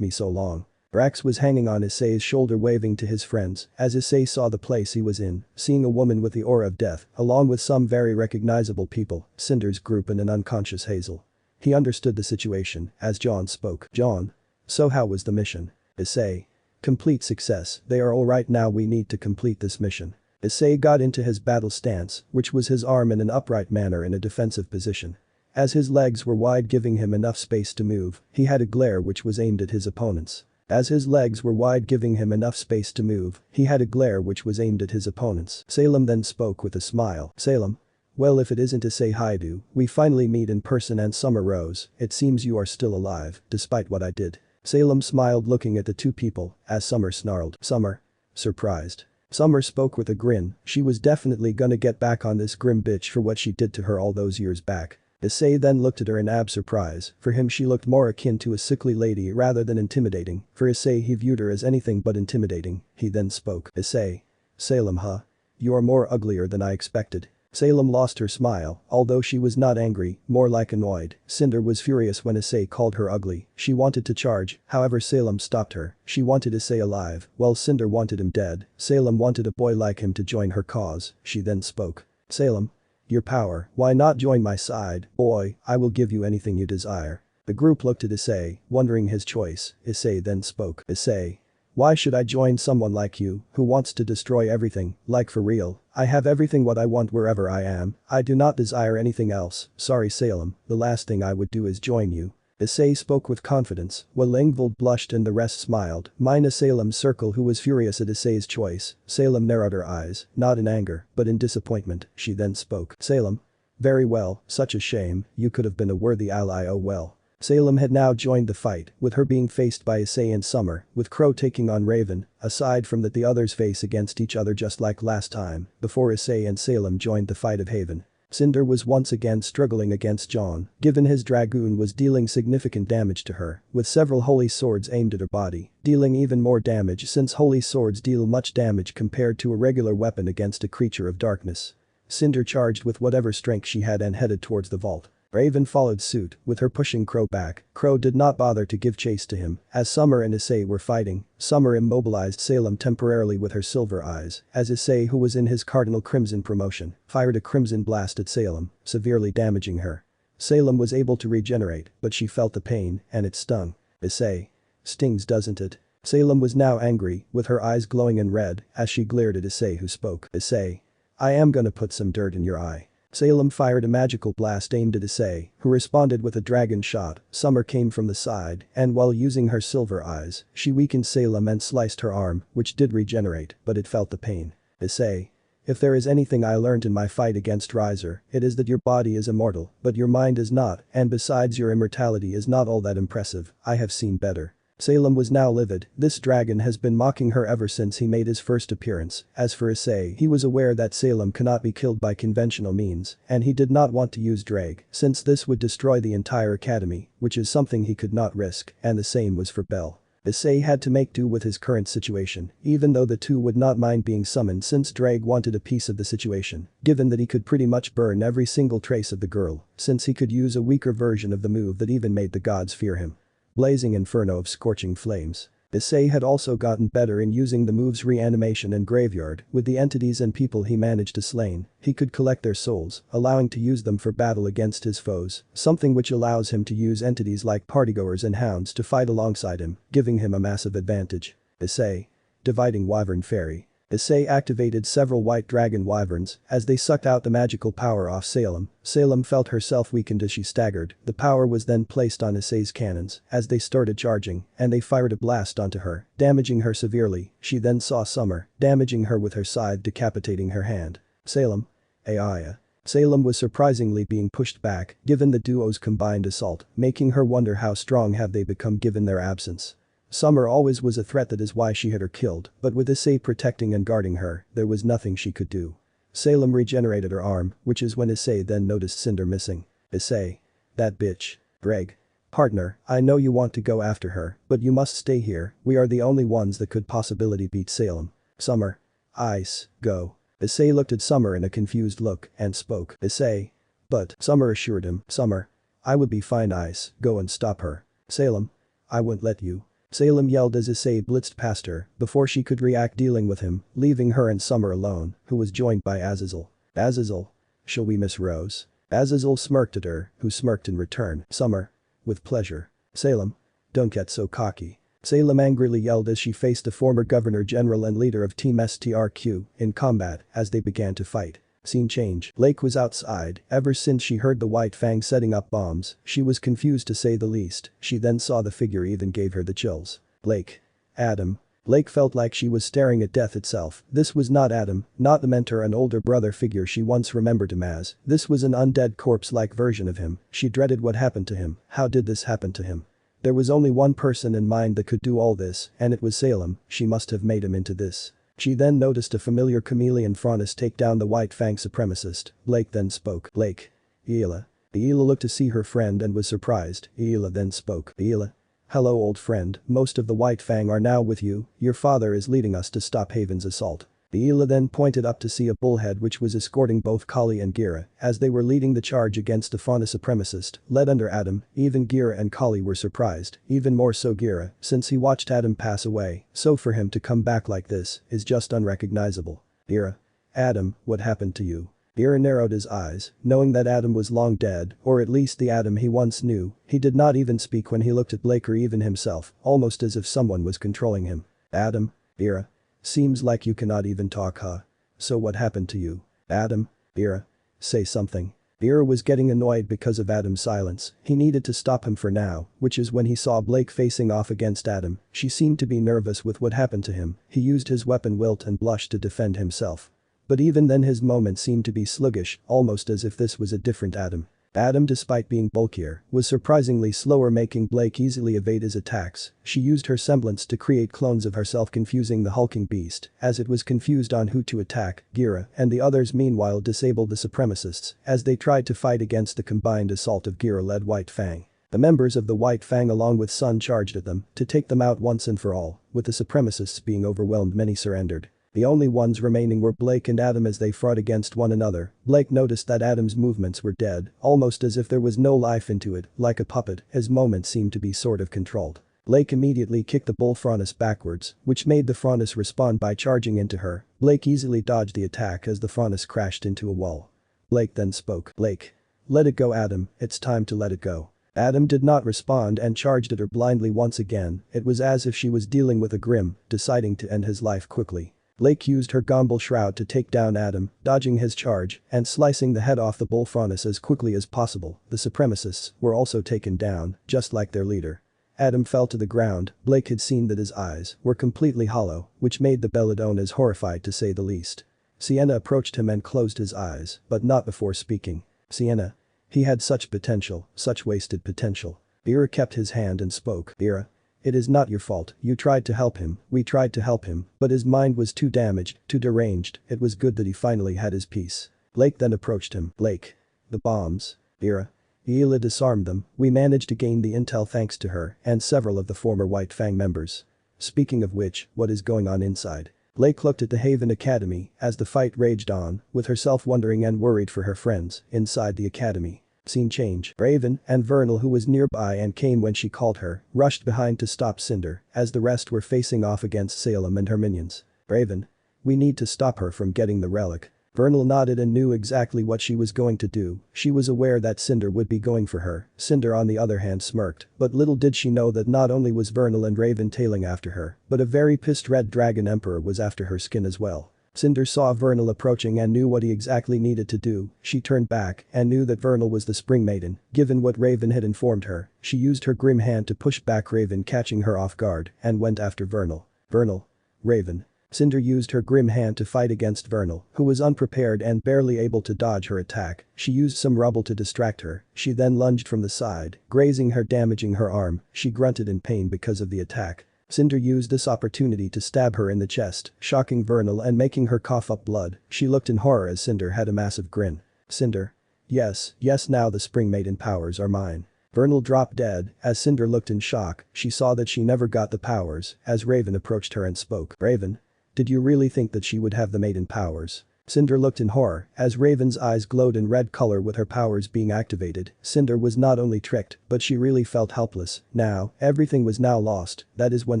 me so long. Rax was hanging on Issei's shoulder, waving to his friends as Issei saw the place he was in, seeing a woman with the aura of death, along with some very recognizable people, Cinder's group and an unconscious Hazel. He understood the situation as John spoke. John. So how was the mission? Issei. Complete success. They are all right now, we need to complete this mission. Issei got into his battle stance, which was his arm in an upright manner in a defensive position. As his legs were wide, giving him enough space to move, he had a glare which was aimed at his opponents. As his legs were wide, giving him enough space to move, he had a glare which was aimed at his opponents. Salem then spoke with a smile. Salem? Well, if it isn't Issei Haidu, we finally meet in person, and Summer Rose, it seems you are still alive, despite what I did. Salem smiled, looking at the two people, as Summer snarled. Summer? Surprised. Summer spoke with a grin. She was definitely gonna get back on this grim bitch for what she did to her all those years back. Issei then looked at her in surprise. For him she looked more akin to a sickly lady rather than intimidating. For Issei he viewed her as anything but intimidating. He then spoke. Issei. Salem, huh? You are more uglier than I expected. Salem lost her smile, although she was not angry, more like annoyed. Cinder was furious when Issei called her ugly. She wanted to charge, however Salem stopped her. She wanted Issei alive, while Cinder wanted him dead. Salem wanted a boy like him to join her cause. She then spoke. Salem. Your power, why not join my side, boy, I will give you anything you desire. The group looked at Issei, wondering his choice. Issei then spoke. Issei. Why should I join someone like you, who wants to destroy everything, like for real? I have everything what I want wherever I am. I do not desire anything else. Sorry Salem, the last thing I would do is join you. Issei spoke with confidence, while Ingvild blushed and the rest smiled, minus Salem's circle, who was furious at Issei's choice. Salem narrowed her eyes, not in anger, but in disappointment. She then spoke. Salem. Very well, such a shame, you could have been a worthy ally, oh well. Salem had now joined the fight, with her being faced by Issei and Summer, with Crow taking on Raven. Aside from that, the others face against each other just like last time, before Issei and Salem joined the fight of Haven. Cinder was once again struggling against John, given his dragoon was dealing significant damage to her, with several holy swords aimed at her body, dealing even more damage since holy swords deal much damage compared to a regular weapon against a creature of darkness. Cinder charged with whatever strength she had and headed towards the vault. Raven followed suit, with her pushing Crow back. Crow did not bother to give chase to him, as Summer and Issei were fighting. Summer immobilized Salem temporarily with her silver eyes, as Issei, who was in his Cardinal Crimson promotion, fired a crimson blast at Salem, severely damaging her. Salem was able to regenerate, but she felt the pain, and it stung. Issei. Stings, doesn't it? Salem was now angry, with her eyes glowing in red, as she glared at Issei, who spoke. Issei. I am gonna put some dirt in your eye. Salem fired a magical blast aimed at Issei, who responded with a dragon shot. Summer came from the side, and while using her silver eyes, she weakened Salem and sliced her arm, which did regenerate, but it felt the pain. Issei. If there is anything I learned in my fight against Riser, it is that your body is immortal, but your mind is not, and besides your immortality is not all that impressive. I have seen better. Salem was now livid. This dragon has been mocking her ever since he made his first appearance. As for Issei, he was aware that Salem cannot be killed by conventional means, and he did not want to use Drag, since this would destroy the entire academy, which is something he could not risk, and the same was for Bell. Issei had to make do with his current situation, even though the two would not mind being summoned since Drag wanted a piece of the situation, given that he could pretty much burn every single trace of the girl, since he could use a weaker version of the move that even made the gods fear him. Blazing inferno of scorching flames. Issei had also gotten better in using the moves reanimation and graveyard. With the entities and people he managed to slain, he could collect their souls, allowing to use them for battle against his foes, something which allows him to use entities like partygoers and hounds to fight alongside him, giving him a massive advantage. Issei. Dividing Wyvern Fairy. Issei activated several white dragon wyverns as they sucked out the magical power off Salem. Salem felt herself weakened as she staggered. The power was then placed on Issei's cannons as they started charging, and they fired a blast onto her, damaging her severely. She then saw Summer, damaging her with her scythe, decapitating her hand. Salem. Aya. Salem was surprisingly being pushed back given the duo's combined assault, making her wonder how strong have they become given their absence. Summer always was a threat, that is why she had her killed, but with Issei protecting and guarding her, there was nothing she could do. Salem regenerated her arm, which is when Issei then noticed Cinder missing. Issei. That bitch. Greg. Partner, I know you want to go after her, but you must stay here, we are the only ones that could possibly beat Salem. Summer. Ice, go. Issei looked at Summer in a confused look and spoke. Issei. But, Summer assured him, Summer. I would be fine, Ice, go and stop her. Salem. I won't let you. Salem yelled as Issei blitzed past her before she could react, dealing with him, leaving her and Summer alone, who was joined by Azazel. Azazel. Shall we, Miss Rose? Azazel smirked at her, who smirked in return. Summer. With pleasure. Salem. Don't get so cocky. Salem angrily yelled as she faced the former governor general and leader of Team STRQ in combat as they began to fight. Scene change. Blake was outside. Ever since she heard the White Fang setting up bombs, she was confused to say the least. She then saw the figure even gave her the chills. Blake. Adam. Blake felt like she was staring at death itself. This was not Adam, not the mentor and older brother figure she once remembered him as. This was an undead corpse-like version of him. She dreaded what happened to him. How did this happen to him? There was only one person in mind that could do all this, and it was Salem. She must have made him into this. She then noticed a familiar chameleon Franus take down the White Fang supremacist. Blake then spoke. Blake. Eila. Eila looked to see her friend and was surprised. Eila then spoke. Eila. Hello, old friend, most of the White Fang are now with you. Your father is leading us to stop Haven's assault. Eila then pointed up to see a bullhead which was escorting both Kali and Gira as they were leading the charge against the fauna supremacist, led under Adam. Even Gira and Kali were surprised, even more so Gira, since he watched Adam pass away, so for him to come back like this is just unrecognizable. Gira. Adam, what happened to you? Gira narrowed his eyes, knowing that Adam was long dead, or at least the Adam he once knew. He did not even speak when he looked at Blake or even himself, almost as if someone was controlling him. Adam. Gira. Seems like you cannot even talk, huh? So what happened to you? Adam. Gira. Say something. Gira was getting annoyed because of Adam's silence. He needed to stop him for now, which is when he saw Blake facing off against Adam. She seemed to be nervous with what happened to him. He used his weapon Wilt and Blush to defend himself. But even then his movement seemed to be sluggish, almost as if this was a different Adam. Adam, despite being bulkier, was surprisingly slower, making Blake easily evade his attacks. She used her semblance to create clones of herself, confusing the hulking beast as it was confused on who to attack. Gira and the others meanwhile disabled the supremacists as they tried to fight against the combined assault of Gira-led White Fang. The members of the White Fang along with Sun charged at them to take them out once and for all. With the supremacists being overwhelmed, many surrendered. The only ones remaining were Blake and Adam as they fought against one another. Blake noticed that Adam's movements were dead, almost as if there was no life into it, like a puppet. His movements seemed to be sort of controlled. Blake immediately kicked the bull Franus backwards, which made the Franus respond by charging into her. Blake easily dodged the attack as the Franus crashed into a wall. Blake then spoke. Blake. Let it go, Adam, it's time to let it go. Adam did not respond and charged at her blindly once again. It was as if she was dealing with a grim, deciding to end his life quickly. Blake used her Gomble Shroud to take down Adam, dodging his charge and slicing the head off the bull Franus as quickly as possible. The supremacists were also taken down, just like their leader. Adam fell to the ground. Blake had seen that his eyes were completely hollow, which made the Belladonnas horrified to say the least. Sienna approached him and closed his eyes, but not before speaking. Sienna. He had such potential, such wasted potential. Ira kept his hand and spoke. Ira. It is not your fault, you tried to help him, we tried to help him, but his mind was too damaged, too deranged. It was good that he finally had his peace. Blake then approached him. Blake. The bombs. Ira. Eila disarmed them. We managed to gain the intel thanks to her and several of the former White Fang members. Speaking of which, what is going on inside? Blake looked at the Haven Academy as the fight raged on, with herself wondering and worried for her friends inside the academy. Scene change. Raven and Vernal, who was nearby and came when she called her, rushed behind to stop Cinder as the rest were facing off against Salem and her minions. Raven. We need to stop her from getting the relic. Vernal nodded and knew exactly what she was going to do. She was aware that Cinder would be going for her. Cinder on the other hand smirked, but little did she know that not only was Vernal and Raven tailing after her, but a very pissed red dragon emperor was after her skin as well. Cinder saw Vernal approaching and knew what he exactly needed to do. She turned back and knew that Vernal was the Spring Maiden. Given what Raven had informed her, she used her grim hand to push back Raven, catching her off guard, and went after Vernal. Vernal. Raven. Cinder used her grim hand to fight against Vernal, who was unprepared and barely able to dodge her attack. She used some rubble to distract her. She then lunged from the side, grazing her, damaging her arm. She grunted in pain because of the attack. Cinder used this opportunity to stab her in the chest, shocking Vernal and making her cough up blood. She looked in horror as Cinder had a massive grin. Cinder. Yes, now the Spring Maiden powers are mine. Vernal dropped dead. As Cinder looked in shock, she saw that she never got the powers, as Raven approached her and spoke. Raven? Did you really think that she would have the maiden powers? Cinder looked in horror, as Raven's eyes glowed in red color with her powers being activated. Cinder was not only tricked, but she really felt helpless. Now, everything was now lost. That is when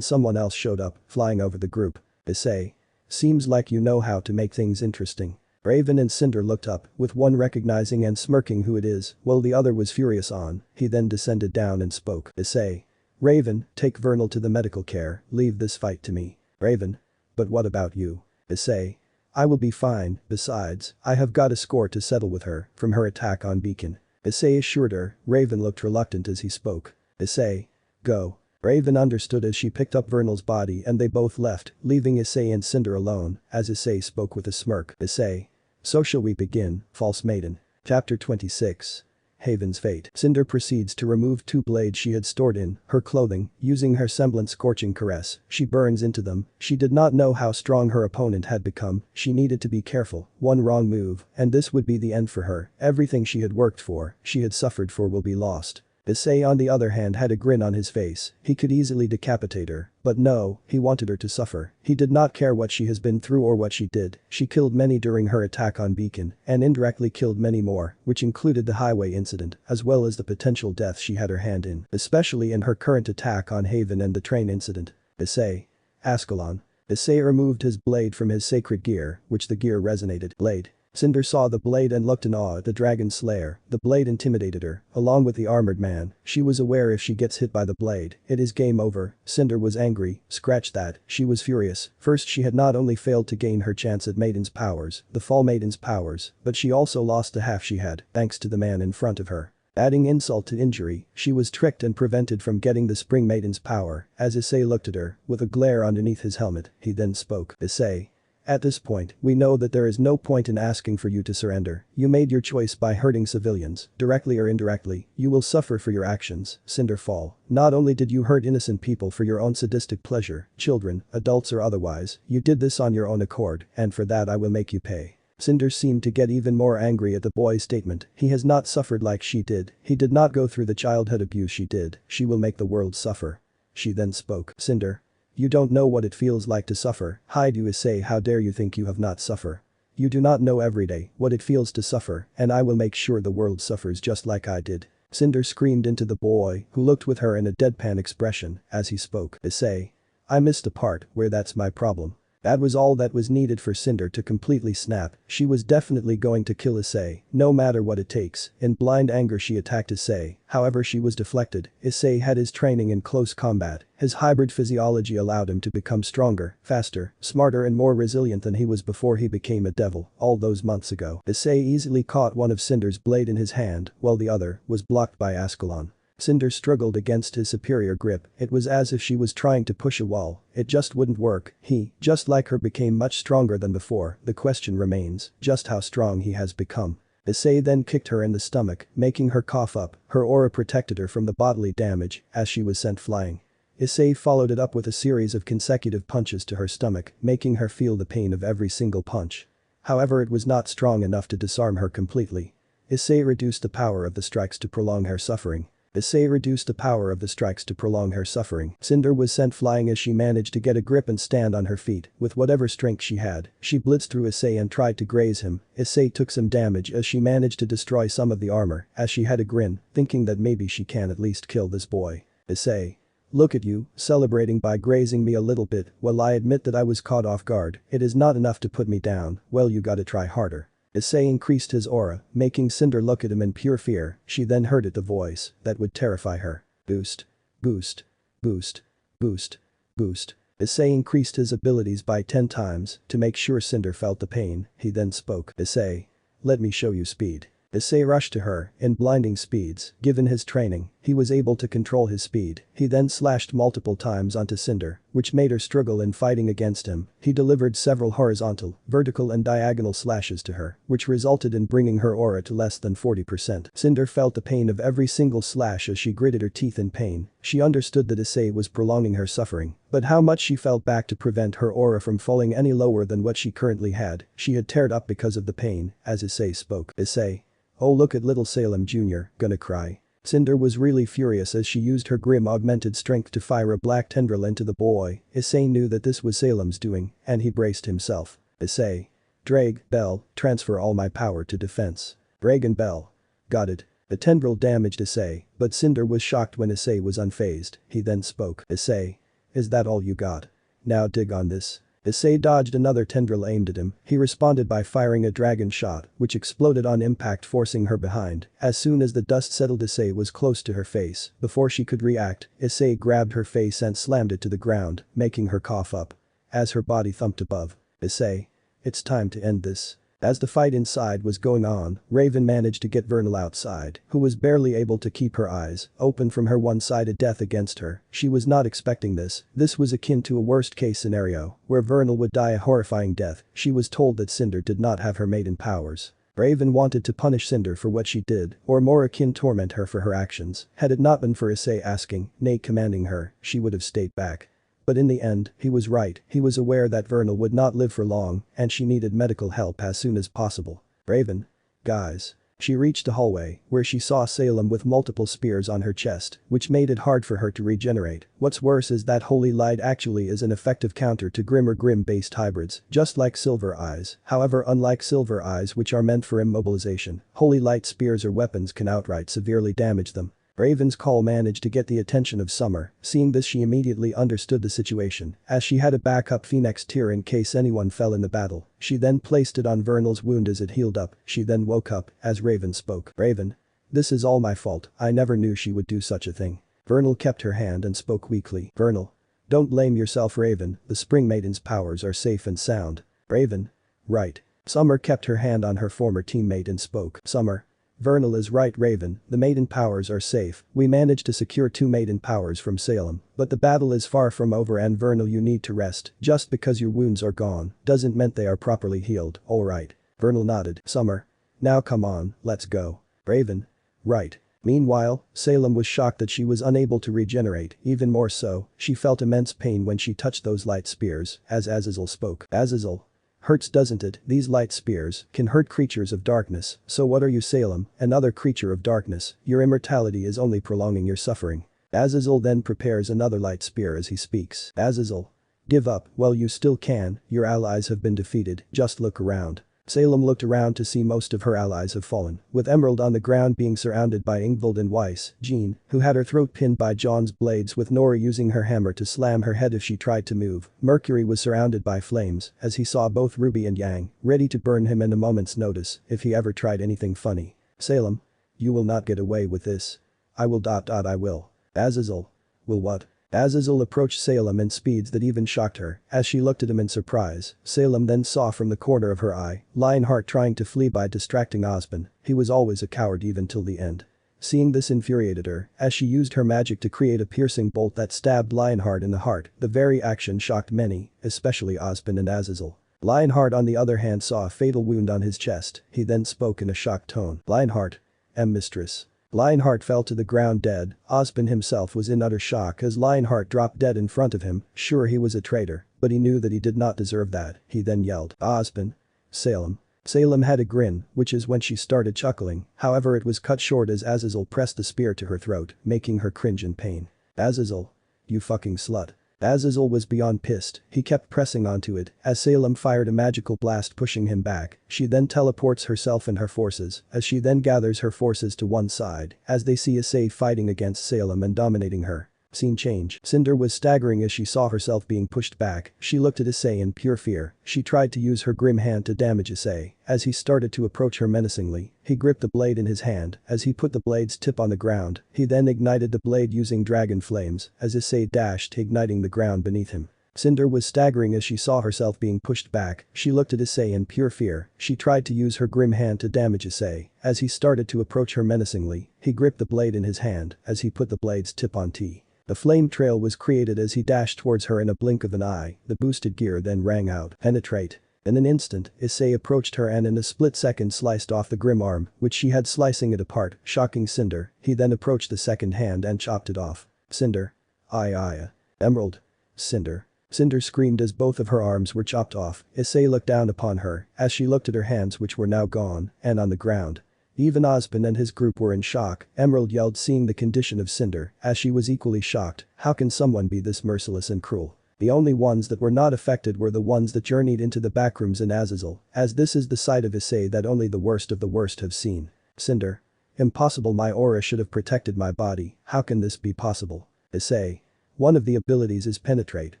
someone else showed up, flying over the group. Issei. Seems like you know how to make things interesting. Raven and Cinder looked up, with one recognizing and smirking who it is, while the other was furious on. He then descended down and spoke. Issei. Raven, take Vernal to the medical care, leave this fight to me. Raven. But what about you? Issei. I will be fine, besides, I have got a score to settle with her, from her attack on Beacon. Issei assured her. Raven looked reluctant as he spoke. Issei. Go. Raven understood as she picked up Vernal's body and they both left, leaving Issei and Cinder alone, as Issei spoke with a smirk. Issei. So shall we begin, false maiden. Chapter 26. Haven's fate. Cinder proceeds to remove two blades she had stored in her clothing, using her semblance scorching caress. She burns into them. She did not know how strong her opponent had become. She needed to be careful. One wrong move, and this would be the end for her. Everything she had worked for, she had suffered for will be lost. Issei on the other hand had a grin on his face. He could easily decapitate her. But no, he wanted her to suffer. He did not care what she has been through or what she did. She killed many during her attack on Beacon, and indirectly killed many more, which included the highway incident, as well as the potential death she had her hand in, especially in her current attack on Haven and the train incident. Issei. Ascalon. Issei removed his blade from his sacred gear, which the gear resonated. Blade. Cinder saw the blade and looked in awe at the dragon slayer. The blade intimidated her, along with the armored man. She was aware if she gets hit by the blade, it is game over. Cinder was angry. Scratch that, she was furious. First she had not only failed to gain her chance at Maiden's powers, the Fall Maiden's powers, but she also lost the half she had, thanks to the man in front of her. Adding insult to injury, she was tricked and prevented from getting the Spring Maiden's power. As Issei looked at her, with a glare underneath his helmet, he then spoke. Issei. At this point, we know that there is no point in asking for you to surrender. You made your choice by hurting civilians, directly or indirectly. You will suffer for your actions. Cinder Fall. Not only did you hurt innocent people for your own sadistic pleasure, children, adults or otherwise, you did this on your own accord, and for that I will make you pay. Cinder seemed to get even more angry at the boy's statement. He has not suffered like she did. He did not go through the childhood abuse she did. She will make the world suffer. She then spoke. Cinder. You don't know what it feels like to suffer. Hide you Issei, how dare you think you have not suffer. You do not know every day what it feels to suffer, and I will make sure the world suffers just like I did. Cinder screamed into the boy, who looked with her in a deadpan expression, as he spoke. Issei. I missed the part where that's my problem. That was all that was needed for Cinder to completely snap. She was definitely going to kill Issei, no matter what it takes. In blind anger she attacked Issei, however she was deflected. Issei had his training in close combat. His hybrid physiology allowed him to become stronger, faster, smarter and more resilient than he was before he became a devil, all those months ago. Issei easily caught one of Cinder's blade in his hand, while the other was blocked by Ascalon. Cinder struggled against his superior grip. It was as if she was trying to push a wall. It just wouldn't work. He, just like her, became much stronger than before. The question remains, just how strong he has become. Issei then kicked her in the stomach, making her cough up. Her aura protected her from the bodily damage, as she was sent flying. Issei followed it up with a series of consecutive punches to her stomach, making her feel the pain of every single punch. However, it was not strong enough to disarm her completely. Issei reduced the power of the strikes to prolong her suffering. Issei reduced the power of the strikes to prolong her suffering. Cinder was sent flying as she managed to get a grip and stand on her feet. With whatever strength she had, she blitzed through Issei and tried to graze him. Issei took some damage as she managed to destroy some of the armor, as she had a grin, thinking that maybe she can at least kill this boy. Issei. Look at you, celebrating by grazing me a little bit. Well, I admit that I was caught off guard. It is not enough to put me down. Well, you gotta try harder. Issei increased his aura, making Cinder look at him in pure fear. She then heard it, the voice that would terrify her. Boost. Boost. Boost. Boost. Boost. Issei increased his abilities by 10 times to make sure Cinder felt the pain. He then spoke. Issei. Let me show you speed. Issei rushed to her in blinding speeds. Given his training, he was able to control his speed. He then slashed multiple times onto Cinder, which made her struggle in fighting against him. He delivered several horizontal, vertical and diagonal slashes to her, which resulted in bringing her aura to less than 40%. Cinder felt the pain of every single slash as she gritted her teeth in pain. She understood that Issei was prolonging her suffering, but how much she felt back to prevent her aura from falling any lower than what she currently had. She had teared up because of the pain, as Issei spoke. Issei. Oh, look at little Salem Jr., gonna cry. Cinder was really furious as she used her grim augmented strength to fire a black tendril into the boy. Issei knew that this was Salem's doing, and he braced himself. Issei. Drag, Bell, transfer all my power to defense. Dragon Bell. Got it. The tendril damaged Issei, but Cinder was shocked when Issei was unfazed. He then spoke. Issei. Is that all you got? Now dig on this. Issei dodged another tendril aimed at him. He responded by firing a dragon shot, which exploded on impact, forcing her behind. As soon as the dust settled, Issei was close to her face. Before she could react, Issei grabbed her face and slammed it to the ground, making her cough up. As her body thumped above. Issei. It's time to end this. As the fight inside was going on, Raven managed to get Vernal outside, who was barely able to keep her eyes open from her one-sided death against her. She was not expecting this. This was akin to a worst-case scenario, where Vernal would die a horrifying death. She was told that Cinder did not have her maiden powers. Raven wanted to punish Cinder for what she did, or more akin torment her for her actions. Had it not been for Issei asking, nay commanding her, she would have stayed back. But in the end, he was right. He was aware that Vernal would not live for long, and she needed medical help as soon as possible. Raven. Guys. She reached the hallway, where she saw Salem with multiple spears on her chest, which made it hard for her to regenerate. What's worse is that Holy Light actually is an effective counter to Grim or Grim-based hybrids, just like Silver Eyes. However, unlike Silver Eyes, which are meant for immobilization, Holy Light spears or weapons can outright severely damage them. Raven's call managed to get the attention of Summer. Seeing this, she immediately understood the situation, as she had a backup Phoenix tear in case anyone fell in the battle. She then placed it on Vernal's wound as it healed up. She then woke up as Raven spoke. Raven. This is all my fault. I never knew she would do such a thing. Vernal kept her hand and spoke weakly. Vernal. Don't blame yourself, Raven. The Spring Maiden's powers are safe and sound. Raven. Right. Summer kept her hand on her former teammate and spoke. Summer. Vernal is right, Raven. The maiden powers are safe. We managed to secure 2 maiden powers from Salem, but the battle is far from over, and Vernal, you need to rest. Just because your wounds are gone doesn't mean they are properly healed. Alright. Vernal nodded. Summer. Now come on, let's go. Raven. Right. Meanwhile, Salem was shocked that she was unable to regenerate. Even more so, she felt immense pain when she touched those light spears, as Azazel spoke. Azazel. Hurts, doesn't it? These light spears can hurt creatures of darkness. So what are you, Salem, another creature of darkness? Your immortality is only prolonging your suffering. Azazel then prepares another light spear as he speaks. Azazel. Give up. Well, you still can. Your allies have been defeated. Just look around. Salem looked around to see most of her allies have fallen, with Emerald on the ground being surrounded by Ingvild and Weiss, Jean, who had her throat pinned by John's blades, with Nora using her hammer to slam her head if she tried to move. Mercury was surrounded by flames as he saw both Ruby and Yang, ready to burn him in a moment's notice if he ever tried anything funny. Salem. You will not get away with this. I will. I will. Azazel. Will what? Azazel approached Salem in speeds that even shocked her. As she looked at him in surprise, Salem then saw from the corner of her eye Lionheart trying to flee by distracting Ozpin. He was always a coward even till the end. Seeing this infuriated her, as she used her magic to create a piercing bolt that stabbed Lionheart in the heart. The very action shocked many, especially Ozpin and Azazel. Lionheart on the other hand saw a fatal wound on his chest. He then spoke in a shocked tone. Lionheart. Mistress. Lionheart fell to the ground dead. Ozpin himself was in utter shock as Lionheart dropped dead in front of him. Sure, he was a traitor, but he knew that he did not deserve that. He then yelled, Ozpin. Salem. Salem had a grin, which is when she started chuckling. However, it was cut short as Azazel pressed the spear to her throat, making her cringe in pain. Azazel. You fucking slut. Azazel was beyond pissed. He kept pressing onto it as Salem fired a magical blast, pushing him back. She then teleports herself and her forces as she then gathers her forces to one side as they see Issei fighting against Salem and dominating her. Scene change. Cinder was staggering as she saw herself being pushed back. She looked at Issei in pure fear. She tried to use her grim hand to damage Issei. As he started to approach her menacingly, he gripped the blade in his hand. As he put the blade's tip on the ground, he then ignited the blade using dragon flames as Issei dashed, igniting the ground beneath him. Cinder was staggering as she saw herself being pushed back. She looked at Issei in pure fear. She tried to use her grim hand to damage Issei. As he started to approach her menacingly, he gripped the blade in his hand as he put the blade's tip on T. A flame trail was created as he dashed towards her in a blink of an eye. The boosted gear then rang out. Penetrate. In an instant, Issei approached her and in a split second sliced off the grim arm, which she had, slicing it apart, shocking Cinder. He then approached the second hand and chopped it off. Cinder. Emerald. Cinder. Cinder screamed as both of her arms were chopped off. Issei looked down upon her as she looked at her hands, which were now gone and on the ground. Even Ozpin and his group were in shock. Emerald yelled, seeing the condition of Cinder, as she was equally shocked. How can someone be this merciless and cruel? The only ones that were not affected were the ones that journeyed into the backrooms in Azazel, as this is the side of Issei that only the worst of the worst have seen. Cinder. Impossible, my aura should have protected my body. How can this be possible? Issei. One of the abilities is penetrate,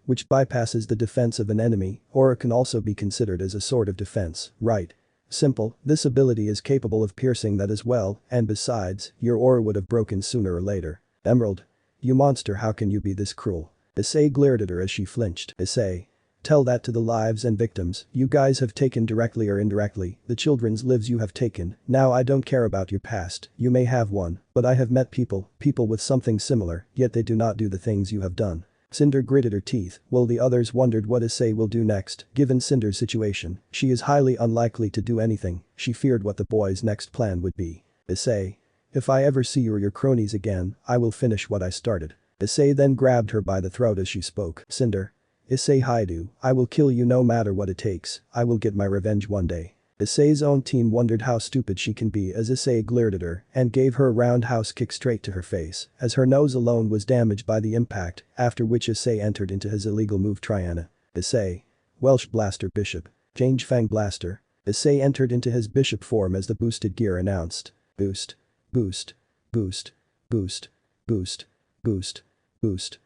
which bypasses the defense of an enemy. Aura can also be considered as a sort of defense, right? Simple, this ability is capable of piercing that as well, and besides, your aura would have broken sooner or later. Emerald. You monster, how can you be this cruel? Issei glared at her as she flinched. Issei. Tell that to the lives and victims you guys have taken directly or indirectly, the children's lives you have taken. Now I don't care about your past, you may have one, but I have met people with something similar, yet they do not do the things you have done. Cinder gritted her teeth, while the others wondered what Issei will do next. Given Cinder's situation, she is highly unlikely to do anything. She feared what the boys' next plan would be. Issei. If I ever see you or your cronies again, I will finish what I started. Issei then grabbed her by the throat as she spoke. Cinder. Issei Haidu, I will kill you no matter what it takes. I will get my revenge one day. Issei's own team wondered how stupid she can be as Issei glared at her and gave her a roundhouse kick straight to her face as her nose alone was damaged by the impact, after which Issei entered into his illegal move Triana. Issei. Welsh Blaster Bishop. Change Fang Blaster. Issei entered into his bishop form as the boosted gear announced. Boost. Boost. Boost. Boost. Boost. Boost. Boost.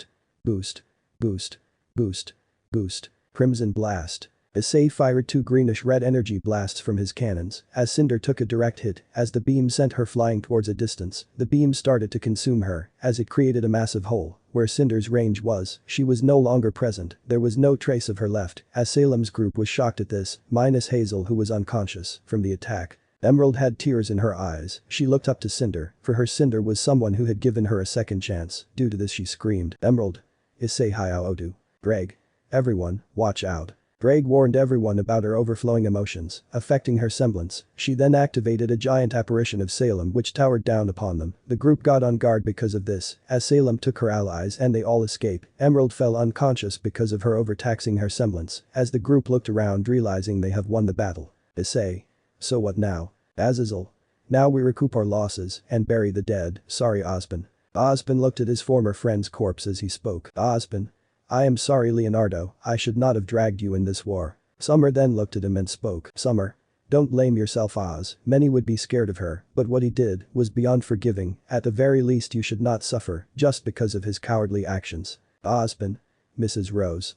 Boost. Boost. Boost. Boost. Boost. Crimson Blast. Issei fired 2 greenish-red energy blasts from his cannons as Cinder took a direct hit. As the beam sent her flying towards a distance, the beam started to consume her as it created a massive hole where Cinder's range was. She was no longer present, there was no trace of her left as Salem's group was shocked at this, minus Hazel who was unconscious from the attack. Emerald had tears in her eyes. She looked up to Cinder, for her Cinder was someone who had given her a second chance. Due to this she screamed, Emerald. Issei Hyaodu. Greg. Everyone, watch out. Greg warned everyone about her overflowing emotions, affecting her semblance. She then activated a giant apparition of Salem which towered down upon them. The group got on guard because of this, as Salem took her allies and they all escaped. Emerald fell unconscious because of her overtaxing her semblance, as the group looked around realizing they have won the battle. Issei. So what now? Azazel. Now we recoup our losses and bury the dead, sorry Ozpin. Ozpin looked at his former friend's corpse as he spoke. Ozpin. I am sorry Leonardo, I should not have dragged you in this war. Summer then looked at him and spoke. Summer. Don't blame yourself Oz, many would be scared of her, but what he did was beyond forgiving. At the very least you should not suffer just because of his cowardly actions. Ozpin. Mrs. Rose.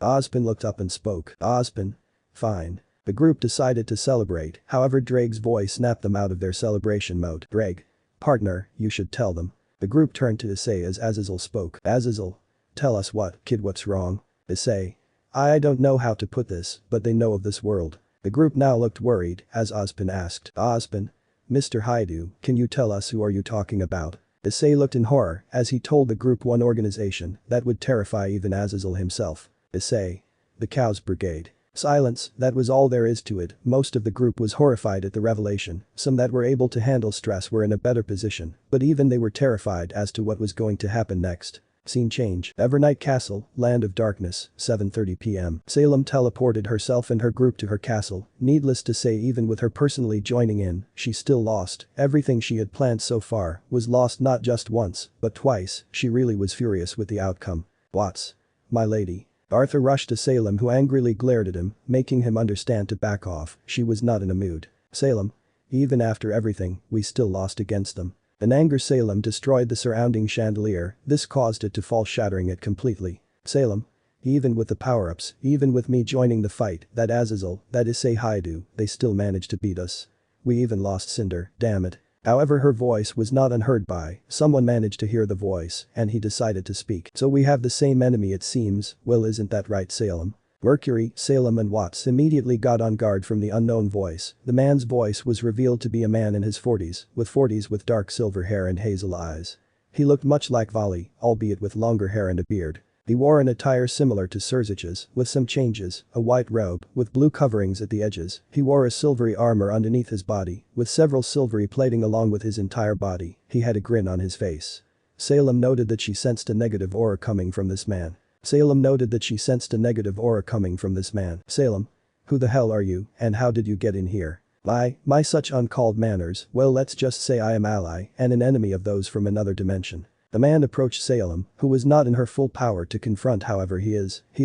Ozpin looked up and spoke. Ozpin. Fine. The group decided to celebrate, however Drake's voice snapped them out of their celebration mode. Drake. Partner, you should tell them. The group turned to Issei as Azazel spoke. Azazel. Tell us what, kid, what's wrong? Issei. I don't know how to put this, but they know of this world. The group now looked worried as Ozpin asked. Ozpin. Mr. Haidu, can you tell us who are you talking about? Issei looked in horror as he told the group one organization that would terrify even Azazel himself. Issei. The Cows Brigade. Silence, that was all there is to it. Most of the group was horrified at the revelation. Some that were able to handle stress were in a better position, but even they were terrified as to what was going to happen next. Scene change. Evernight Castle, Land of Darkness, 7:30 p.m. Salem teleported herself and her group to her castle. Needless to say, even with her personally joining in, she still lost. Everything she had planned so far was lost not just once, but twice. She really was furious with the outcome. What's? My lady. Arthur rushed to Salem who angrily glared at him, making him understand to back off. She was not in a mood. Salem. Even after everything, we still lost against them. In anger Salem destroyed the surrounding chandelier, this caused it to fall, shattering it completely. Salem. Even with the power-ups, even with me joining the fight, that Azazel, that Issei Haidu, they still managed to beat us. We even lost Cinder, damn it. However, her voice was not unheard by, someone managed to hear the voice, and he decided to speak. So we have the same enemy it seems, well isn't that right Salem? Mercury, Salem and Watts immediately got on guard from the unknown voice. The man's voice was revealed to be a man in his 40s with dark silver hair and hazel eyes. He looked much like Vali, albeit with longer hair and a beard. He wore an attire similar to Surzich's, with some changes, a white robe, with blue coverings at the edges. He wore a silvery armor underneath his body, with several silvery plating along with his entire body. He had a grin on his face. Salem noted that she sensed a negative aura coming from this man. Salem. Salem. Who the hell are you, and how did you get in here? My such uncalled manners, well let's just say I am ally and an enemy of those from another dimension. The man approached Salem, who was not in her full power to confront however he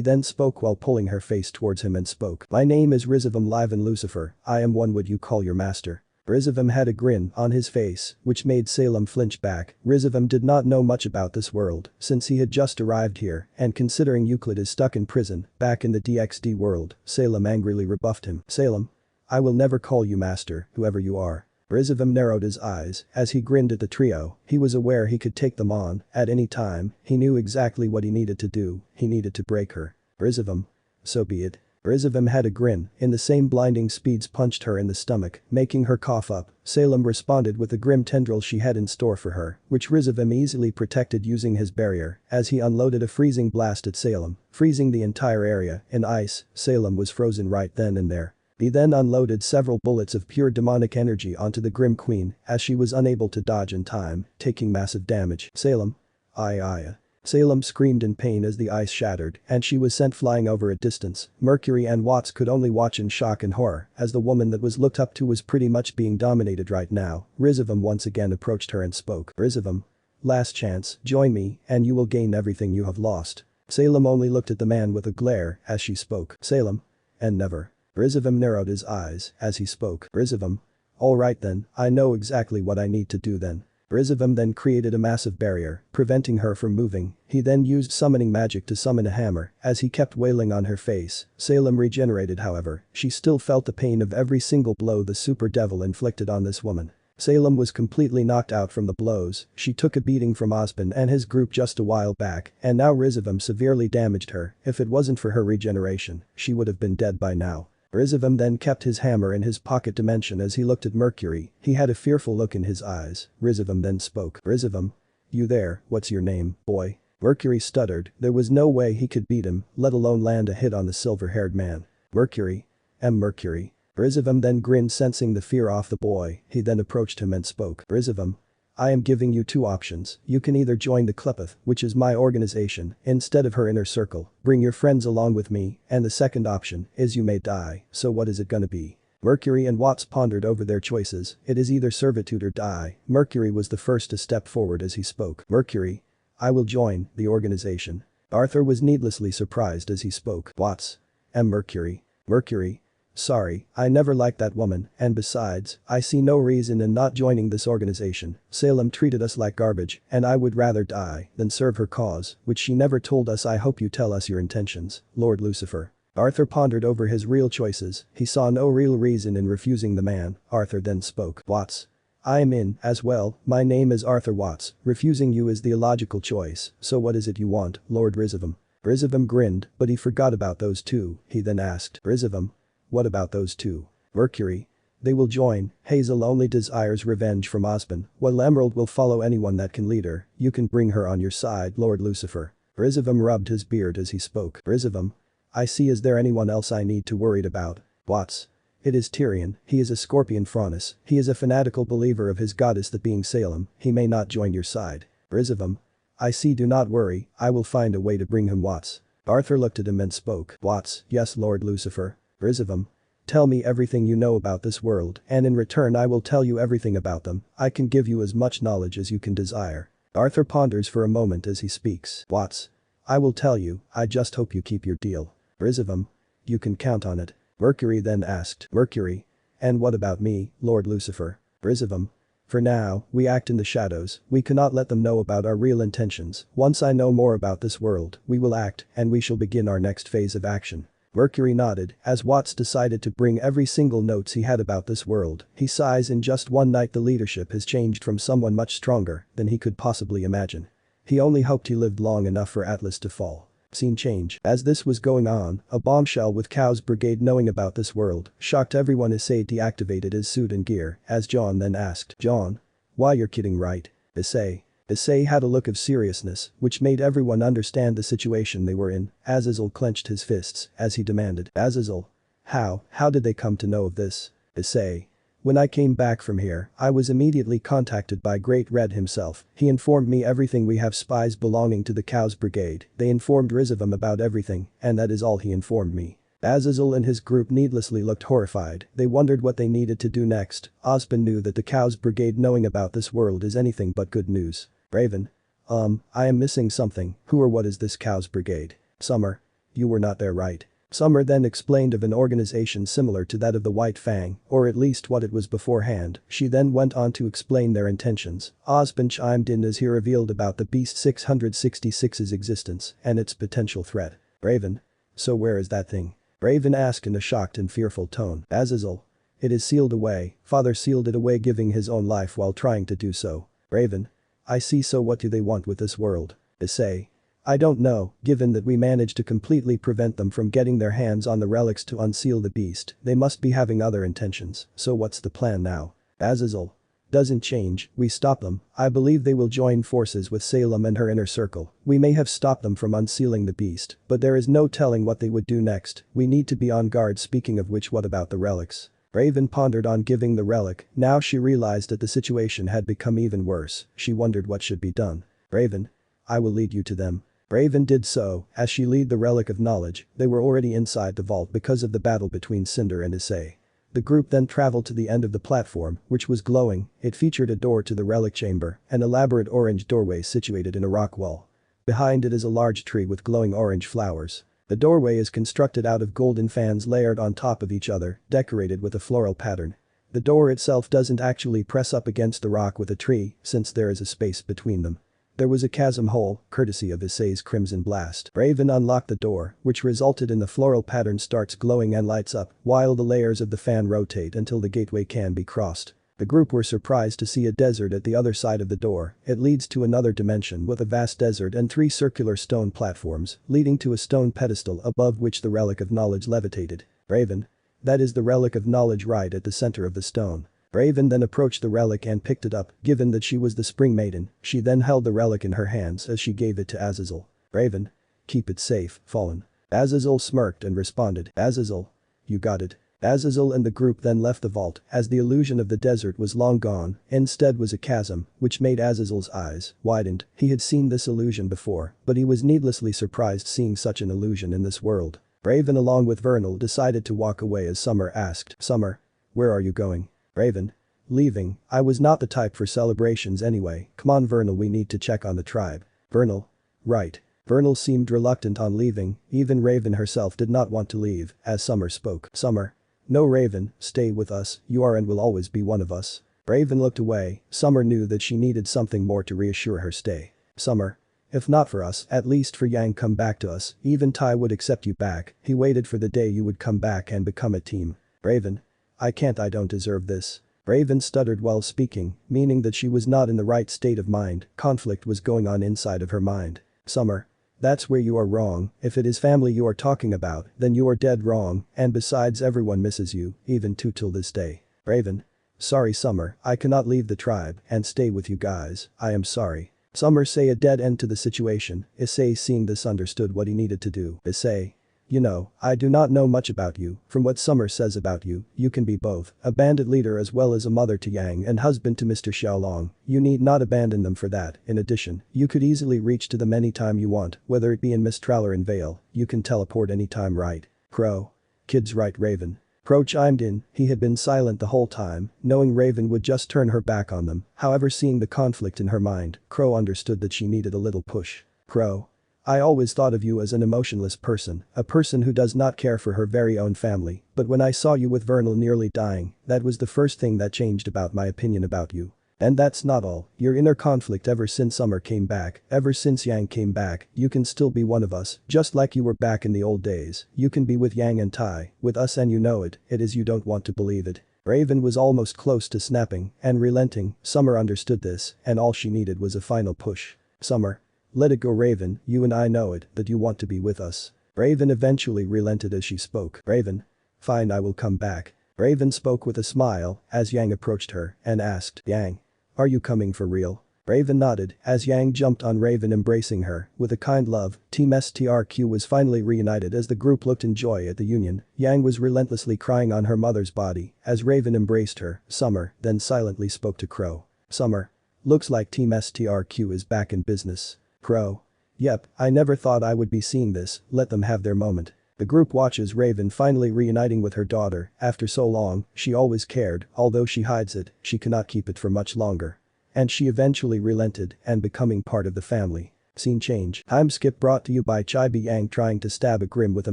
then spoke while pulling her face towards him and spoke. My name is RageRevan Liven Lucifer, I am one would you call your master. RageRevan had a grin on his face, which made Salem flinch back. RageRevan did not know much about this world, since he had just arrived here, and considering Euclid is stuck in prison, back in the DXD world, Salem angrily rebuffed him. Salem. I will never call you master, whoever you are. RageRevan narrowed his eyes as he grinned at the trio. He was aware he could take them on at any time. He knew exactly what he needed to do. He needed to break her. RageRevan. So be it. RageRevan had a grin. In the same blinding speeds punched her in the stomach, making her cough up. Salem responded with the grim tendril she had in store for her, which RageRevan easily protected using his barrier as he unloaded a freezing blast at Salem, freezing the entire area in ice. Salem was frozen right then and there. He then unloaded several bullets of pure demonic energy onto the Grim Queen as she was unable to dodge in time, taking massive damage. Salem. Aye. Salem screamed in pain as the ice shattered and she was sent flying over a distance. Mercury and Watts could only watch in shock and horror as the woman that was looked up to was pretty much being dominated right now. RageRevan once again approached her and spoke. RageRevan. Last chance, join me and you will gain everything you have lost. Salem only looked at the man with a glare as she spoke. Salem. And never. RageRevan narrowed his eyes as he spoke. RageRevan. Alright then, I know exactly what I need to do then. RageRevan then created a massive barrier, preventing her from moving. He then used summoning magic to summon a hammer as he kept wailing on her face. Salem regenerated however, she still felt the pain of every single blow the super devil inflicted on this woman. Salem was completely knocked out from the blows. She took a beating from Ozpin and his group just a while back, and now RageRevan severely damaged her. If it wasn't for her regeneration, she would have been dead by now. RageRevan then kept his hammer in his pocket dimension as he looked at Mercury. He had a fearful look in his eyes. RageRevan then spoke. RageRevan. You there, what's your name, boy? Mercury stuttered. There was no way he could beat him, let alone land a hit on the silver-haired man. Mercury. Mercury. RageRevan then grinned, sensing the fear off the boy. He then approached him and spoke. RageRevan. I am giving you two options. You can either join the Klepeth, which is my organization, instead of her inner circle, bring your friends along with me, and the second option is you may die, so what is it gonna be? Mercury and Watts pondered over their choices. It is either servitude or die. Mercury was the first to step forward as he spoke. Mercury. I will join the organization. Arthur was needlessly surprised as he spoke. Watts. Mercury. Mercury. Sorry, I never liked that woman, and besides, I see no reason in not joining this organization. Salem treated us like garbage, and I would rather die than serve her cause, which she never told us. I hope you tell us your intentions, Lord Lucifer. Arthur pondered over his real choices. He saw no real reason in refusing the man. Arthur then spoke. Watts. I am in, as well, my name is Arthur Watts. Refusing you is the illogical choice, so what is it you want, Lord RageRevan? RageRevan grinned, but he forgot about those two. He then asked. RageRevan. What about those two? Mercury. They will join. Hazel only desires revenge from Ozpin, while Emerald will follow anyone that can lead her. You can bring her on your side, Lord Lucifer. RageRevan rubbed his beard as he spoke. RageRevan. I see. Is there anyone else I need to worry about? Watts. It is Tyrion. He is a Scorpion Phronus. He is a fanatical believer of his goddess that being Salem. He may not join your side. RageRevan. I see. Do not worry. I will find a way to bring him. Watts. Arthur looked at him and spoke. Watts. Yes, Lord Lucifer. RageRevan. Tell me everything you know about this world, and in return I will tell you everything about them. I can give you as much knowledge as you can desire. Arthur ponders for a moment as he speaks. Watts. I will tell you, I just hope you keep your deal. RageRevan. You can count on it. Mercury then asked. Mercury. And what about me, Lord Lucifer? RageRevan. For now, we act in the shadows, we cannot let them know about our real intentions. Once I know more about this world, we will act, and we shall begin our next phase of action. Mercury nodded, as Watts decided to bring every single notes he had about this world. He sighs. In just one night the leadership has changed from someone much stronger than he could possibly imagine. He only hoped he lived long enough for Atlas to fall. Scene change. As this was going on, a bombshell with Chaos Brigade knowing about this world shocked everyone. Issei deactivated his suit and gear, as John then asked, "John? Why, you're kidding, right?" Issei had a look of seriousness, which made everyone understand the situation they were in. Azazel clenched his fists as he demanded, "Azazel? How did they come to know of this?" Issei. "When I came back from here, I was immediately contacted by Great Red himself. He informed me everything. We have spies belonging to the Chaos Brigade. They informed RageRevan about everything, and that is all he informed me." Azazel and his group needlessly looked horrified. They wondered what they needed to do next. Ozpin knew that the Chaos Brigade knowing about this world is anything but good news. Raven. I am missing something. Who or what is this Chaos Brigade? Summer. You were not there, right? Summer then explained of an organization similar to that of the White Fang, or at least what it was beforehand. She then went on to explain their intentions. Ozpin chimed in as he revealed about the Beast 666's existence and its potential threat. Raven. So where is that thing? Raven asked in a shocked and fearful tone. Azazel. It is sealed away. Father sealed it away, giving his own life while trying to do so. Raven. I see. So what do they want with this world? Issei. I don't know. Given that we managed to completely prevent them from getting their hands on the relics to unseal the beast, they must be having other intentions. So what's the plan now? Azazel. Doesn't change. We stop them. I believe they will join forces with Salem and her inner circle. We may have stopped them from unsealing the beast, but there is no telling what they would do next. We need to be on guard. Speaking of which, what about the relics? Raven pondered on giving the relic. Now she realized that the situation had become even worse. She wondered what should be done. Raven. I will lead you to them. Raven did so. As she led the relic of knowledge, they were already inside the vault because of the battle between Cinder and Issei. The group then traveled to the end of the platform, which was glowing. It featured a door to the relic chamber, an elaborate orange doorway situated in a rock wall. Behind it is a large tree with glowing orange flowers. The doorway is constructed out of golden fans layered on top of each other, decorated with a floral pattern. The door itself doesn't actually press up against the rock with a tree, since there is a space between them. There was a chasm hole, courtesy of Issei's Crimson Blast. Raven unlocked the door, which resulted in the floral pattern starts glowing and lights up, while the layers of the fan rotate until the gateway can be crossed. The group were surprised to see a desert at the other side of the door. It leads to another dimension with a vast desert and 3 circular stone platforms, leading to a stone pedestal above which the relic of knowledge levitated. Raven. That is the relic of knowledge right at the center of the stone. Raven then approached the relic and picked it up. Given that she was the Spring Maiden, she then held the relic in her hands as she gave it to Azazel. Raven. Keep it safe, Fallen. Azazel smirked and responded. Azazel. You got it. Azazel and the group then left the vault, as the illusion of the desert was long gone. Instead was a chasm, which made Azazel's eyes widened. He had seen this illusion before, but he was needlessly surprised seeing such an illusion in this world. Raven along with Vernal decided to walk away as Summer asked, Summer. Where are you going? Raven. Leaving. I was not the type for celebrations anyway. Come on Vernal, we need to check on the tribe. Vernal. Right. Vernal seemed reluctant on leaving. Even Raven herself did not want to leave, as Summer spoke. Summer. No Raven, stay with us, you are and will always be one of us. Raven looked away. Summer knew that she needed something more to reassure her. Stay. Summer. If not for us, at least for Yang, come back to us. Even Tai would accept you back. He waited for the day you would come back and become a team. Raven. I can't, I don't deserve this. Raven stuttered while speaking, meaning that she was not in the right state of mind. Conflict was going on inside of her mind. Summer. That's where you are wrong. If it is family you are talking about, then you are dead wrong, and besides everyone misses you, even till this day. Raven. Sorry Summer, I cannot leave the tribe and stay with you guys, I am sorry. Summer say a dead end to the situation. Issei seeing this understood what he needed to do. Issei. You know, I do not know much about you. From what Summer says about you, you can be both a bandit leader as well as a mother to Yang and husband to Mr. Xiaolong. You need not abandon them for that. In addition, you could easily reach to them anytime you want, whether it be in Mistral or in Vale. You can teleport anytime, right? Crow. Kids right, Raven. Crow chimed in. He had been silent the whole time, knowing Raven would just turn her back on them. However, seeing the conflict in her mind, Crow understood that she needed a little push. Crow. I always thought of you as an emotionless person, a person who does not care for her very own family, but when I saw you with Vernal nearly dying, that was the first thing that changed about my opinion about you. And that's not all, your inner conflict ever since Summer came back, ever since Yang came back, you can still be one of us, just like you were back in the old days, you can be with Yang and Tai, with us and you know it is you don't want to believe it. Raven was almost close to snapping and relenting, Summer understood this, and all she needed was a final push. Summer. Let it go Raven, you and I know it, that you want to be with us. Raven eventually relented as she spoke. Raven. Fine, I will come back. Raven spoke with a smile as Yang approached her and asked, Yang. Are you coming for real? Raven nodded as Yang jumped on Raven, embracing her with a kind love. Team STRQ was finally reunited as the group looked in joy at the union. Yang was relentlessly crying on her mother's body as Raven embraced her. Summer then silently spoke to Crow. Summer. Looks like Team STRQ is back in business. Crow. Yep, I never thought I would be seeing this, let them have their moment. The group watches Raven finally reuniting with her daughter after so long. She always cared, although she hides it, she cannot keep it for much longer. And she eventually relented and becoming part of the family. Scene change. Time skip brought to you by Chibi Yang trying to stab a Grim with a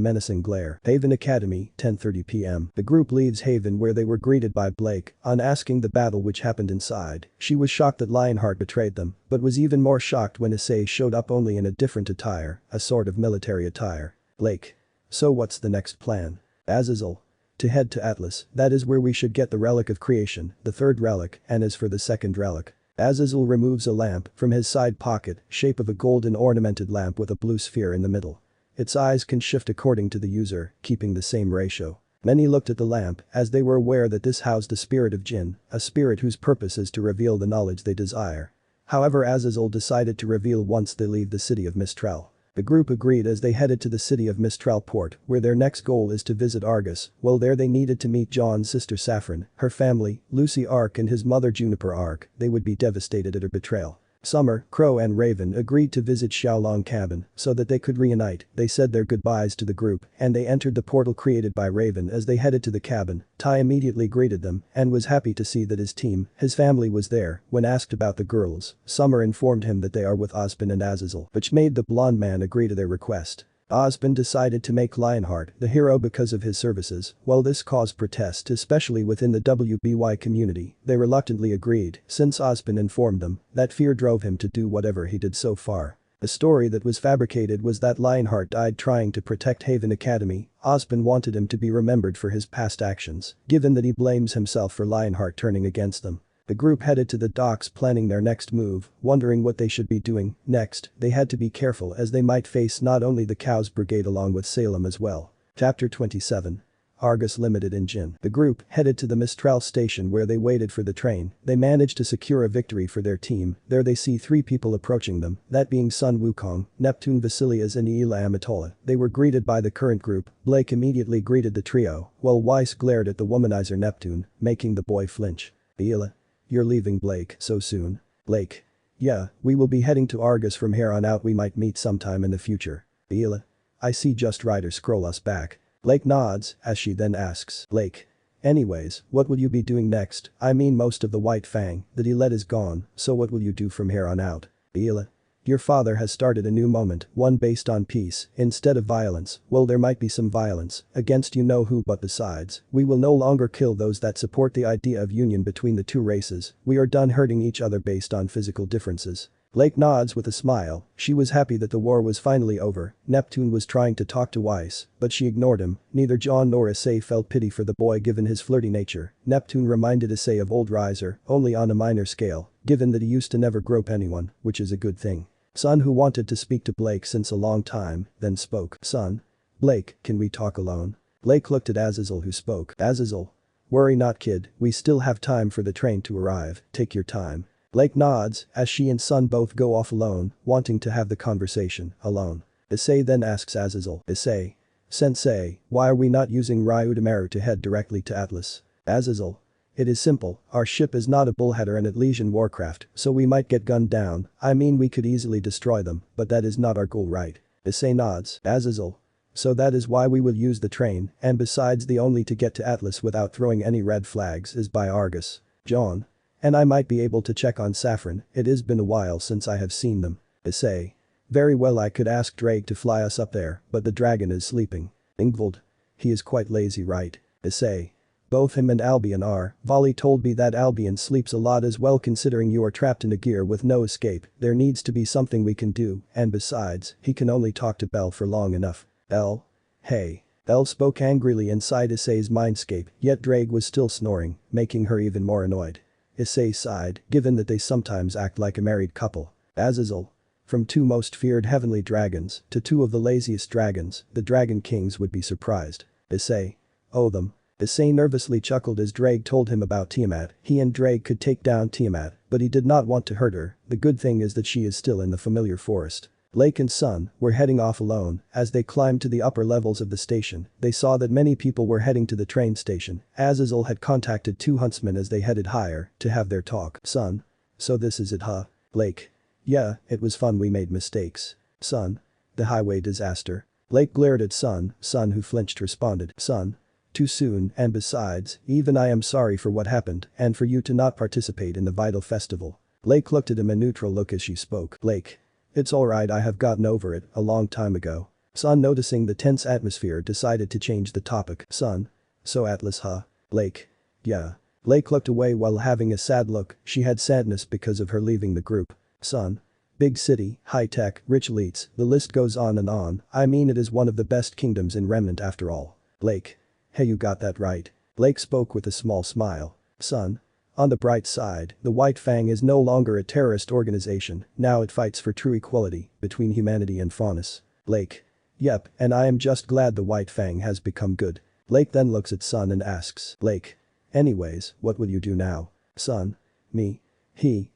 menacing glare. Haven Academy, 10:30 p.m. The group leaves Haven where they were greeted by Blake on asking the battle which happened inside. She was shocked that Lionheart betrayed them, but was even more shocked when Issei showed up only in a different attire, a sort of military attire. Blake. So what's the next plan? Azazel. To head to Atlas, that is where we should get the relic of creation, the third relic, and as for the second relic. Azazel removes a lamp from his side pocket, shape of a golden ornamented lamp with a blue sphere in the middle. Its eyes can shift according to the user, keeping the same ratio. Many looked at the lamp as they were aware that this housed the spirit of Jinn, a spirit whose purpose is to reveal the knowledge they desire. However, Azazel decided to reveal once they leave the city of Mistral. The group agreed as they headed to the city of Mistral Port, where their next goal is to visit Argus. While there they needed to meet John's sister Saffron, her family, Lucy Ark and his mother Juniper Ark. They would be devastated at her betrayal. Summer, Crow and Raven agreed to visit Xiaolong cabin so that they could reunite. They said their goodbyes to the group and they entered the portal created by Raven as they headed to the cabin. Tai immediately greeted them and was happy to see that his team, his family was there. When asked about the girls, Summer informed him that they are with Ozpin and Azazel, which made the blonde man agree to their request. Ozpin decided to make Lionheart the hero because of his services. While this caused protest especially within the WBY community, they reluctantly agreed since Ozpin informed them that fear drove him to do whatever he did so far. The story that was fabricated was that Lionheart died trying to protect Haven Academy. Ozpin wanted him to be remembered for his past actions, given that he blames himself for Lionheart turning against them. The group headed to the docks planning their next move, wondering what they should be doing next. They had to be careful as they might face not only the Cows Brigade along with Salem as well. Chapter 27. Argus Limited in Jin. The group headed to the Mistral station where they waited for the train. They managed to secure a victory for their team. There they see three people approaching them, that being Sun Wukong, Neptune Vasilias and Ila Amatola. They were greeted by the current group. Blake immediately greeted the trio, while Weiss glared at the womanizer Neptune, making the boy flinch. Ila. You're leaving Blake so soon? Blake. Yeah, we will be heading to Argus from here on out, we might meet sometime in the future. Ila. I see Just Rider scroll us back. Blake nods as she then asks. Blake. Anyways, what will you be doing next? I mean most of the White Fang that he led is gone, so what will you do from here on out? Ila. Your father has started a new moment, one based on peace instead of violence. Well, there might be some violence against you know who, but besides, we will no longer kill those that support the idea of union between the two races. We are done hurting each other based on physical differences. Blake nods with a smile. She was happy that the war was finally over. Neptune was trying to talk to Weiss, but she ignored him. Neither John nor Issei felt pity for the boy given his flirty nature. Neptune reminded Issei of old Riser, only on a minor scale, given that he used to never grope anyone, which is a good thing. Sun, who wanted to speak to Blake since a long time, then spoke. Sun. Blake, can we talk alone? Blake looked at Azazel, who spoke. Azazel. Worry not, kid, we still have time for the train to arrive, take your time. Blake nods as she and Sun both go off alone, wanting to have the conversation alone. Issei then asks Azazel. Issei. Sensei, why are we not using Ryudomaru to head directly to Atlas? Azazel. It is simple, our ship is not a bullheader and at Legion Warcraft, so we might get gunned down. I mean, we could easily destroy them, but that is not our goal, right? Issei nods. Azazel. So that is why we will use the train, and besides the only to get to Atlas without throwing any red flags is by Argus. John. And I might be able to check on Saffron, it has been a while since I have seen them. Issei. Very well, I could ask Drake to fly us up there, but the dragon is sleeping. Ingvild. He is quite lazy, right? Issei. Both him and Albion are. Volley told me that Albion sleeps a lot as well considering you are trapped in a gear with no escape. There needs to be something we can do, and besides, he can only talk to Bell for long enough. Elle? Hey. Elle spoke angrily inside Issei's mindscape, yet Drake was still snoring, making her even more annoyed. Issei sighed, given that they sometimes act like a married couple. Azazel. From two most feared heavenly dragons to two of the laziest dragons, the Dragon Kings would be surprised. Issei. Oh them. Issei nervously chuckled as Drake told him about Tiamat. He and Drake could take down Tiamat, but he did not want to hurt her. The good thing is that she is still in the familiar forest. Blake and Sun were heading off alone. As they climbed to the upper levels of the station, they saw that many people were heading to the train station. Azazel had contacted two huntsmen as they headed higher to have their talk. Sun. So this is it, huh? Blake. Yeah, it was fun, we made mistakes. Sun. The highway disaster. Blake glared at Sun, who flinched responded. Sun. Too soon, and besides, even I am sorry for what happened and for you to not participate in the vital festival. Blake looked at him a neutral look as she spoke. Blake. It's alright, I have gotten over it a long time ago. Sun, noticing the tense atmosphere, decided to change the topic. Sun. So Atlas, huh? Blake. Yeah. Blake looked away while having a sad look. She had sadness because of her leaving the group. Sun. Big city, high tech, rich elites, the list goes on and on. I mean, it is one of the best kingdoms in Remnant after all. Blake. Hey, you got that right. Blake spoke with a small smile. Sun. On the bright side, the White Fang is no longer a terrorist organization, now it fights for true equality between humanity and Faunus. Blake. Yep, and I am just glad the White Fang has become good. Blake then looks at Sun and asks. Blake. Anyways, what will you do now? Sun. Me.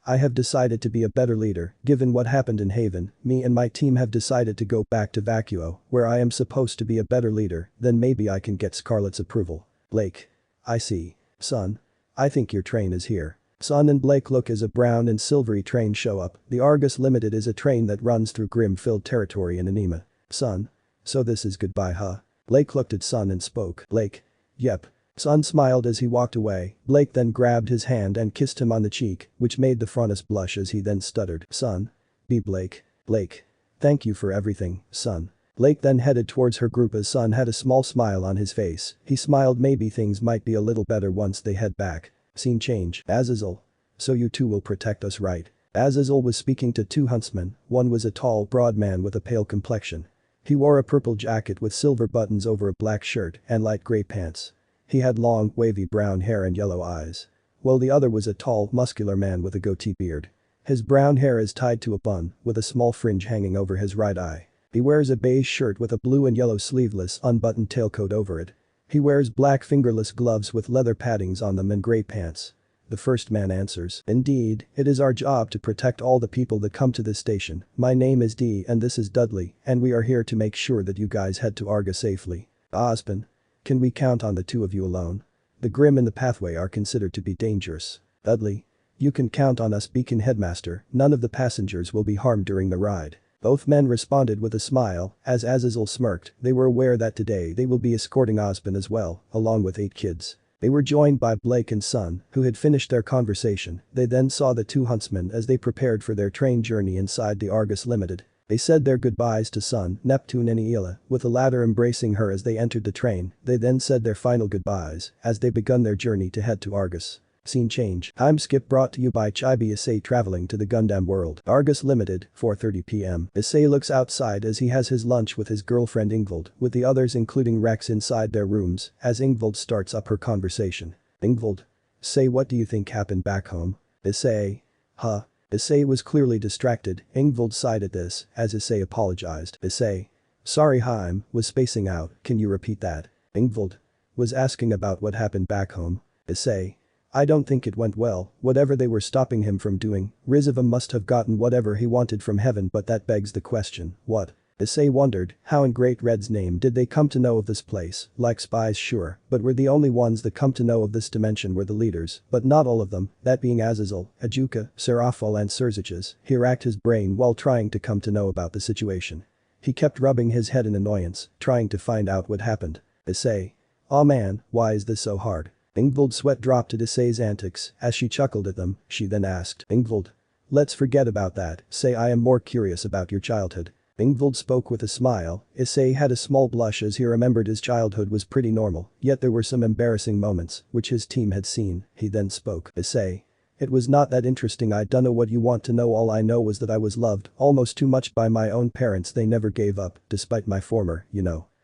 I have decided to be a better leader, given what happened in Haven. Me and my team have decided to go back to Vacuo, where I am supposed to be a better leader, then maybe I can get Scarlet's approval. Blake. I see. Sun. I think your train is here. Sun and Blake look as a brown and silvery train show up. The Argus Limited is a train that runs through grim-filled territory in Anima. Sun. So this is goodbye, huh? Blake looked at Sun and spoke. Blake. Yep. Sun smiled as he walked away. Blake then grabbed his hand and kissed him on the cheek, which made the Faunus blush as he then stuttered. Sun. Be Blake. Blake. Thank you for everything, Sun. Blake then headed towards her group as Sun had a small smile on his face. He smiled, maybe things might be a little better once they head back. Scene change. Azazel. So you two will protect us, right? Azazel was speaking to two huntsmen. One was a tall, broad man with a pale complexion. He wore a purple jacket with silver buttons over a black shirt and light gray pants. He had long, wavy brown hair and yellow eyes. While the other was a tall, muscular man with a goatee beard. His brown hair is tied to a bun, with a small fringe hanging over his right eye. He wears a beige shirt with a blue and yellow sleeveless, unbuttoned tailcoat over it. He wears black fingerless gloves with leather paddings on them and gray pants. The first man answers. Indeed, it is our job to protect all the people that come to this station. My name is Dee and this is Dudley, and we are here to make sure that you guys head to Arga safely. Ozpin. Can we count on the two of you alone? The Grim in the pathway are considered to be dangerous. Dudley. You can count on us, Beacon Headmaster, none of the passengers will be harmed during the ride. Both men responded with a smile. As Azazel smirked, they were aware that today they will be escorting Ozpin as well, along with 8 kids. They were joined by Blake and Sun, who had finished their conversation. They then saw the two huntsmen as they prepared for their train journey inside the Argus Limited. They said their goodbyes to Sun, Neptune and Aela, with the latter embracing her as they entered the train. They then said their final goodbyes as they begun their journey to head to Argus. Scene change. Time skip brought to you by Chibi Issei traveling to the Gundam world. Argus Limited, 4:30 p.m. Issei looks outside as he has his lunch with his girlfriend Ingvild, with the others including Rex inside their rooms, as Ingvild starts up her conversation. Ingvild. Say, what do you think happened back home? Issei. Huh? Issei was clearly distracted. Ingvild sighed at this, as Issei apologized. Issei. Sorry, Haim, was spacing out, can you repeat that? Ingvild. Was asking about what happened back home. Issei. I don't think it went well, whatever they were stopping him from doing. RageRevan must have gotten whatever he wanted from heaven, but that begs the question, what? Issei wondered, how in Great Red's name did they come to know of this place? Like spies, sure, but were the only ones that come to know of this dimension were the leaders, but not all of them, that being Azazel, Ajuka, Seraphol and Serziches. He racked his brain while trying to come to know about the situation. He kept rubbing his head in annoyance, trying to find out what happened. Issei. Aw man, why is this so hard? Ingvild's sweat dropped at Issei's antics as she chuckled at them. She then asked. Ingvild. Let's forget about that, say I am more curious about your childhood. Ingvild spoke with a smile. Issei had a small blush as he remembered his childhood was pretty normal, yet there were some embarrassing moments, which his team had seen. He then spoke. Issei. It was not that interesting. I dunno what you want to know. All I know was that I was loved almost too much by my own parents. They never gave up, despite my former,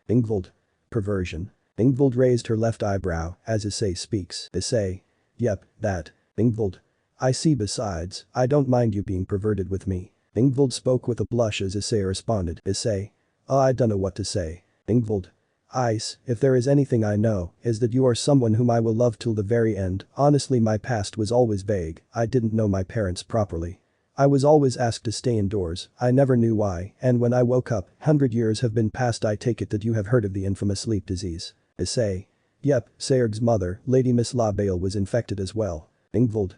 Ingvild. Perversion. Ingvild raised her left eyebrow as Issei speaks. Issei. Yep, that. Ingvild. I see. Besides, I don't mind you being perverted with me. Ingvild spoke with a blush as Issei responded. Issei. I dunno what to say. Ingvild. Ice, if there is anything I know, is that you are someone whom I will love till the very end. Honestly, my past was always vague. I didn't know my parents properly. I was always asked to stay indoors. I never knew why, and when I woke up, 100 years have been passed. I take it that you have heard of the infamous sleep disease. Issei. Yep, Sayer's mother, Lady Miss LaBelle, was infected as well. Ingvild.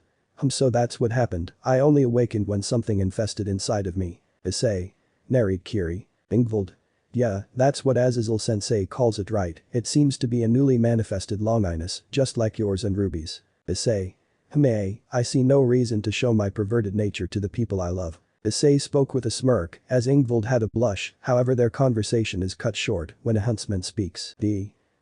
So that's what happened. I only awakened when something infested inside of me. Issei. Narrate Kiri. Ingvild. Yeah, that's what Azazel-sensei calls it, right? It seems to be a newly manifested longiness, just like yours and Ruby's. Issei. I see no reason to show my perverted nature to the people I love. Issei spoke with a smirk, as Ingvild had a blush. However, their conversation is cut short when a huntsman speaks.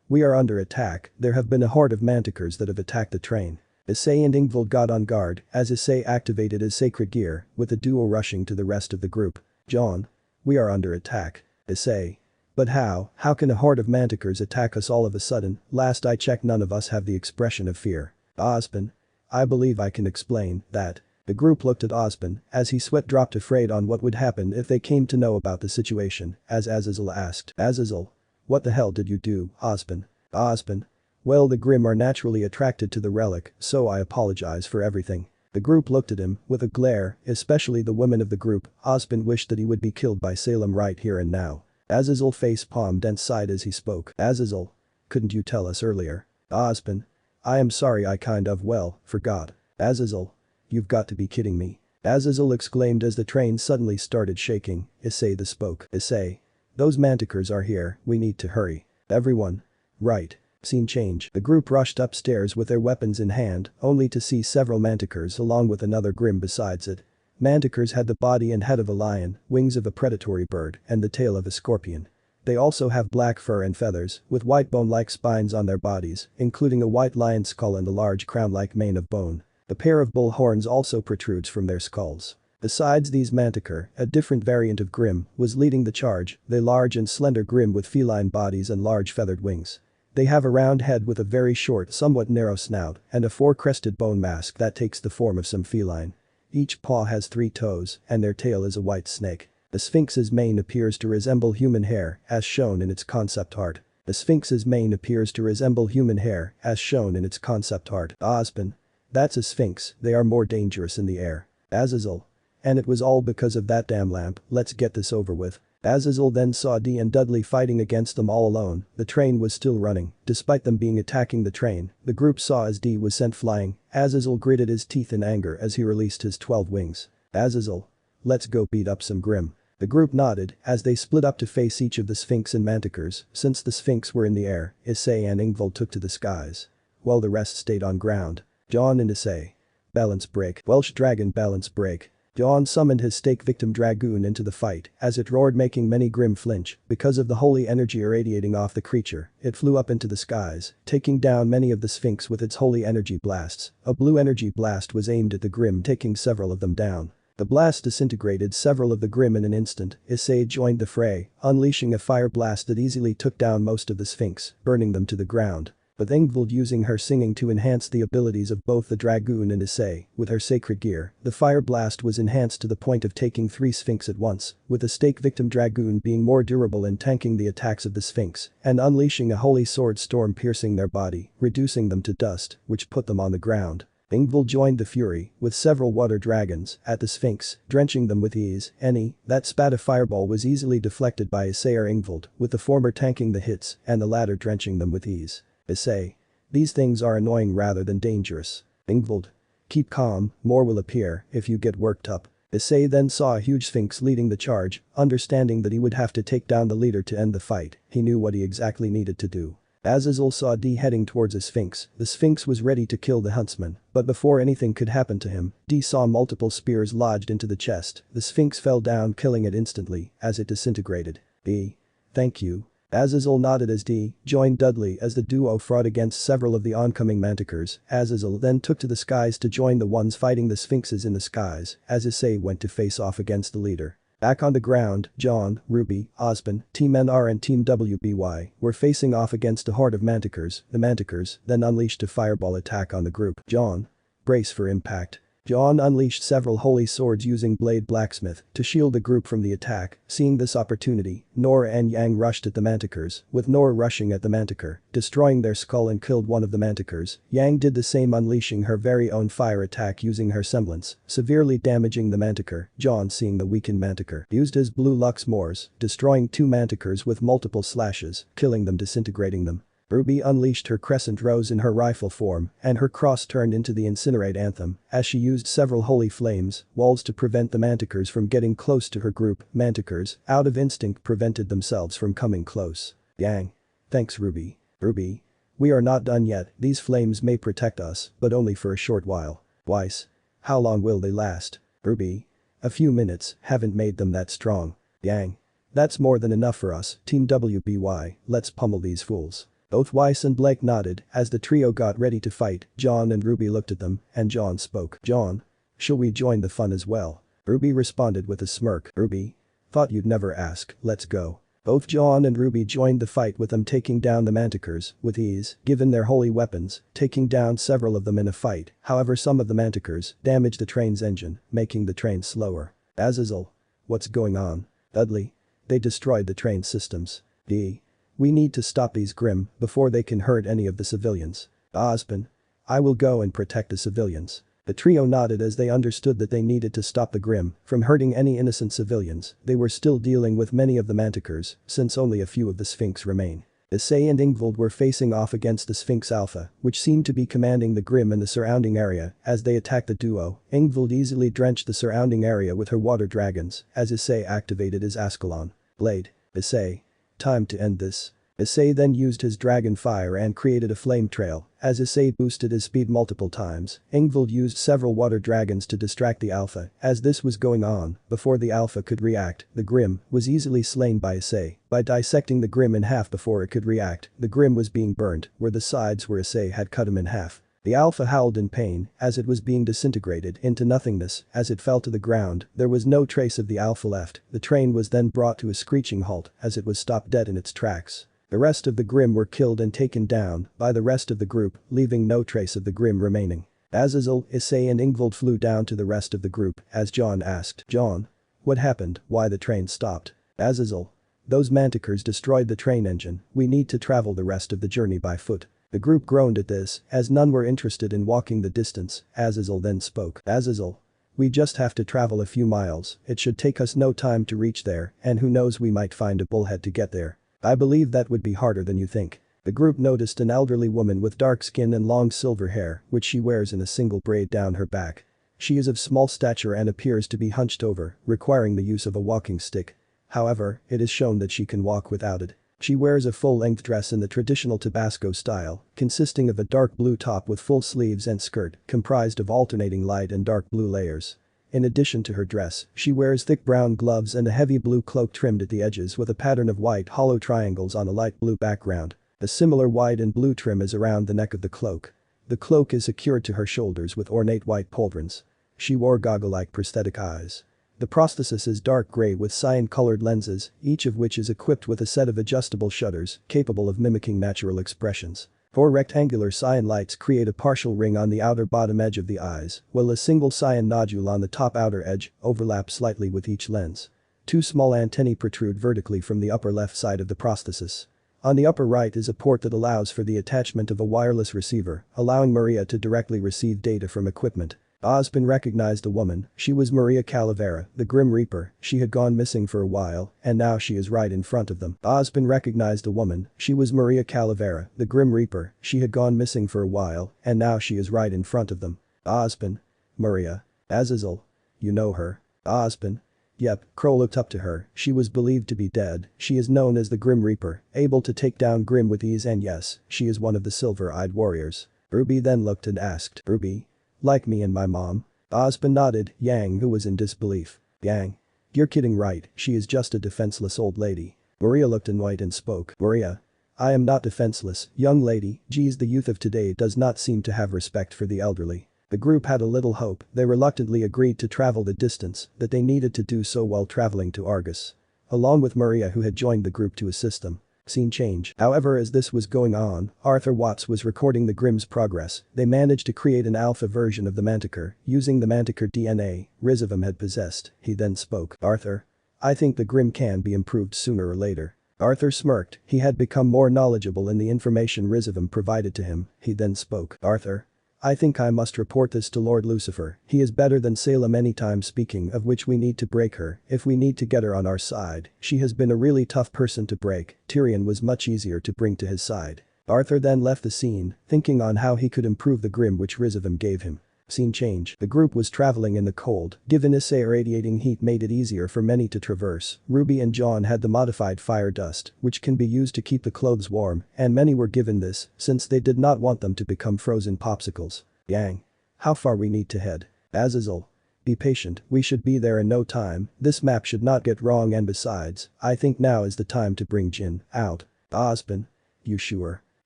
We are under attack. There have been a horde of manticores that have attacked the train. Issei and Ingvild got on guard as Issei activated his sacred gear, with the duo rushing to the rest of the group. John. We are under attack. Issei. But how? How can a horde of manticores attack us all of a sudden? Last I checked, none of us have the expression of fear. Ozpin. I believe I can explain that. The group looked at Ozpin as he sweat dropped, afraid on what would happen if they came to know about the situation, as Azazel asked. Azazel. What the hell did you do, Ozpin? Ozpin. Well, the Grimm are naturally attracted to the relic, so I apologize for everything. The group looked at him with a glare, especially the women of the group. Ozpin wished that he would be killed by Salem right here and now. Azazel face-palmed and sighed as he spoke. Azazel. Couldn't you tell us earlier? Ozpin. I am sorry, I forgot. Azazel. You've got to be kidding me. Azazel exclaimed as the train suddenly started shaking. Issei spoke. Issei. Those manticores are here, we need to hurry. Everyone. Right. Scene change. The group rushed upstairs with their weapons in hand, only to see several manticores along with another Grimm besides it. Manticores had the body and head of a lion, wings of a predatory bird, and the tail of a scorpion. They also have black fur and feathers, with white bone-like spines on their bodies, including a white lion skull and a large crown-like mane of bone. A pair of bull horns also protrudes from their skulls. Besides these manticore, a different variant of Grimm was leading the charge, the large and slender Grimm with feline bodies and large feathered wings. They have a round head with a very short, somewhat narrow snout, and a four-crested bone mask that takes the form of some feline. Each paw has 3 toes, and their tail is a white snake. The Sphinx's mane appears to resemble human hair, as shown in its concept art. The Sphinx's mane appears to resemble human hair, as shown in its concept art. Ozpin. That's a Sphinx, they are more dangerous in the air. Azazel. And it was all because of that damn lamp, let's get this over with. Azazel then saw Dee and Dudley fighting against them all alone. The train was still running, despite them being attacking the train. The group saw as Dee was sent flying. Azazel gritted his teeth in anger as he released his 12 wings. Azazel. Let's go beat up some Grimm. The group nodded as they split up to face each of the Sphinx and manticores. Since the Sphinx were in the air, Issei and Ingvild took to the skies, while the rest stayed on ground. John and Issei. Balance break. Welsh dragon balance break. John summoned his stake victim dragoon into the fight as it roared, making many Grimm flinch. Because of the holy energy irradiating off the creature, it flew up into the skies, taking down many of the Sphinx with its holy energy blasts. A blue energy blast was aimed at the Grimm, taking several of them down. The blast disintegrated several of the Grimm in an instant. Issei joined the fray, unleashing a fire blast that easily took down most of the Sphinx, burning them to the ground. With Ingvild using her singing to enhance the abilities of both the dragoon and Issei, with her sacred gear, the fire blast was enhanced to the point of taking 3 Sphinx at once, with the stake victim dragoon being more durable in tanking the attacks of the Sphinx, and unleashing a holy sword storm piercing their body, reducing them to dust, which put them on the ground. Ingvild joined the fury, with several water dragons, at the Sphinx, drenching them with ease. That spat of fireball was easily deflected by Issei or Ingvild, with the former tanking the hits, and the latter drenching them with ease. Issei. These things are annoying rather than dangerous. Ingvild. Keep calm, more will appear if you get worked up. Issei then saw a huge Sphinx leading the charge, understanding that he would have to take down the leader to end the fight. He knew what he exactly needed to do. Azazel saw D heading towards a sphinx. The sphinx was ready to kill the huntsman, but before anything could happen to him, D saw multiple spears lodged into the chest. The sphinx fell down, killing it instantly as it disintegrated. D. Thank you. Azazel nodded as D joined Dudley as the duo fought against several of the oncoming manticores. Azazel then took to the skies to join the ones fighting the sphinxes in the skies as Issei went to face off against the leader. Back on the ground, John, Ruby, Ozpin, Team NR and Team WBY were facing off against a horde of manticores. The manticores then unleashed a fireball attack on the group. John. Brace for impact. John unleashed several holy swords using Blade Blacksmith to shield the group from the attack. Seeing this opportunity, Nora and Yang rushed at the manticores, with Nora rushing at the manticore, destroying their skull and killed one of the manticores. Yang did the same, unleashing her very own fire attack using her semblance, severely damaging the manticore. John, seeing the weakened manticore, used his blue Lux Moors, destroying two manticores with multiple slashes, killing them, disintegrating them. Ruby unleashed her crescent rose in her rifle form and her cross turned into the incinerate anthem as she used several holy flames, walls to prevent the manticores from getting close to her group. Manticores, out of instinct, prevented themselves from coming close. Yang. Thanks Ruby. Ruby. We are not done yet, these flames may protect us, but only for a short while. Weiss. How long will they last? Ruby. A few minutes, haven't made them that strong. Yang. That's more than enough for us, Team WBY, let's pummel these fools. Both Weiss and Blake nodded as the trio got ready to fight. John and Ruby looked at them and John spoke. John. Shall we join the fun as well? Ruby responded with a smirk. Ruby. Thought you'd never ask, let's go. Both John and Ruby joined the fight with them taking down the manticores with ease, given their holy weapons, taking down several of them in a fight. However, some of the manticores damaged the train's engine, making the train slower. Azazel. What's going on? Dudley. They destroyed the train systems. D. We need to stop these Grim before they can hurt any of the civilians. Ozpin. I will go and protect the civilians. The trio nodded as they understood that they needed to stop the Grim from hurting any innocent civilians. They were still dealing with many of the manticores since only a few of the Sphinx remain. Issei and Ingvild were facing off against the Sphinx Alpha, which seemed to be commanding the Grim in the surrounding area. As they attacked the duo, Ingvild easily drenched the surrounding area with her water dragons as Issei activated his Ascalon blade. Issei. Time to end this. Issei then used his dragon fire and created a flame trail. As Issei boosted his speed multiple times, Ingvild used several water dragons to distract the Alpha. As this was going on, before the Alpha could react, the Grim was easily slain by Issei. By dissecting the Grim in half before it could react, the Grim was being burnt where the sides where Issei had cut him in half. The Alpha howled in pain as it was being disintegrated into nothingness. As it fell to the ground, there was no trace of the Alpha left. The train was then brought to a screeching halt as it was stopped dead in its tracks. The rest of the Grim were killed and taken down by the rest of the group, leaving no trace of the Grim remaining. Azazel, Issei and Ingvild flew down to the rest of the group as John asked. John. What happened, why the train stopped? Azazel. Those manticores destroyed the train engine, we need to travel the rest of the journey by foot. The group groaned at this, as none were interested in walking the distance. Azazel then spoke. Azazel. We just have to travel a few miles, it should take us no time to reach there, and who knows, we might find a bullhead to get there. I believe that would be harder than you think. The group noticed an elderly woman with dark skin and long silver hair, which she wears in a single braid down her back. She is of small stature and appears to be hunched over, requiring the use of a walking stick. However, it is shown that she can walk without it. She wears a full-length dress in the traditional Tabasco style, consisting of a dark blue top with full sleeves and skirt, comprised of alternating light and dark blue layers. In addition to her dress, she wears thick brown gloves and a heavy blue cloak trimmed at the edges with a pattern of white hollow triangles on a light blue background. A similar white and blue trim is around the neck of the cloak. The cloak is secured to her shoulders with ornate white pauldrons. She wore goggle-like prosthetic eyes. The prosthesis is dark gray with cyan-colored lenses, each of which is equipped with a set of adjustable shutters capable of mimicking natural expressions. 4 rectangular cyan lights create a partial ring on the outer bottom edge of the eyes, while a single cyan nodule on the top outer edge overlaps slightly with each lens. 2 small antennae protrude vertically from the upper left side of the prosthesis. On the upper right is a port that allows for the attachment of a wireless receiver, allowing Maria to directly receive data from equipment. Ozpin recognized the woman. She was Maria Calavera, the Grim Reaper. She had gone missing for a while, and now she is right in front of them. Ozpin recognized the woman. She was Maria Calavera, the Grim Reaper. She had gone missing for a while, and now she is right in front of them. Ozpin. Maria. Azazel. You know her. Ozpin. Yep, Crow looked up to her, she was believed to be dead, she is known as the Grim Reaper, able to take down Grim with ease and yes, she is one of the silver-eyed warriors. Ruby then looked and asked, Ruby? Like me and my mom? Ozpin nodded, Yang who was in disbelief. Yang. You're kidding right, she is just a defenseless old lady. Maria looked annoyed and spoke, Maria. I am not defenseless, young lady, geez the youth of today does not seem to have respect for the elderly. The group had a little hope, they reluctantly agreed to travel the distance that they needed to do so while traveling to Argus. Along with Maria who had joined the group to assist them. Scene change. However, as this was going on, Arthur Watts was recording the Grimm's progress. They managed to create an alpha version of the Manticore, using the Manticore DNA RageRevan had possessed. He then spoke, Arthur. I think the Grimm can be improved sooner or later. Arthur smirked, he had become more knowledgeable in the information RageRevan provided to him. He then spoke, Arthur. I think I must report this to Lord Lucifer, he is better than Salem anytime speaking of which we need to break her, if we need to get her on our side, she has been a really tough person to break, Tyrion was much easier to bring to his side. Arthur then left the scene, thinking on how he could improve the Grimm which RageRevan gave him. Scene change. The group was traveling in the cold, given Issei radiating heat made it easier for many to traverse. Ruby and John had the modified fire dust, which can be used to keep the clothes warm, and many were given this, since they did not want them to become frozen popsicles. Yang. How far we need to head? Azazel. Be patient, we should be there in no time, this map should not get wrong and besides, I think now is the time to bring Jin out. Ozpin. You sure?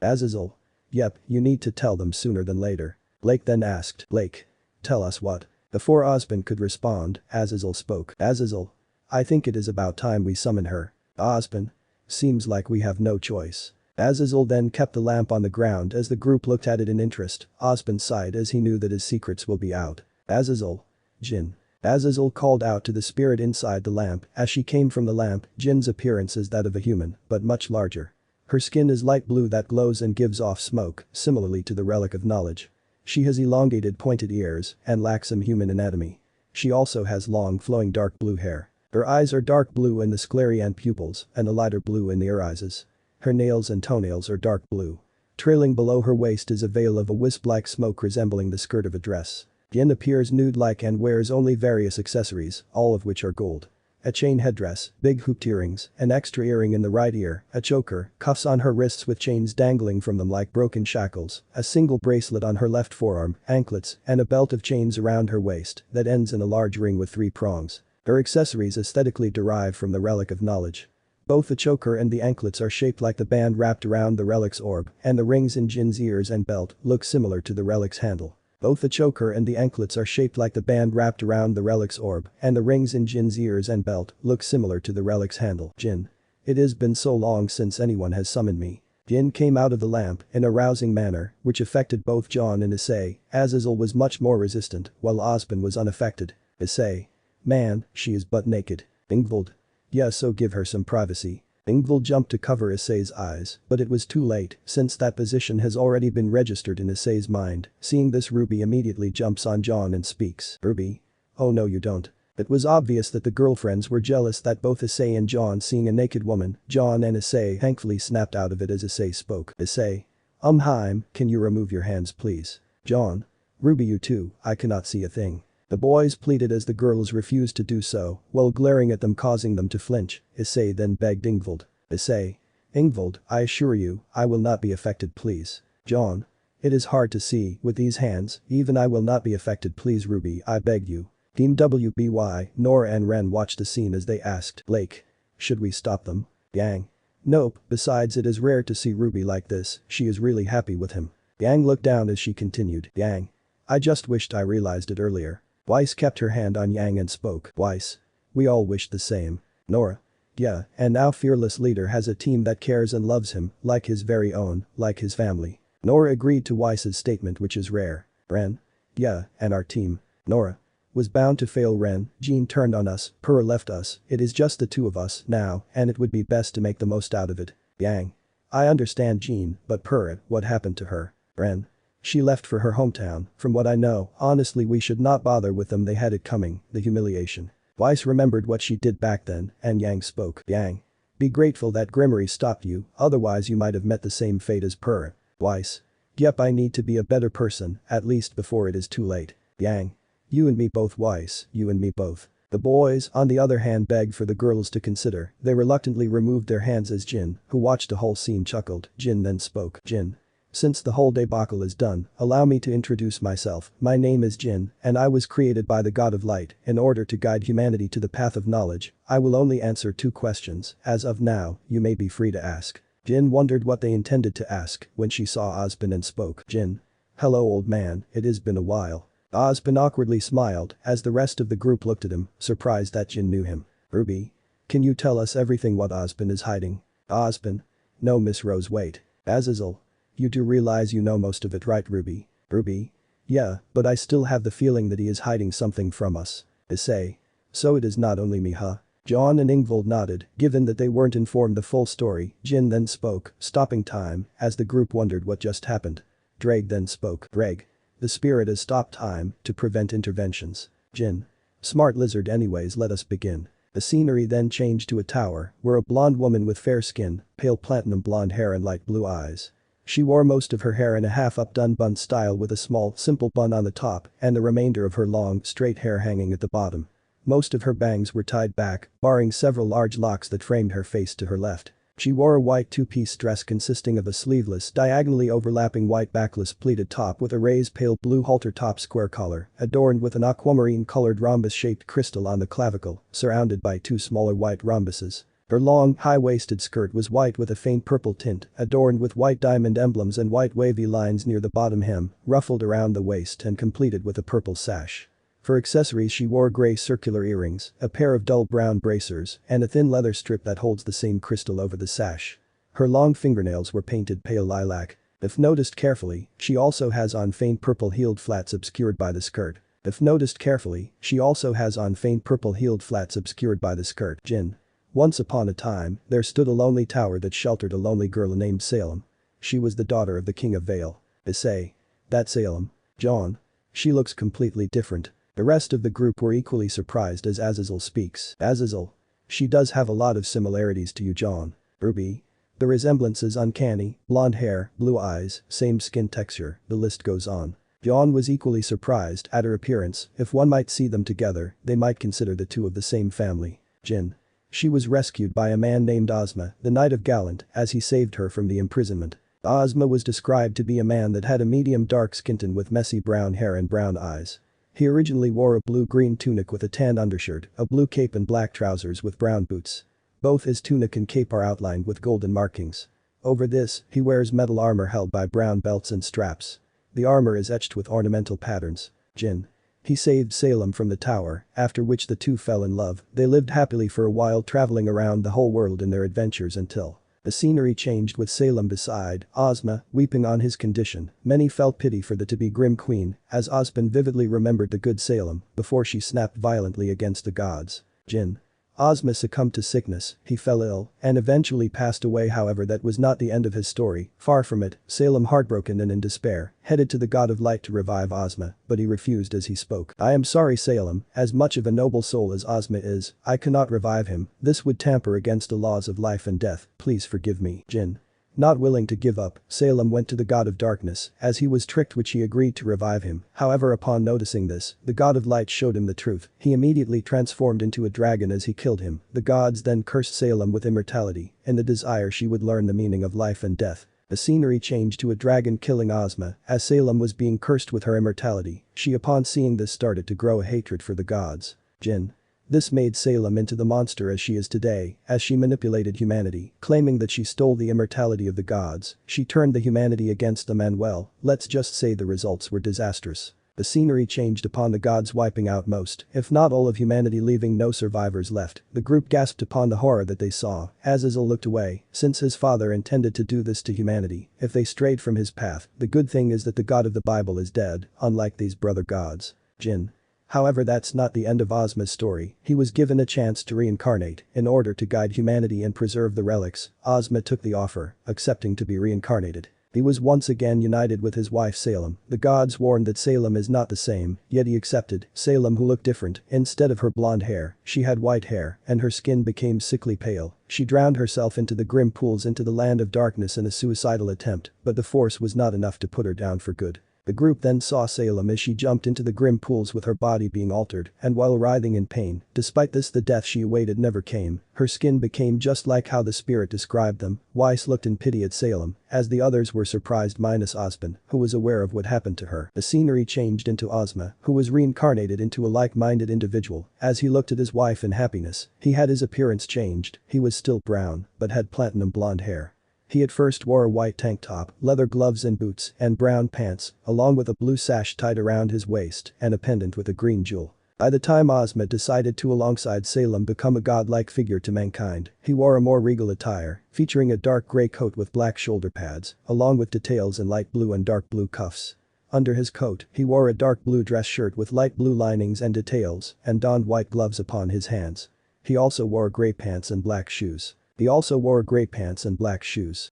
Azazel. Yep, you need to tell them sooner than later. Blake then asked, Blake. Tell us what? Before Ozpin could respond, Azazel spoke. Azazel. I think it is about time we summon her. Ozpin. Seems like we have no choice. Azazel then kept the lamp on the ground as the group looked at it in interest. Ozpin sighed as he knew that his secrets will be out. Azazel. Jin. Azazel called out to the spirit inside the lamp. As she came from the lamp, Jin's appearance is that of a human, but much larger. Her skin is light blue that glows and gives off smoke, similarly to the relic of knowledge. She has elongated pointed ears and lacks some human anatomy. She also has long flowing dark blue hair. Her eyes are dark blue in the sclerae and pupils and a lighter blue in the irises. Her nails and toenails are dark blue. Trailing below her waist is a veil of a wisp-like smoke resembling the skirt of a dress. Yin appears nude-like and wears only various accessories, all of which are gold. A chain headdress, big hooped earrings, an extra earring in the right ear, a choker, cuffs on her wrists with chains dangling from them like broken shackles, a single bracelet on her left forearm, anklets, and a belt of chains around her waist that ends in a large ring with 3 prongs. Her accessories aesthetically derive from the relic of knowledge. Both the choker and the anklets are shaped like the band wrapped around the relic's orb, and the rings in Jin's ears and belt look similar to the relic's handle. Both the choker and the anklets are shaped like the band wrapped around the relic's orb, and the rings in Jin's ears and belt look similar to the relic's handle. Jin. It has been so long since anyone has summoned me. Jin came out of the lamp in a rousing manner, which affected both John and Issei. Azazel was much more resistant, while Ozpin was unaffected. Issei. Man, she is butt naked. Ingvild. Yeah, so give her some privacy. Ingvild jumped to cover Issei's eyes, but it was too late, since that position has already been registered in Issei's mind. Seeing this, Ruby immediately jumps on John and speaks. Ruby? Oh no you don't. It was obvious that the girlfriends were jealous that both Issei and John seeing a naked woman. John and Issei thankfully snapped out of it as Issei spoke. Issei. Heim, can you remove your hands please? John. Ruby you too, I cannot see a thing. The boys pleaded as the girls refused to do so, while glaring at them causing them to flinch. Issei then begged Ingvild. Issei. Ingvild, I assure you, I will not be affected please. John. It is hard to see, with these hands, even I will not be affected please Ruby I beg you. Team WBY, Nora and Ren watched the scene as they asked. Blake. Should we stop them? Yang. Nope, besides it is rare to see Ruby like this, she is really happy with him. Yang looked down as she continued. Yang. I just wished I realized it earlier. Weiss kept her hand on Yang and spoke. Weiss. We all wished the same. Nora. Yeah, and now fearless leader has a team that cares and loves him, like his very own, like his family. Nora agreed to Weiss's statement which is rare. Ren. Yeah, and our team. Nora. Was bound to fail Ren, Jean turned on us, Purr left us, it is just the two of us now, and it would be best to make the most out of it. Yang. I understand Jean, but Purr, what happened to her? Ren. She left for her hometown, from what I know, honestly we should not bother with them they had it coming, the humiliation. Weiss remembered what she did back then, and Yang spoke. Yang. Be grateful that Grimmery stopped you, otherwise you might have met the same fate as Purr. Weiss. Yep I need to be a better person, at least before it is too late. Yang. You and me both Weiss, you and me both. The boys, on the other hand, begged for the girls to consider. They reluctantly removed their hands as Jin, who watched the whole scene, chuckled. Jin then spoke. Jin. Since the whole debacle is done, allow me to introduce myself. My name is Jin, and I was created by the God of Light in order to guide humanity to the path of knowledge. I will only answer 2 questions. As of now, you may be free to ask. Jin wondered what they intended to ask when she saw Ozpin and spoke. Jin. Hello old man, it has been a while. Ozpin awkwardly smiled as the rest of the group looked at him, surprised that Jin knew him. Ruby. Can you tell us everything what Ozpin is hiding? Ozpin. No Miss Rose, wait. Azazel. You do realize you know most of it, right Ruby? Ruby. Yeah, but I still have the feeling that he is hiding something from us. Issei. So it is not only me, huh? John and Ingvild nodded, given that they weren't informed the full story. Jin then spoke, stopping time as the group wondered what just happened. Drake then spoke. Drake. The spirit has stopped time to prevent interventions. Jin. Smart lizard, anyways, let us begin. The scenery then changed to a tower where a blonde woman with fair skin, pale platinum blonde hair and light blue eyes. She wore most of her hair in a half-updone bun style with a small, simple bun on the top and the remainder of her long, straight hair hanging at the bottom. Most of her bangs were tied back, barring several large locks that framed her face to her left. She wore a white 2-piece dress consisting of a sleeveless, diagonally overlapping white backless pleated top with a raised pale blue halter top square collar, adorned with an aquamarine-colored rhombus-shaped crystal on the clavicle, surrounded by 2 smaller white rhombuses. Her long, high-waisted skirt was white with a faint purple tint, adorned with white diamond emblems and white wavy lines near the bottom hem, ruffled around the waist and completed with a purple sash. For accessories she wore grey circular earrings, a pair of dull brown bracers, and a thin leather strip that holds the same crystal over the sash. Her long fingernails were painted pale lilac. If noticed carefully, she also has on faint purple-heeled flats obscured by the skirt. If noticed carefully, she also has on faint purple-heeled flats obscured by the skirt. Jin. Once upon a time, there stood a lonely tower that sheltered a lonely girl named Salem. She was the daughter of the king of Vale. Issei. That's Salem. John. She looks completely different. The rest of the group were equally surprised as Azazel speaks. Azazel. She does have a lot of similarities to you, John. Ruby. The resemblance is uncanny, blonde hair, blue eyes, same skin texture, the list goes on. John was equally surprised at her appearance. If one might see them together, they might consider the 2 of the same family. Jin. She was rescued by a man named Ozma, the Knight of Gallant, as he saved her from the imprisonment. Ozma was described to be a man that had a medium dark skin tone with messy brown hair and brown eyes. He originally wore a blue-green tunic with a tan undershirt, a blue cape and black trousers with brown boots. Both his tunic and cape are outlined with golden markings. Over this, he wears metal armor held by brown belts and straps. The armor is etched with ornamental patterns. Jin. He saved Salem from the tower, after which the 2 fell in love. They lived happily for a while, traveling around the whole world in their adventures until the scenery changed with Salem beside Ozma, weeping on his condition. Many felt pity for the to-be grim queen, as Ozpin vividly remembered the good Salem before she snapped violently against the gods. Jin. Ozma succumbed to sickness, he fell ill, and eventually passed away. However, that was not the end of his story. Far from it, Salem, heartbroken and in despair, headed to the God of Light to revive Ozma, but he refused as he spoke. I am sorry Salem, as much of a noble soul as Ozma is, I cannot revive him. This would tamper against the laws of life and death. Please forgive me. Jin. Not willing to give up, Salem went to the God of Darkness, as he was tricked, which he agreed to revive him. However, upon noticing this, the God of Light showed him the truth. He immediately transformed into a dragon as he killed him. The gods then cursed Salem with immortality, in the desire she would learn the meaning of life and death. The scenery changed to a dragon killing Ozma, as Salem was being cursed with her immortality. She, upon seeing this, started to grow a hatred for the gods. Jin. This made Salem into the monster as she is today, as she manipulated humanity, claiming that she stole the immortality of the gods. She turned the humanity against them, and well, let's just say the results were disastrous. The scenery changed upon the gods wiping out most, if not all of humanity, leaving no survivors left. The group gasped upon the horror that they saw. Azazel looked away, since his father intended to do this to humanity if they strayed from his path. The good thing is that the God of the Bible is dead, unlike these brother gods. Jin. However, that's not the end of Ozma's story. He was given a chance to reincarnate in order to guide humanity and preserve the relics. Ozma took the offer, accepting to be reincarnated. He was once again united with his wife Salem. The gods warned that Salem is not the same, yet he accepted. Salem, who looked different, instead of her blonde hair, she had white hair, and her skin became sickly pale. She drowned herself into the grim pools into the land of darkness in a suicidal attempt, but the force was not enough to put her down for good. The group then saw Salem as she jumped into the grim pools with her body being altered, and while writhing in pain, despite this the death she awaited never came, her skin became just like how the spirit described them. Weiss looked in pity at Salem, as the others were surprised minus Ozpin, who was aware of what happened to her. The scenery changed into Ozma, who was reincarnated into a like-minded individual. As he looked at his wife in happiness, he had his appearance changed, he was still brown, but had platinum blonde hair. He at first wore a white tank top, leather gloves and boots, and brown pants, along with a blue sash tied around his waist and a pendant with a green jewel. By the time Ozma decided to alongside Salem become a godlike figure to mankind, he wore a more regal attire, featuring a dark grey coat with black shoulder pads, along with details in light blue and dark blue cuffs. Under his coat, he wore a dark blue dress shirt with light blue linings and details, and donned white gloves upon his hands. He also wore grey pants and black shoes.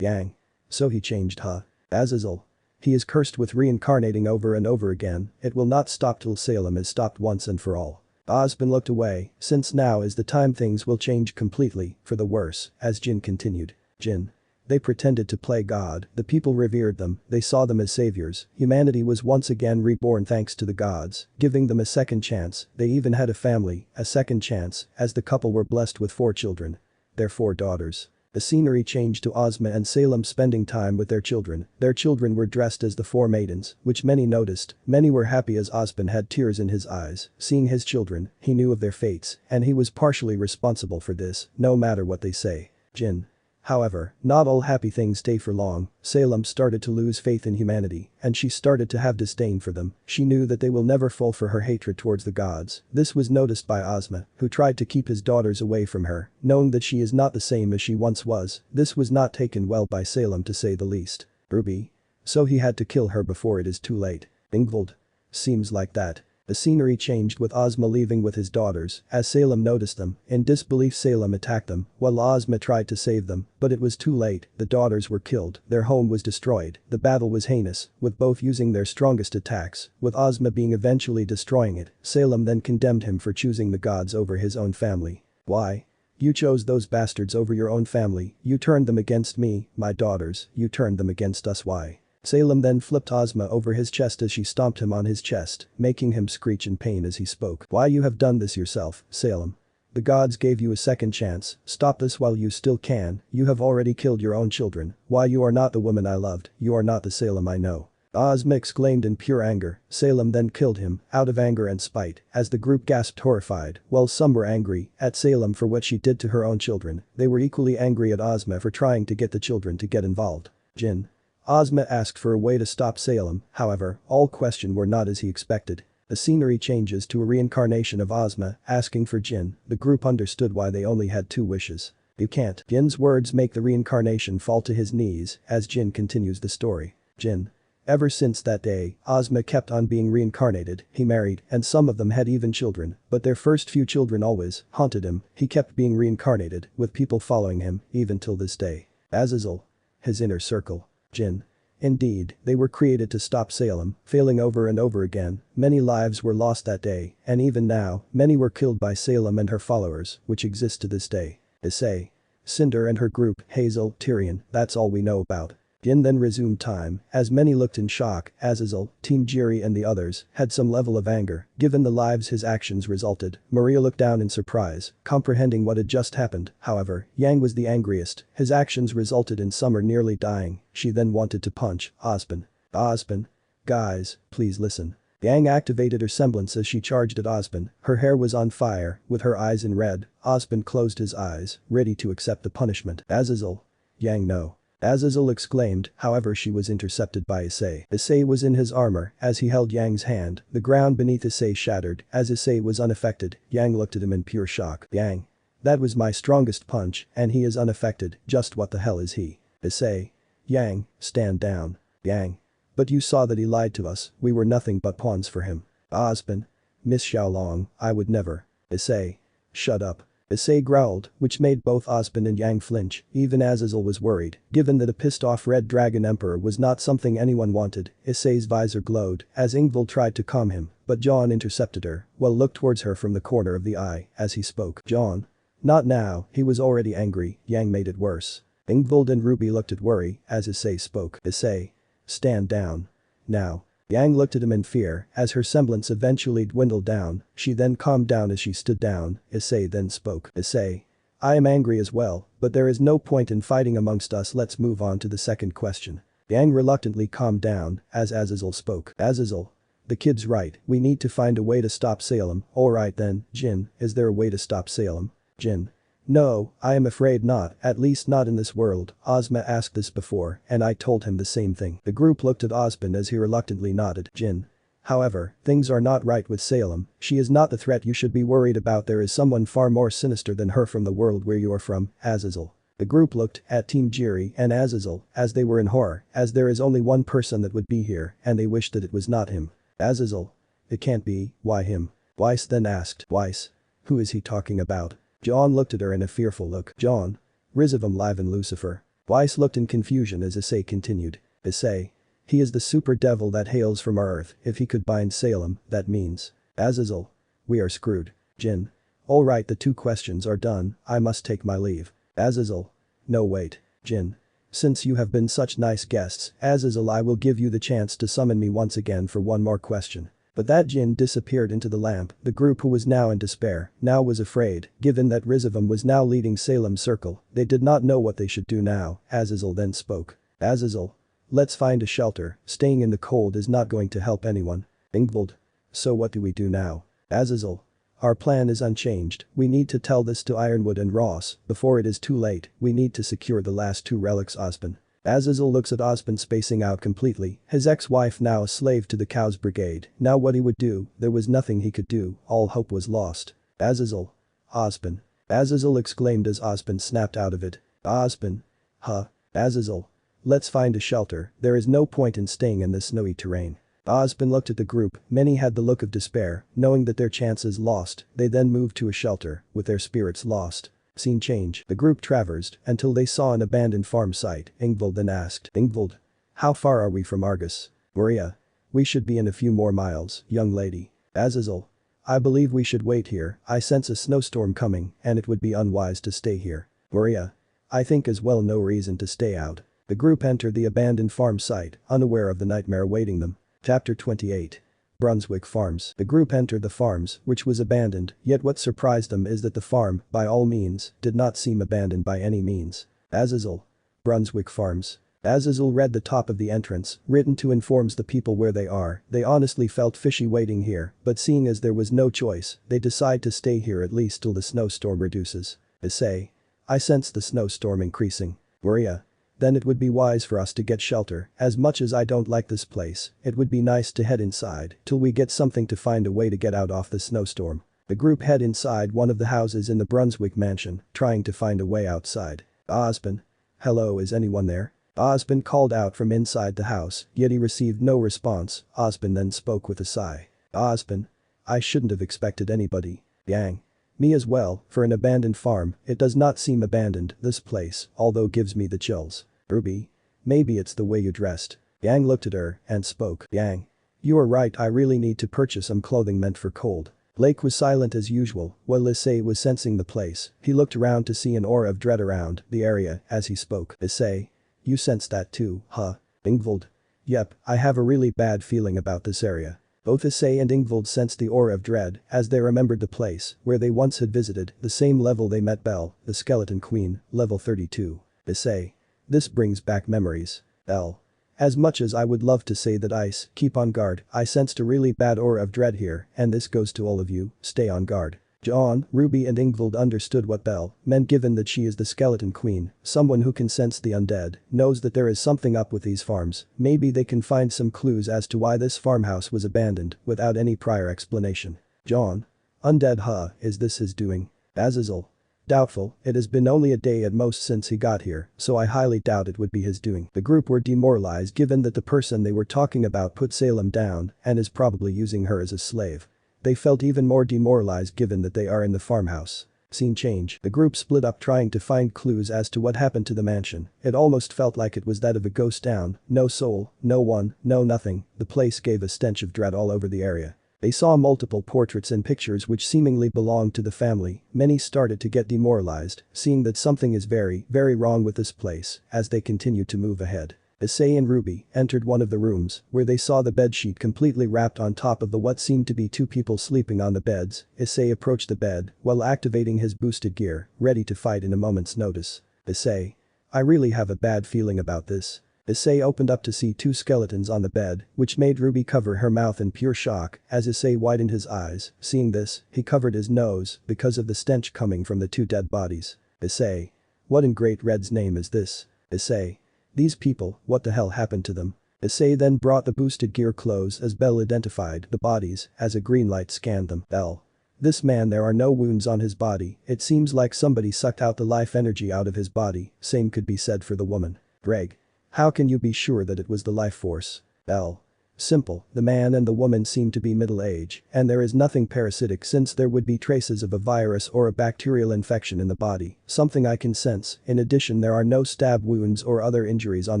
Yang. So he changed, huh? Azazel. He is cursed with reincarnating over and over again, it will not stop till Salem is stopped once and for all. Ozpin looked away, since now is the time things will change completely, for the worse, as Jin continued. Jin. They pretended to play God, the people revered them, they saw them as saviors, humanity was once again reborn thanks to the gods, giving them a second chance, they even had a family, a second chance, as the couple were blessed with 4 children. Their 4 daughters. The scenery changed to Ozma and Salem spending time with their children. Their children were dressed as the 4 maidens, which many noticed. Many were happy as Ozpin had tears in his eyes. Seeing his children, he knew of their fates, and he was partially responsible for this, no matter what they say. Jin. However, not all happy things stay for long. Salem started to lose faith in humanity, and she started to have disdain for them. She knew that they will never fall for her hatred towards the gods. This was noticed by Ozma, who tried to keep his daughters away from her, knowing that she is not the same as she once was. This was not taken well by Salem to say the least. Ruby. So he had to kill her before it is too late. Ingvild. Seems like that. The scenery changed with Ozma leaving with his daughters, as Salem noticed them. In disbelief Salem attacked them, while Ozma tried to save them, but it was too late, the daughters were killed, their home was destroyed, the battle was heinous, with both using their strongest attacks, with Ozma being eventually destroying it. Salem then condemned him for choosing the gods over his own family. Why? You chose those bastards over your own family, you turned them against me, my daughters, you turned them against us. Why? Salem then flipped Ozma over his chest as she stomped him on his chest, making him screech in pain as he spoke. Why you have done this yourself, Salem. The gods gave you a second chance, stop this while you still can, you have already killed your own children. Why you are not the woman I loved, you are not the Salem I know. Ozma exclaimed in pure anger. Salem then killed him, out of anger and spite, as the group gasped horrified. While some were angry at Salem for what she did to her own children, they were equally angry at Ozma for trying to get the children to get involved. Jin. Ozma asked for a way to stop Salem, however, all questions were not as he expected. The scenery changes to a reincarnation of Ozma, asking for Jin. The group understood why they only had 2 wishes. You can't. Jin's words make the reincarnation fall to his knees, as Jin continues the story. Jin. Ever since that day, Ozma kept on being reincarnated, he married, and some of them had even children, but their first few children always haunted him. He kept being reincarnated, with people following him, even till this day. Azazel. His inner circle. Jin. Indeed, they were created to stop Salem, failing over and over again. Many lives were lost that day, and even now, many were killed by Salem and her followers, which exist to this day. Issei. Cinder and her group, Hazel, Tyrion, that's all we know about. Jin then resumed time, as many looked in shock. Azazel, Team Jiri and the others had some level of anger, given the lives his actions resulted. Maria looked down in surprise, comprehending what had just happened. However, Yang was the angriest, his actions resulted in Summer nearly dying. She then wanted to punch Ozpin. Ozpin. Guys, please listen. Yang activated her semblance as she charged at Ozpin. Her hair was on fire, with her eyes in red. Ozpin closed his eyes, ready to accept the punishment. Azazel. Yang no. Azazel exclaimed, however she was intercepted by Issei. Issei was in his armor, as he held Yang's hand, the ground beneath Issei shattered, as Issei was unaffected. Yang looked at him in pure shock. Yang. That was my strongest punch, and he is unaffected, just what the hell is he? Issei. Yang, stand down. Yang. But you saw that he lied to us, we were nothing but pawns for him. Ozpin. Miss Xiaolong, I would never. Issei. Shut up. Issei growled, which made both Ozpin and Yang flinch. Even Azazel was worried, given that a pissed-off Red Dragon Emperor was not something anyone wanted. Issei's visor glowed, as Ingvild tried to calm him, but John intercepted her, while looked towards her from the corner of the eye, as he spoke. John. Not now, he was already angry, Yang made it worse. Ingvild and Ruby looked at worry, as Issei spoke. Issei. Stand down. Now. Yang looked at him in fear as her semblance eventually dwindled down. She then calmed down as she stood down. Issei then spoke. Issei. I am angry as well, but there is no point in fighting amongst us. Let's move on to the second question. Yang reluctantly calmed down as Azazel spoke. Azazel. The kid's right, we need to find a way to stop Salem. Alright then, Jin, is there a way to stop Salem? Jin. No, I am afraid not, at least not in this world. Ozma asked this before, and I told him the same thing. The group looked at Ozpin as he reluctantly nodded. Jin. However, things are not right with Salem. She is not the threat you should be worried about. There is someone far more sinister than her from the world where you are from, Azazel. The group looked at Team Jiri and Azazel as they were in horror, as there is only one person that would be here, and they wished that it was not him. Azazel. It can't be, why him? Weiss then asked. Weiss? Who is he talking about? John looked at her in a fearful look. John. RageRevan live in Lucifer. Weiss looked in confusion as Issei continued. Issei. He is the super devil that hails from our earth. If he could bind Salem, that means. Azazel. We are screwed. Jin. Alright, the 2 questions are done, I must take my leave. Azazel. No wait. Jin. Since you have been such nice guests, Azazel, I will give you the chance to summon me once again for one more question. But that Jin disappeared into the lamp. The group, who was now in despair, now was afraid, given that RageRevan was now leading Salem's circle. They did not know what they should do now. Azazel then spoke. Azazel. Let's find a shelter, staying in the cold is not going to help anyone. Ingvild. So what do we do now? Azazel. Our plan is unchanged, we need to tell this to Ironwood and Ross, before it is too late, we need to secure the last 2 relics. Ozpin. Azazel looks at Ozpin spacing out completely, his ex-wife now a slave to the Cows Brigade, now what he would do, there was nothing he could do, all hope was lost. Azazel. Ozpin. Azazel exclaimed as Ozpin snapped out of it. Ozpin. Huh. Azazel. Let's find a shelter, there is no point in staying in this snowy terrain. Ozpin looked at the group, many had the look of despair, knowing that their chances lost, they then moved to a shelter, with their spirits lost. Scene change, the group traversed until they saw an abandoned farm site. Ingvild then asked. Ingvild. How far are we from Argus? Maria. We should be in a few more miles, young lady. Azazel. I believe we should wait here, I sense a snowstorm coming, and it would be unwise to stay here. Maria. I think as well no reason to stay out. The group entered the abandoned farm site, unaware of the nightmare awaiting them. Chapter 28. Brunswick Farms. The group entered the farms, which was abandoned, yet what surprised them is that the farm, by all means, did not seem abandoned by any means. Azazel. Brunswick Farms. Azazel read the top of the entrance, written to informs the people where they are. They honestly felt fishy waiting here, but seeing as there was no choice, they decide to stay here at least till the snowstorm reduces. Issei. I sense the snowstorm increasing. Maria. Then it would be wise for us to get shelter, as much as I don't like this place, it would be nice to head inside till we get something to find a way to get out of the snowstorm. The group head inside one of the houses in the Brunswick mansion, trying to find a way outside. Ozpin. Hello, is anyone there? Ozpin called out from inside the house, yet he received no response. Ozpin then spoke with a sigh. Ozpin. I shouldn't have expected anybody. Yang. Me as well, for an abandoned farm, it does not seem abandoned, this place, although gives me the chills. Ruby. Maybe it's the way you dressed. Yang looked at her and spoke. Yang. You are right, I really need to purchase some clothing meant for cold. Blake was silent as usual, while Issei was sensing the place, he looked around to see an aura of dread around the area as he spoke. Issei. You sense that too, huh? Ingvild. Yep, I have a really bad feeling about this area. Both Issei and Ingvild sensed the aura of dread as they remembered the place where they once had visited, the same level they met Belle, the Skeleton Queen, level 32. Issei. This brings back memories. L. As much as I would love to say that Ice, keep on guard, I sensed a really bad aura of dread here, and this goes to all of you, stay on guard. John, Ruby and Ingvild understood what Belle meant given that she is the Skeleton Queen, someone who can sense the undead, knows that there is something up with these farms, maybe they can find some clues as to why this farmhouse was abandoned without any prior explanation. John. Undead, huh, is this his doing? Azazel. Doubtful, it has been only a day at most since he got here, so I highly doubt it would be his doing. The group were demoralized given that the person they were talking about put Salem down and is probably using her as a slave. They felt even more demoralized given that they are in the farmhouse. Scene change, the group split up trying to find clues as to what happened to the mansion. It almost felt like it was that of a ghost town, no soul, no one, no nothing, the place gave a stench of dread all over the area. They saw multiple portraits and pictures which seemingly belonged to the family, many started to get demoralized, seeing that something is very, very wrong with this place as they continued to move ahead. Issei and Ruby entered one of the rooms, where they saw the bedsheet completely wrapped on top of the what seemed to be two people sleeping on the beds. Issei approached the bed, while activating his boosted gear, ready to fight in a moment's notice. Issei. I really have a bad feeling about this. Issei opened up to see two skeletons on the bed, which made Ruby cover her mouth in pure shock. As Issei widened his eyes, seeing this, he covered his nose because of the stench coming from the two dead bodies. Issei. What in Great Red's name is this? Issei. These people, what the hell happened to them? Issei then brought the boosted gear close as Bell identified the bodies as a green light scanned them. Bell. This man, there are no wounds on his body, it seems like somebody sucked out the life energy out of his body, same could be said for the woman. Greg. How can you be sure that it was the life force? Bell. Simple, the man and the woman seem to be middle age, and there is nothing parasitic since there would be traces of a virus or a bacterial infection in the body, something I can sense. In addition, there are no stab wounds or other injuries on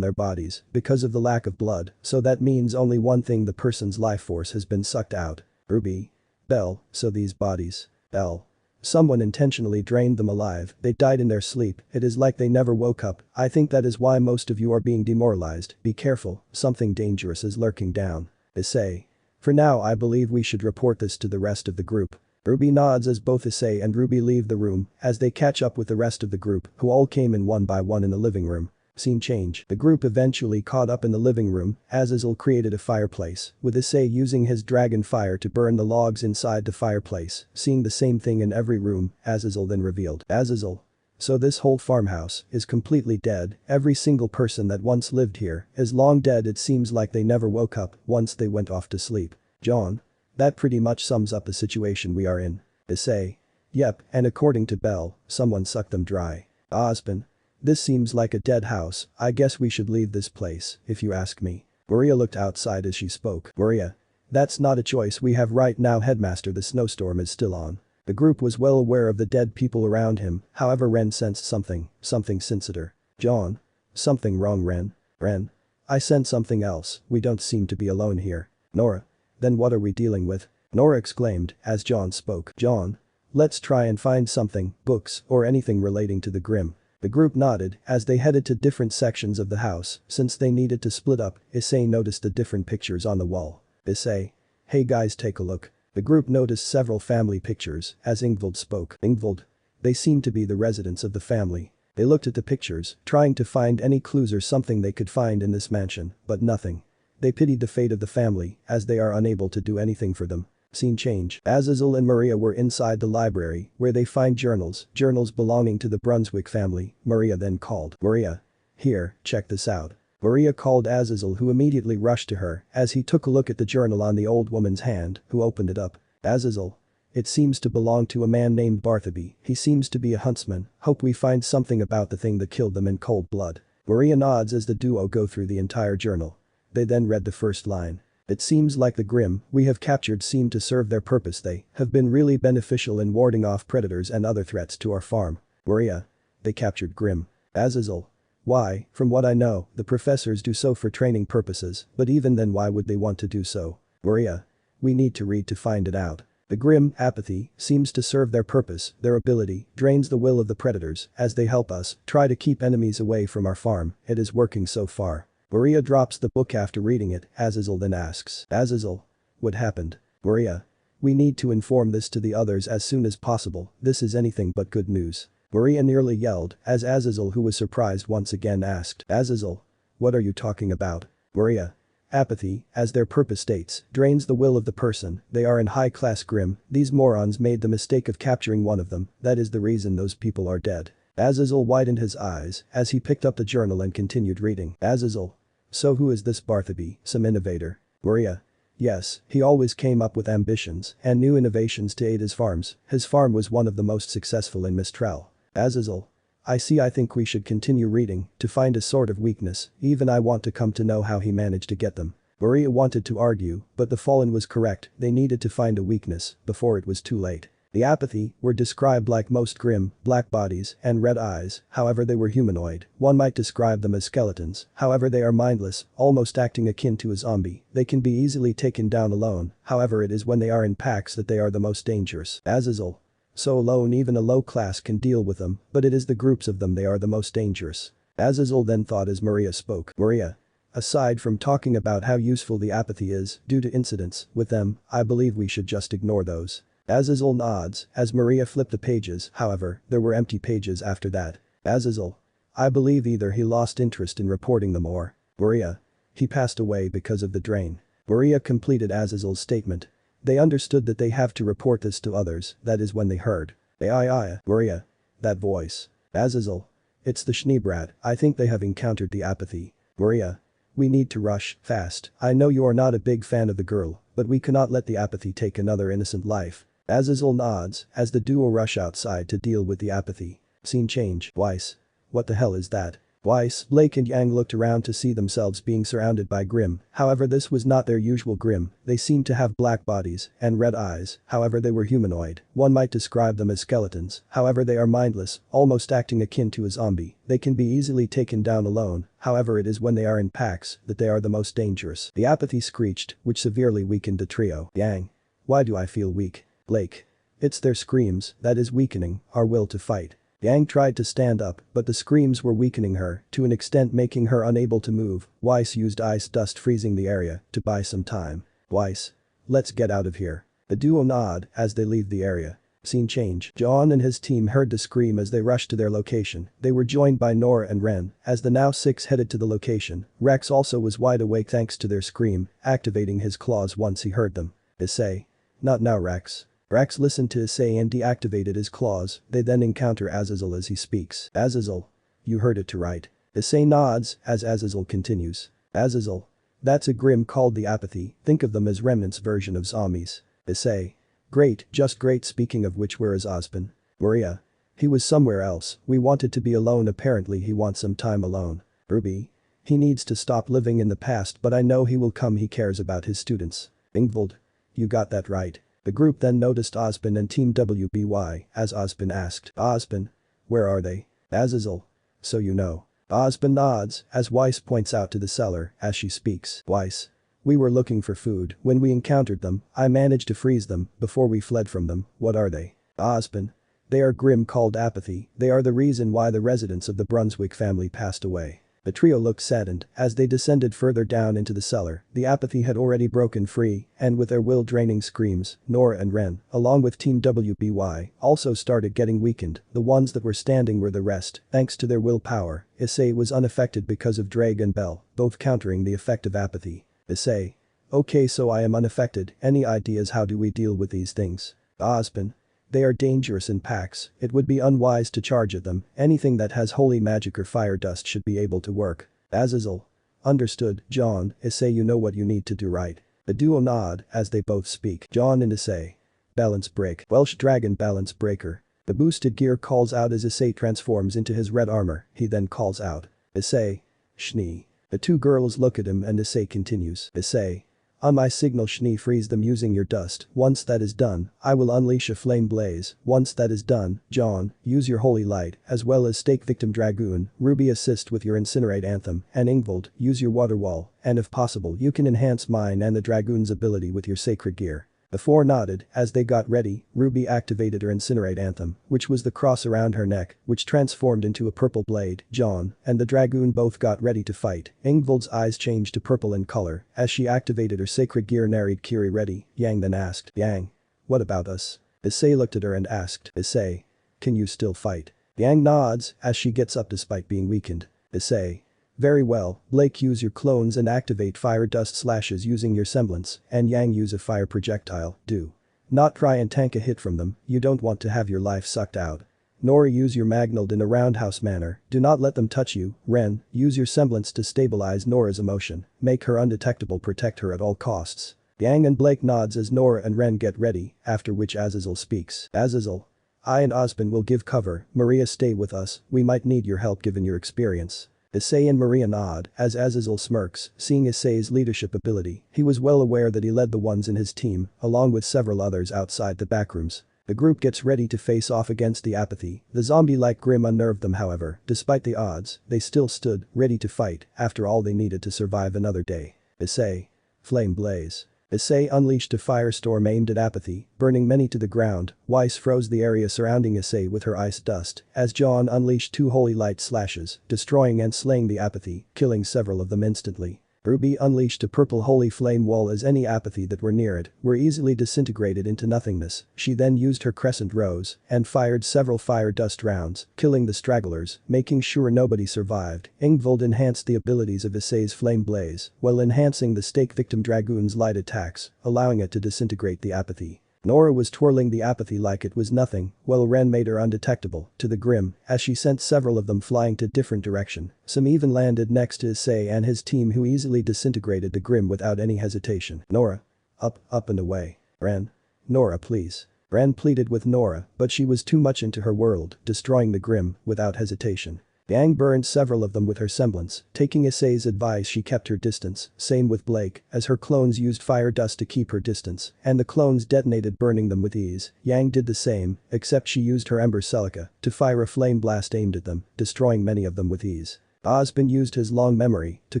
their bodies because of the lack of blood, so that means only one thing, the person's life force has been sucked out. Ruby. Bell, so these bodies. Bell. Someone intentionally drained them alive, they died in their sleep, it is like they never woke up. I think that is why most of you are being demoralized. Be careful, something dangerous is lurking down. Issei. For now I believe we should report this to the rest of the group. Ruby nods as both Issei and Ruby leave the room as they catch up with the rest of the group, who all came in one by one in the living room. Scene change. The group eventually caught up in the living room. Azazel created a fireplace, with Issei using his dragon fire to burn the logs inside the fireplace. Seeing the same thing in every room, Azazel then revealed. Azazel. So this whole farmhouse is completely dead, every single person that once lived here is long dead, it seems like they never woke up once they went off to sleep. John. That pretty much sums up the situation we are in. Issei. Yep, and according to Bell, someone sucked them dry. Ozpin. This seems like a dead house, I guess we should leave this place, if you ask me. Maria looked outside as she spoke. Maria. That's not a choice we have right now, headmaster, the snowstorm is still on. The group was well aware of the dead people around him, however Ren sensed something sinister. John. Something wrong, Ren? Ren. I sense something else, we don't seem to be alone here. Nora. Then what are we dealing with? Nora exclaimed as John spoke. John. Let's try and find something, books or anything relating to the Grim. The group nodded as they headed to different sections of the house. Since they needed to split up, Issei noticed the different pictures on the wall. Issei. Hey guys, take a look. The group noticed several family pictures as Ingvild spoke. Ingvild. They seem to be the residents of the family. They looked at the pictures, trying to find any clues or something they could find in this mansion, but nothing. They pitied the fate of the family as they are unable to do anything for them. Scene change. Azazel and Maria were inside the library, where they find journals belonging to the Brunswick family. Maria then called. Maria. Here, check this out. Maria called Azazel, who immediately rushed to her as he took a look at the journal on the old woman's hand, who opened it up. Azazel. It seems to belong to a man named Barthaby, he seems to be a huntsman, hope we find something about the thing that killed them in cold blood. Maria nods as the duo go through the entire journal. They then read the first line. It seems like the Grim we have captured seem to serve their purpose, they have been really beneficial in warding off predators and other threats to our farm. Maria. They captured Grim. Azazel. Why, from what I know, the professors do so for training purposes, but even then why would they want to do so? Maria. We need to read to find it out. The Grim, apathy, seems to serve their purpose, their ability drains the will of the predators as they help us try to keep enemies away from our farm, it is working so far. Maria drops the book after reading it. Azazel then asks. Azazel. What happened? Maria. We need to inform this to the others as soon as possible, this is anything but good news. Maria nearly yelled as Azazel, who was surprised once again, asked. Azazel. What are you talking about? Maria. Apathy, as their purpose states, drains the will of the person, they are in high-class Grim, these morons made the mistake of capturing one of them, that is the reason those people are dead. Azazel widened his eyes as he picked up the journal and continued reading. Azazel. So who is this Barthaby, some innovator? Maria. Yes, he always came up with ambitions and new innovations to aid his farms, his farm was one of the most successful in Mistral. Azazel. I see, I think we should continue reading to find a sort of weakness, even I want to come to know how he managed to get them. Maria wanted to argue, but the Fallen was correct, they needed to find a weakness before it was too late. The apathy were described like most Grim, black bodies and red eyes, however they were humanoid, one might describe them as skeletons, however they are mindless, almost acting akin to a zombie, they can be easily taken down alone, however it is when they are in packs that they are the most dangerous. Azazel. So alone even a low class can deal with them, but it is the groups of them they are the most dangerous. Azazel then thought as Maria spoke. Maria. Aside from talking about how useful the apathy is due to incidents with them, I believe we should just ignore those. Azazel nods as Maria flipped the pages, however, there were empty pages after that. Azazel. I believe either he lost interest in reporting them or. Maria. He passed away because of the drain. Maria completed Azazel's statement. They understood that they have to report this to others, that is when they heard. Maria. That voice. Azazel. It's the Schneebrat, I think they have encountered the apathy. Maria. We need to rush, fast. I know you are not a big fan of the girl, but we cannot let the apathy take another innocent life. Azazel nods as the duo rush outside to deal with the apathy. Scene change. Weiss. What the hell is that? Weiss, Blake and Yang looked around to see themselves being surrounded by Grimm, however this was not their usual Grimm, they seemed to have black bodies and red eyes, however they were humanoid, one might describe them as skeletons, however they are mindless, almost acting akin to a zombie, they can be easily taken down alone, however it is when they are in packs that they are the most dangerous. The apathy screeched, which severely weakened the trio. Yang. Why do I feel weak? Blake. It's their screams that is weakening our will to fight. Yang tried to stand up, but the screams were weakening her, to an extent making her unable to move. Weiss used ice dust freezing the area to buy some time. Weiss. Let's get out of here. The duo nod as they leave the area. Scene change. John and his team heard the scream as they rushed to their location. They were joined by Nora and Ren as the now six headed to the location. Rex also was wide awake thanks to their scream, activating his claws once he heard them. Issei. Not now Rex. Rex listened to Issei and deactivated his claws, they then encounter Azazel as he speaks. Azazel. You heard it right. Issei nods as Azazel continues. Azazel. That's a Grimm called the apathy, think of them as Remnant's version of zombies. Issei. Great, just great, speaking of which, where is Ozpin? Maria. He was somewhere else, we wanted to be alone, apparently he wants some time alone. Ruby. He needs to stop living in the past, but I know he will come, he cares about his students. Ingvild. You got that right. The group then noticed Ozpin and Team WBY as Ozpin asked. Ozpin? Where are they? Azazel. So you know. Ozpin nods as Weiss points out to the cellar as she speaks. Weiss. We were looking for food, when we encountered them, I managed to freeze them before we fled from them. What are they? Ozpin. They are Grimm called apathy, they are the reason why the residents of the Brunswick family passed away. The trio looked saddened as they descended further down into the cellar. The apathy had already broken free, and with their will-draining screams, Nora and Ren, along with Team WBY, also started getting weakened. The ones that were standing were the rest, thanks to their willpower. Issei was unaffected because of Drake and Bell, both countering the effect of apathy. Issei. Okay, so I am unaffected, any ideas how do we deal with these things? Ozpin. They are dangerous in packs, it would be unwise to charge at them, anything that has holy magic or fire dust should be able to work. Azazel. Understood, John, Issei, you know what you need to do, right? The duo nod as they both speak. John and Issei. Balance break. Welsh Dragon balance breaker. The boosted gear calls out as Issei transforms into his red armor, he then calls out. Issei. Schnee. The two girls look at him and Issei continues. Issei. On my signal, Schnee, freeze them using your dust. Once that is done, I will unleash a flame blaze. Once that is done, John, use your holy light, as well as stake victim dragoon, Ruby assist with your incinerate anthem, and Ingvild, use your water wall, and if possible you can enhance mine and the dragoon's ability with your sacred gear. The four nodded as they got ready. Ruby activated her incinerate anthem, which was the cross around her neck, which transformed into a purple blade. John and the dragoon both got ready to fight. Ingvild's eyes changed to purple in color as she activated her sacred gear. Narried Kiri ready. Yang then asked. Yang. What about us? Issei looked at her and asked. Issei. Can you still fight? Yang nods as she gets up despite being weakened. Issei. Very well, Blake, use your clones and activate fire dust slashes using your semblance, and Yang use a fire projectile. Do not try and tank a hit from them, you don't want to have your life sucked out. Nora, use your Magnald in a roundhouse manner, do not let them touch you. Ren, use your semblance to stabilize Nora's emotion, make her undetectable, protect her at all costs. Yang and Blake nods as Nora and Ren get ready, after which Azazel speaks. Azazel. I and Ozpin will give cover, Maria stay with us, we might need your help given your experience. Issei and Maria nod as Azazel smirks, seeing Issei's leadership ability. He was well aware that he led the ones in his team, along with several others outside the backrooms. The group gets ready to face off against the apathy. The zombie-like Grimm unnerved them, however, despite the odds, they still stood, ready to fight, after all they needed to survive another day. Issei. Flame blaze. Issei unleashed a firestorm aimed at apathy, burning many to the ground. Weiss froze the area surrounding Issei with her ice dust, as John unleashed two holy light slashes, destroying and slaying the apathy, killing several of them instantly. Ruby unleashed a purple holy flame wall as any apathy that were near it were easily disintegrated into nothingness. She then used her crescent rose and fired several fire dust rounds, killing the stragglers, making sure nobody survived. Ingvild enhanced the abilities of Issei's flame blaze while enhancing the stake victim dragoon's light attacks, allowing it to disintegrate the apathy. Nora was twirling the apathy like it was nothing, while Ren made her undetectable to the Grim as she sent several of them flying to different direction. Some even landed next to Issei and his team, who easily disintegrated the Grim without any hesitation. Nora. Up and away. Ren. Nora, please. Ren pleaded with Nora, but she was too much into her world, destroying the Grim without hesitation. Yang burned several of them with her semblance. Taking Issei's advice, she kept her distance, same with Blake, as her clones used fire dust to keep her distance, and the clones detonated, burning them with ease. Yang did the same, except she used her Ember Celica to fire a flame blast aimed at them, destroying many of them with ease. Ozpin used his long memory to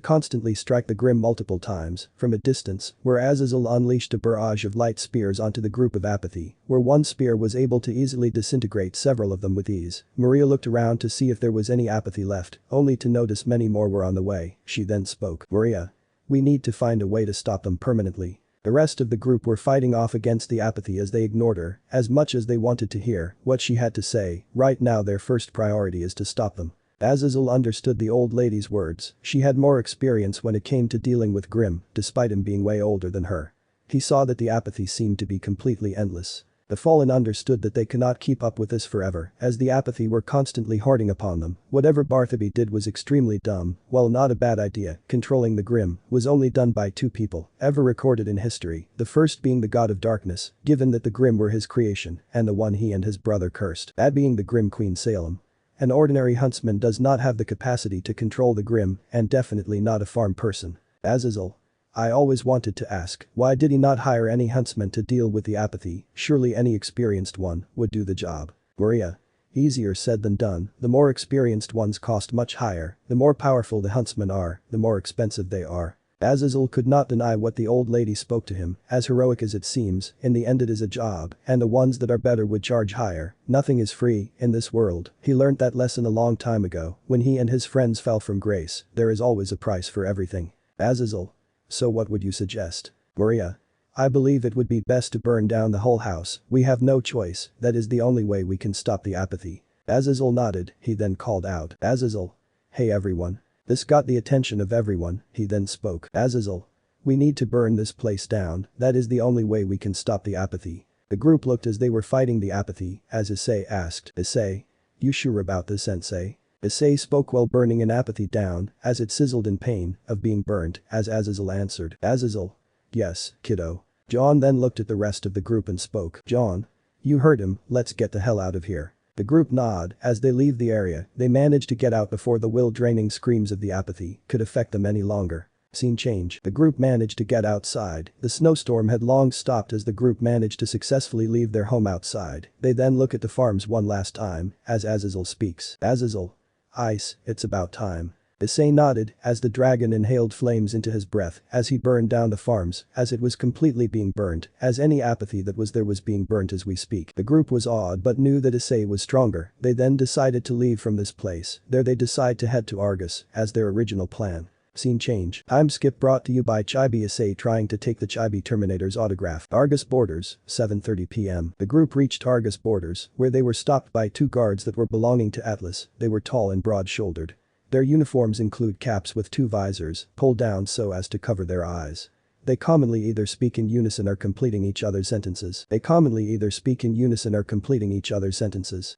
constantly strike the Grim multiple times from a distance, where Azazel unleashed a barrage of light spears onto the group of apathy, where one spear was able to easily disintegrate several of them with ease. Maria looked around to see if there was any apathy left, only to notice many more were on the way. She then spoke. Maria. We need to find a way to stop them permanently. The rest of the group were fighting off against the apathy as they ignored her, as much as they wanted to hear what she had to say. Right now their first priority is to stop them. Azazel understood the old lady's words. She had more experience when it came to dealing with Grim, despite him being way older than her. He saw that the apathy seemed to be completely endless. The Fallen understood that they cannot keep up with this forever, as the apathy were constantly hoarding upon them. Whatever Barthaby did was extremely dumb. While not a bad idea, controlling the Grim was only done by two people ever recorded in history, the first being the god of darkness, given that the Grim were his creation, and the one he and his brother cursed, that being the Grim Queen Salem. An ordinary huntsman does not have the capacity to control the Grim, and definitely not a farm person. Azazel. I always wanted to ask, why did he not hire any huntsman to deal with the apathy? Surely any experienced one would do the job. Maria. Easier said than done. The more experienced ones cost much higher. The more powerful the huntsmen are, the more expensive they are. Azazel could not deny what the old lady spoke to him. As heroic as it seems, in the end it is a job, and the ones that are better would charge higher. Nothing is free in this world. He learned that lesson a long time ago when he and his friends fell from grace. There is always a price for everything. Azazel. So what would you suggest? Maria. I believe it would be best to burn down the whole house. We have no choice. That is the only way we can stop the apathy. Azazel nodded. He then called out. Azazel. Hey everyone. This got the attention of everyone. He then spoke. Azazel. We need to burn this place down. That is the only way we can stop the apathy. The group looked as they were fighting the apathy, as Issei asked. Issei. You sure about this, Sensei? Issei spoke while burning an apathy down, as it sizzled in pain of being burnt, as Azazel answered. Azazel. Yes, kiddo. John then looked at the rest of the group and spoke. John. You heard him, let's get the hell out of here. The group nod. As they leave the area, they manage to get out before the will-draining screams of the apathy could affect them any longer. Scene change. The group managed to get outside. The snowstorm had long stopped as the group managed to successfully leave their home outside. They then look at the farms one last time, as Azazel speaks. Azazel. Ice, it's about time. Issei nodded as the dragon inhaled flames into his breath as he burned down the farms as it was completely being burnt, as any apathy that was there was being burnt as we speak. The group was awed but knew that Issei was stronger. They then decided to leave from this place. There they decide to head to Argus as their original plan. Scene change. Time skip brought to you by Chibi. Issei trying to take the Chibi Terminator's autograph. Argus borders, 7:30 p.m. The group reached Argus borders, where they were stopped by two guards that were belonging to Atlas. They were tall and broad-shouldered. Their uniforms include caps with two visors, pulled down so as to cover their eyes. They commonly either speak in unison or completing each other's sentences.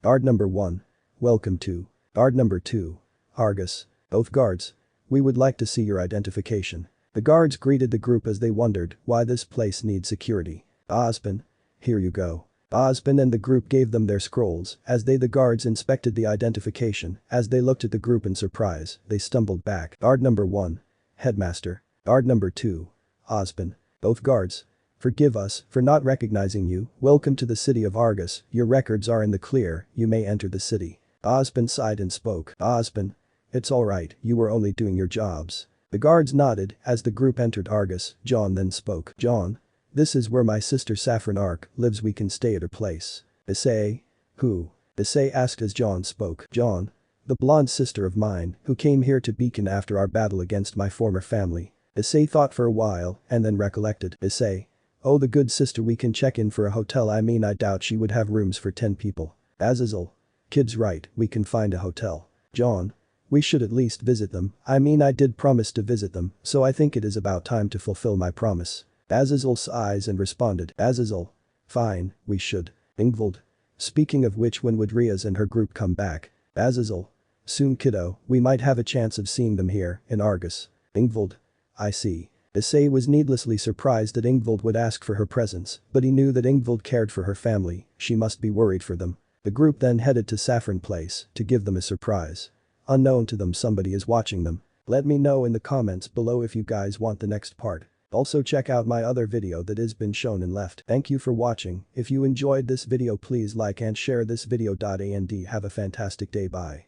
Guard number 1. Welcome to. Guard number 2. Argus. Both guards. We would like to see your identification. The guards greeted the group as they wondered why this place needs security. Ozpin. Here you go. Ozpin and the group gave them their scrolls as the guards inspected the identification. As they looked at the group in surprise, they stumbled back. Guard number 1. Headmaster. Guard number 2. Ozpin. Both guards. Forgive us for not recognizing you. Welcome to the city of Argus. Your records are in the clear. You may enter the city. Ozpin sighed and spoke. Ozpin. It's alright, you were only doing your jobs. The guards nodded as the group entered Argus. John then spoke. John. This is where my sister Saffron Arc lives. We can stay at her place. Issei. Who? Issei asked as John spoke. John. The blonde sister of mine who came here to Beacon after our battle against my former family. Issei thought for a while and then recollected. Issei. Oh, the good sister, we can check in for a hotel. I mean, I doubt she would have rooms for 10 people. Azazel. Kid's right, we can find a hotel. John. We should at least visit them. I mean, I did promise to visit them, so I think it is about time to fulfill my promise. Azazel sighs and responded. Azazel. Fine, we should. Ingvild. Speaking of which, when would Rias and her group come back? Azazel. Soon, kiddo, we might have a chance of seeing them here, in Argus. Ingvild. I see. Issei was needlessly surprised that Ingvild would ask for her presence, but he knew that Ingvild cared for her family, she must be worried for them. The group then headed to Saffron Place to give them a surprise. Unknown to them, somebody is watching them. Let me know in the comments below if you guys want the next part. Also check out my other video that has been shown and left. Thank you for watching. If you enjoyed this video, please like and share this video. And have a fantastic day. Bye.